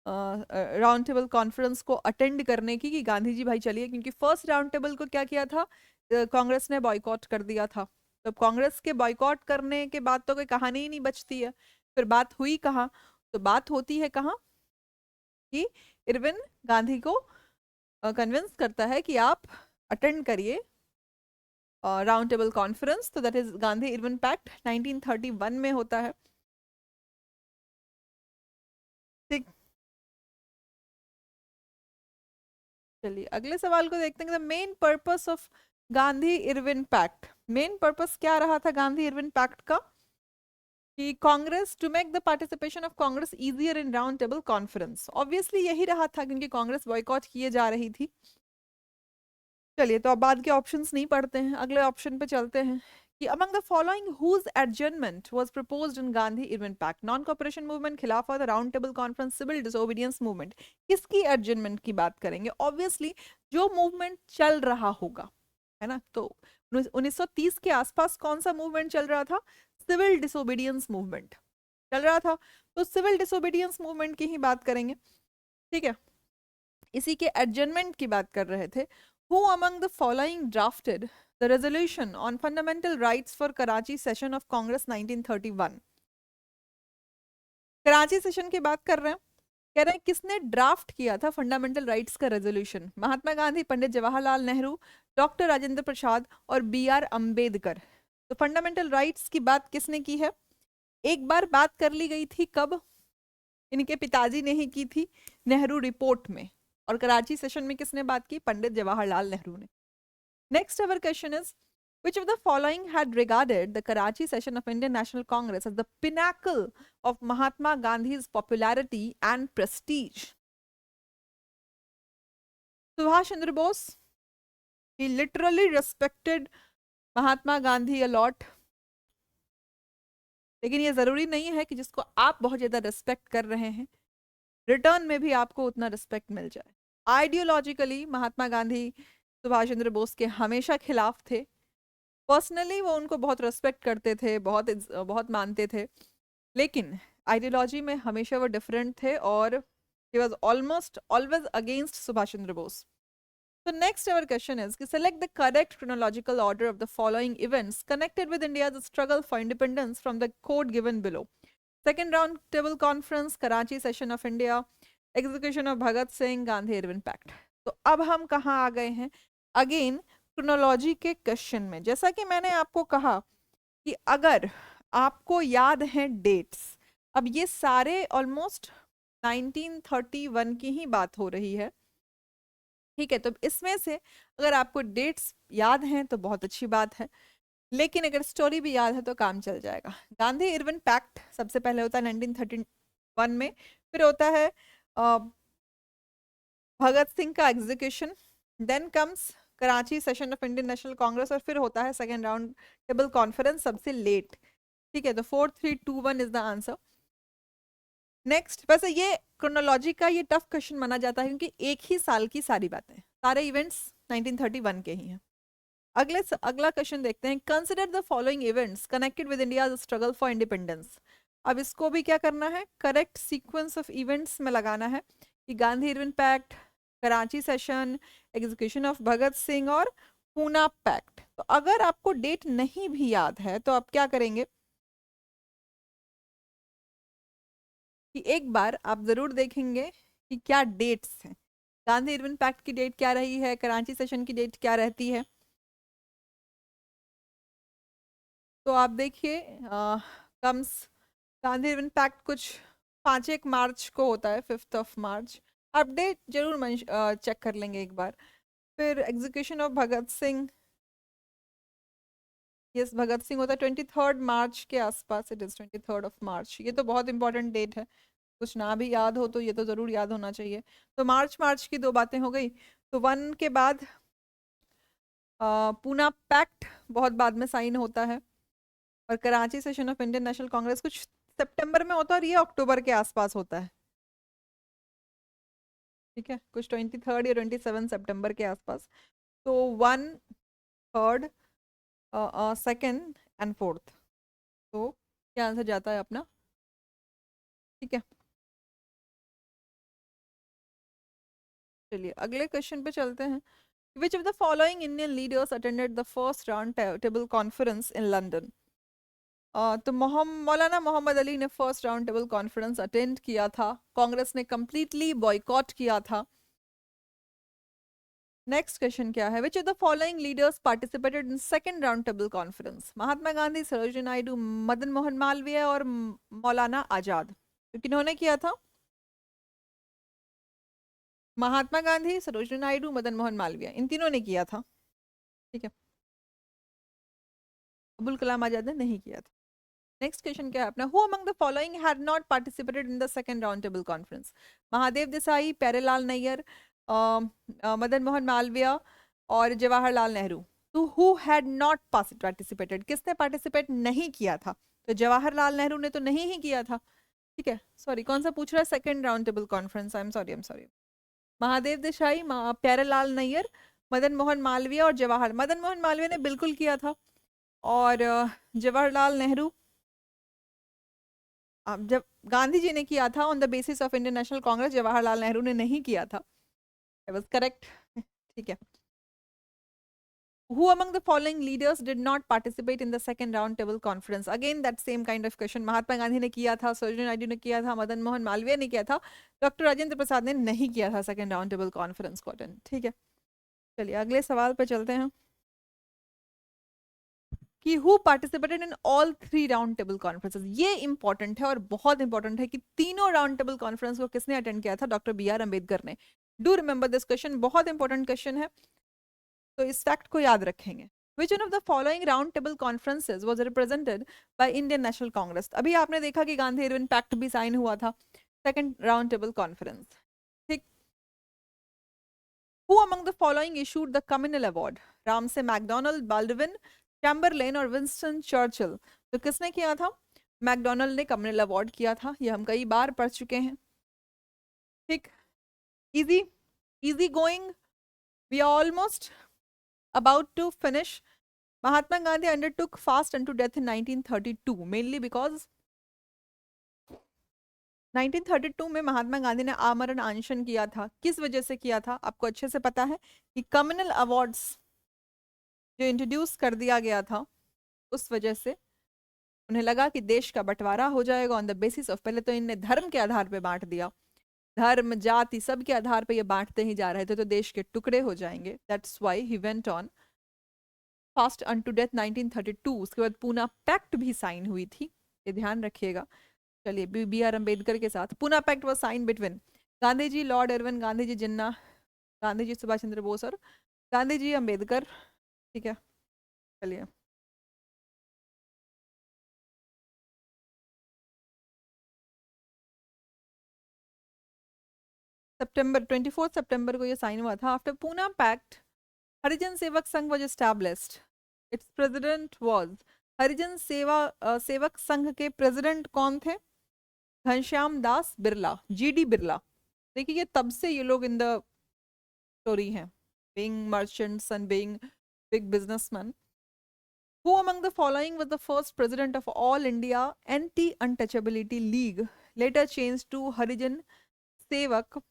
A: राउंड टेबल कॉन्फ्रेंस को अटेंड करने की कि गांधी जी भाई चलिए, क्योंकि फर्स्ट राउंड टेबल को क्या किया था? कांग्रेस ने बॉयकॉट कर दिया था. तो कांग्रेस के बॉयकॉट करने के बाद तो कोई कहानी ही नहीं बचती है. फिर बात हुई कहाँ? तो बात होती है कहाँ कि इरविन गांधी को कन्विंस करता है कि आप अटेंड करिए राउंड टेबल कॉन्फ्रेंस. तो that is Gandhi Irwin pact 1931 में होता है. चलिए अगले सवाल को देखते हैं। The main purpose of Gandhi Irwin pact, main purpose क्या रहा था गांधी इरविन पैक्ट का? कि Congress, to make the participation of Congress easier in round table conference. Obviously यही रहा था क्योंकि कांग्रेस बॉयकॉट किए जा रही थी। चलिए तो अब बाद के ऑप्शंस नहीं पढ़ते हैं, अगले ऑप्शन पे चलते हैं कि among the following whose adjournment was proposed in Gandhi Irwin pact, non cooperation movement, Khilafat, round table conference, civil disobedience movement. किसकी एडजर्नमेंट की बात करेंगे? ऑब्वियसली जो मूवमेंट चल रहा होगा, है ना। तो 1930 के आसपास कौन सा मूवमेंट चल रहा था? सिविल डिसोबीडियंस मूवमेंट चल रहा था। तो सिविल डिसोबीडियंस मूवमेंट की ही बात करेंगे, ठीक है। इसी के एडजर्नमेंट की बात कर रहे थे। Who among the following drafted the resolution on fundamental rights for Karachi session of Congress 1931? Karachi session की बात कर रहे हैं, कह रहे हैं किसने ड्राफ्ट किया था फंडामेंटल राइट्स का रेजोल्यूशन? महात्मा गांधी, पंडित जवाहरलाल नेहरू, डॉक्टर राजेंद्र प्रसाद और B.R. अम्बेडकर। तो फंडामेंटल राइट्स की बात किसने की है? एक बार बात कर ली गई थी, कब? इनके पिताजी ने ही की थी, नेहरू रिपोर्ट में। और कराची सेशन में किसने बात की? पंडित जवाहरलाल नेहरू ने। Next, our question is, which of the following had regarded the Karachi session of Indian National Congress as the pinnacle of Mahatma Gandhi's popularity and prestige? Subhash Chandra Bose, he literally respected Mahatma Gandhi a lot. लेकिन ये जरूरी नहीं है कि जिसको आप बहुत ज्यादा रिस्पेक्ट कर रहे हैं रिटर्न में भी आपको उतना रिस्पेक्ट मिल जाए। आइडियोलॉजिकली महात्मा गांधी सुभाष चंद्र बोस के हमेशा खिलाफ थे। पर्सनली वो उनको बहुत रिस्पेक्ट करते थे, बहुत बहुत मानते थे, लेकिन आइडियोलॉजी में हमेशा वो डिफरेंट थे और he was almost always against Subhash Chandra Bose. So next our question is, select the correct chronological order of the following events connected with India's struggle for independence from the code given below. Second round table conference, Karachi session of India, execution of Bhagat Singh, Gandhi Irwin Pact. तो अब हम कहाँ आ गए हैं? Again chronology के question में, जैसा कि मैंने आपको कहा कि अगर आपको याद है डेट्स, अब ये सारे ऑलमोस्ट 1931 की ही बात हो रही है, ठीक है। तो इसमें से अगर आपको डेट्स याद हैं तो बहुत अच्छी बात है, लेकिन अगर स्टोरी भी याद है तो काम चल जाएगा। गांधी इरविन पैक्ट सबसे पहले होता है 1931 में, फिर होता है भगत सिंह का execution, then comes Karachi session of Indian National Congress, और फिर होता है सेकेंड राउंड टेबल कॉन्फ्रेंस सबसे लेट, ठीक है। तो 4321 इज द आंसर। नेक्स्ट, वैसे ये क्रोनोलॉजी का ये टफ क्वेश्चन माना जाता है क्योंकि एक ही साल की सारी बातें, सारे इवेंट्स 1931 के ही हैं। अगला क्वेश्चन देखते हैं, consider the following events connected with India struggle for independence. अब इसको भी क्या करना है, करेक्ट सीक्वेंस ऑफ इवेंट्स में लगाना है कि Gandhi Irwin pact, Karachi session, execution of Bhagat Singh और पूना पैक्ट। तो अगर आपको डेट नहीं भी याद है तो आप क्या करेंगे कि एक बार आप जरूर देखेंगे कि क्या डेट्स हैं। गांधी इरविन पैक्ट की डेट क्या रही है, कराची सेशन की डेट क्या रहती है? तो आप देखिए कम्स गांधी इरविन पैक्ट कुछ 5-1 मार्च को होता है, 5 मार्च। आप डेट जरूर चेक कर लेंगे एक बार। फिर execution of Bhagat Singh, yes Bhagat Singh होता है 23 मार्च के आसपास, इट इज 23 मार्च। ये तो बहुत इंपॉर्टेंट डेट है, कुछ ना भी याद हो तो ये तो जरूर याद होना चाहिए। तो मार्च की दो बातें हो गई। तो 1 के बाद पूना पैक्ट बहुत बाद में साइन होता है, और Karachi session of Indian National Congress कुछ सितंबर में होता है और ये अक्टूबर के आसपास होता है, ठीक है, कुछ 23 या 27 सितंबर के आसपास। तो 1, 3, 2nd एंड 4th, तो क्या आंसर जाता है अपना, ठीक है। चलिए अगले क्वेश्चन पे चलते हैं। Which of the following Indian leaders attended the first round table conference in London? तो मौलाना मोहम्मद अली ने first round table conference attend किया था, कांग्रेस ने कंप्लीटली बॉयकॉट किया था। नेक्स्ट क्वेश्चन क्या है, which of the following leaders participated in second round table conference? Mahatma Gandhi, Sarojini Naidu, Madan Mohan Malviya और मौलाना आजाद। तो किन्होंने किया था? महात्मा गांधी, सरोजिनी नायडू, मदन मोहन मालवीय, इन तीनों ने किया था। ठीक है, अबुल कलाम आजाद ने नहीं किया था। नेक्स्ट क्वेश्चन क्या है अपना, who among the following had not participated in the second round table conference? Mahadev Desai, Pyarelal Nayyar, Madan Mohan Malviya और जवाहरलाल नेहरू। तो हु हैड नॉट पार्टिसिपेटेड, किसने पार्टिसिपेट नहीं किया था? तो जवाहरलाल नेहरू ने तो नहीं ही किया था। ठीक है, सॉरी कौन सा पूछ रहा है, second round table conference, I am sorry. Mahadev Desai, Pyarelal Nayyar, Madan Mohan Malviya और मदन मोहन मालवीय ने बिल्कुल किया था। और जवाहरलाल नेहरू, जब गांधी जी ने किया था on the basis of Indian National Congress, Jawaharlal Nehru ने नहीं किया था। It was correct. ठीक है, who among the following leaders did not participate in the second round table conference? Again that same kind of question, महात्मा गांधी ने किया था, सरोजिनी नायडू ने किया था, मदन मोहन मालवीय ने किया था, डॉक्टर राजेंद्र प्रसाद ने नहीं किया था सेकंड राउंड टेबल कॉन्फ्रेंस को अटेंड। ठीक है, चलिए अगले सवाल पे चलते हैं कि who participated in all 3 round table conferences. ये इंपॉर्टेंट है और बहुत इंपॉर्टेंट है कि तीनों राउंड टेबल कॉन्फ्रेंस को किसने अटेंड किया था? डॉक्टर बी आर अम्बेडकर ने। डू रिमेंबर दिस क्वेश्चन, बहुत इंपॉर्टेंट क्वेश्चन है, तो इस फैक्ट को याद रखेंगे। Which one of the following round table conferences was represented by Indian National Congress? अभी आपने देखा कि गांधी इरविन पैक्ट भी साइन हुआ था, सेकंड राउंड टेबल कॉन्फ्रेंस। ठीक, Who among the following issued the Communal Award? Ramsay McDonald, Baldwin, Chamberlain और Winston Churchill. तो किसने किया था? मैकडोनल्ड ने कम्युनल अवार्ड किया था, ये हम कई बार पढ़ चुके हैं। ठीक, easy easy going, we are almost about to finish. Mahatma Gandhi undertook fast unto death in 1932 mainly because 1932 में महात्मा गांधी ने आमरण अनशन किया था। किस वजह से किया था? आपको अच्छे से पता है कि कम्युनल अवार्ड्स जो इंट्रोड्यूस कर दिया गया था, उस वजह से उन्हें लगा कि देश का बंटवारा हो जाएगा ऑन द बेसिस ऑफ, पहले तो इनने धर्म के आधार पे बांट दिया, धर्म जाति सब के आधार पे ये बांटते ही जा रहे थे, तो देश के टुकड़े हो जाएंगे। That's why he went on fast unto death 1932। उसके बाद पूना पैक्ट भी साइन हुई थी, ये ध्यान रखिएगा। चलिए, बी आर अम्बेडकर के साथ Poona pact was sign between Gandhi ji, Lord Irwin, Gandhi ji Jinnah, Gandhi ji Subhash Chandra Bose और गांधी जी अम्बेडकर। ठीक है, चलिए सितंबर 24 सितंबर को ये साइन हुआ था। After Poona pact Harijan Sevak Sangh was established, its president was, Harijan Sevak Sangh के प्रेसिडेंट कौन थे? घनश्याम दास बिरला, जीडी बिरला। देखिए तब से ये लोग इन द स्टोरी हैं, being merchants and being big businessmen. Who among the following was the first president of All India Anti-Untouchability League, later changed to Harijan Sevak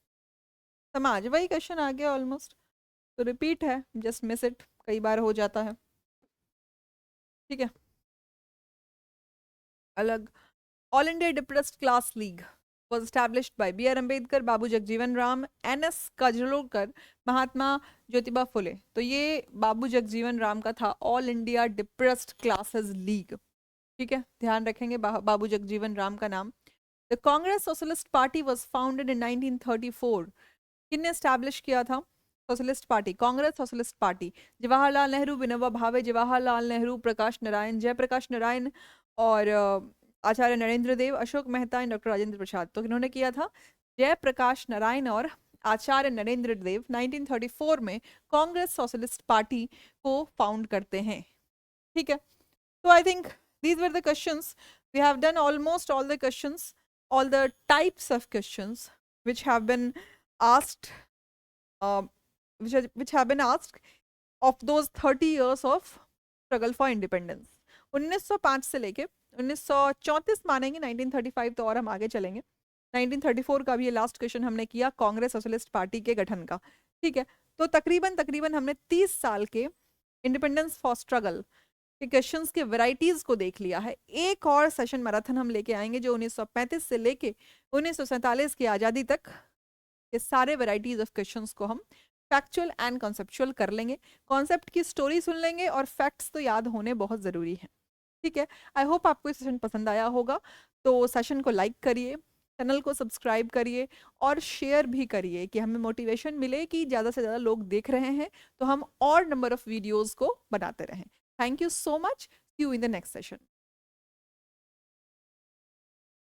A: समाज? वही क्वेश्चन आ गया ऑलमोस्ट, तो रिपीट है, जस्ट मिस इट, कई बार हो जाता है। ठीक है, अलग all India depressed class league was established by B R Ambedkar, Babu Jagjivan Ram, N S Kajolkar, Mahatma Jyotiba Phule. तो ये बाबू जगजीवन राम का था all India depressed classes league. ठीक है, ध्यान रखेंगे बाबू जगजीवन राम का नाम। The Congress socialist party was founded in 1934। किसने एस्टैब्लिश किया था socialist party? Congress socialist party. Jawaharlal Nehru, Vinoba Bhave, Jawaharlal Nehru, Prakash Narayan, Jayaprakash Narayan और आचार्य नरेंद्र देव, अशोक मेहता एंड डॉक्टर राजेंद्र प्रसाद। तो किन्होंने किया था? जयप्रकाश नारायण और आचार्य नरेंद्र देव 1934 में कांग्रेस सोशलिस्ट पार्टी को फाउंड करते हैं। ठीक है, तो I think these were the questions. We have done almost all the questions, all the types of questions which have been asked, which have been asked of those 30 years of struggle for independence. 1905 से लेके 1934 मानेंगे, 1935 तो और हम आगे चलेंगे। 1934 का भी ये लास्ट क्वेश्चन हमने किया कांग्रेस सोशलिस्ट पार्टी के गठन का। ठीक है, तो तकरीबन हमने 30 साल के इंडिपेंडेंस फॉर स्ट्रगल के क्वेश्चंस के वैरायटीज को देख लिया है। एक और सेशन मैराथन हम लेके आएंगे जो 1935 से लेके 1947 की आज़ादी तक के सारे वैरायटीज ऑफ क्वेश्चंस को हम फैक्चुअल एंड कॉन्सेप्चुअल कर लेंगे। कॉन्सेप्ट की स्टोरी सुन लेंगे और फैक्ट्स तो याद होने बहुत ज़रूरी है। ठीक है, आई होप आपको ये सेशन पसंद आया होगा, तो सेशन को लाइक करिए, चैनल को सब्सक्राइब करिए और शेयर भी करिए कि हमें मोटिवेशन मिले कि ज़्यादा से ज़्यादा लोग देख रहे हैं, तो हम और नंबर ऑफ वीडियोज़ को बनाते रहें। Thank you so much, see you in the next session.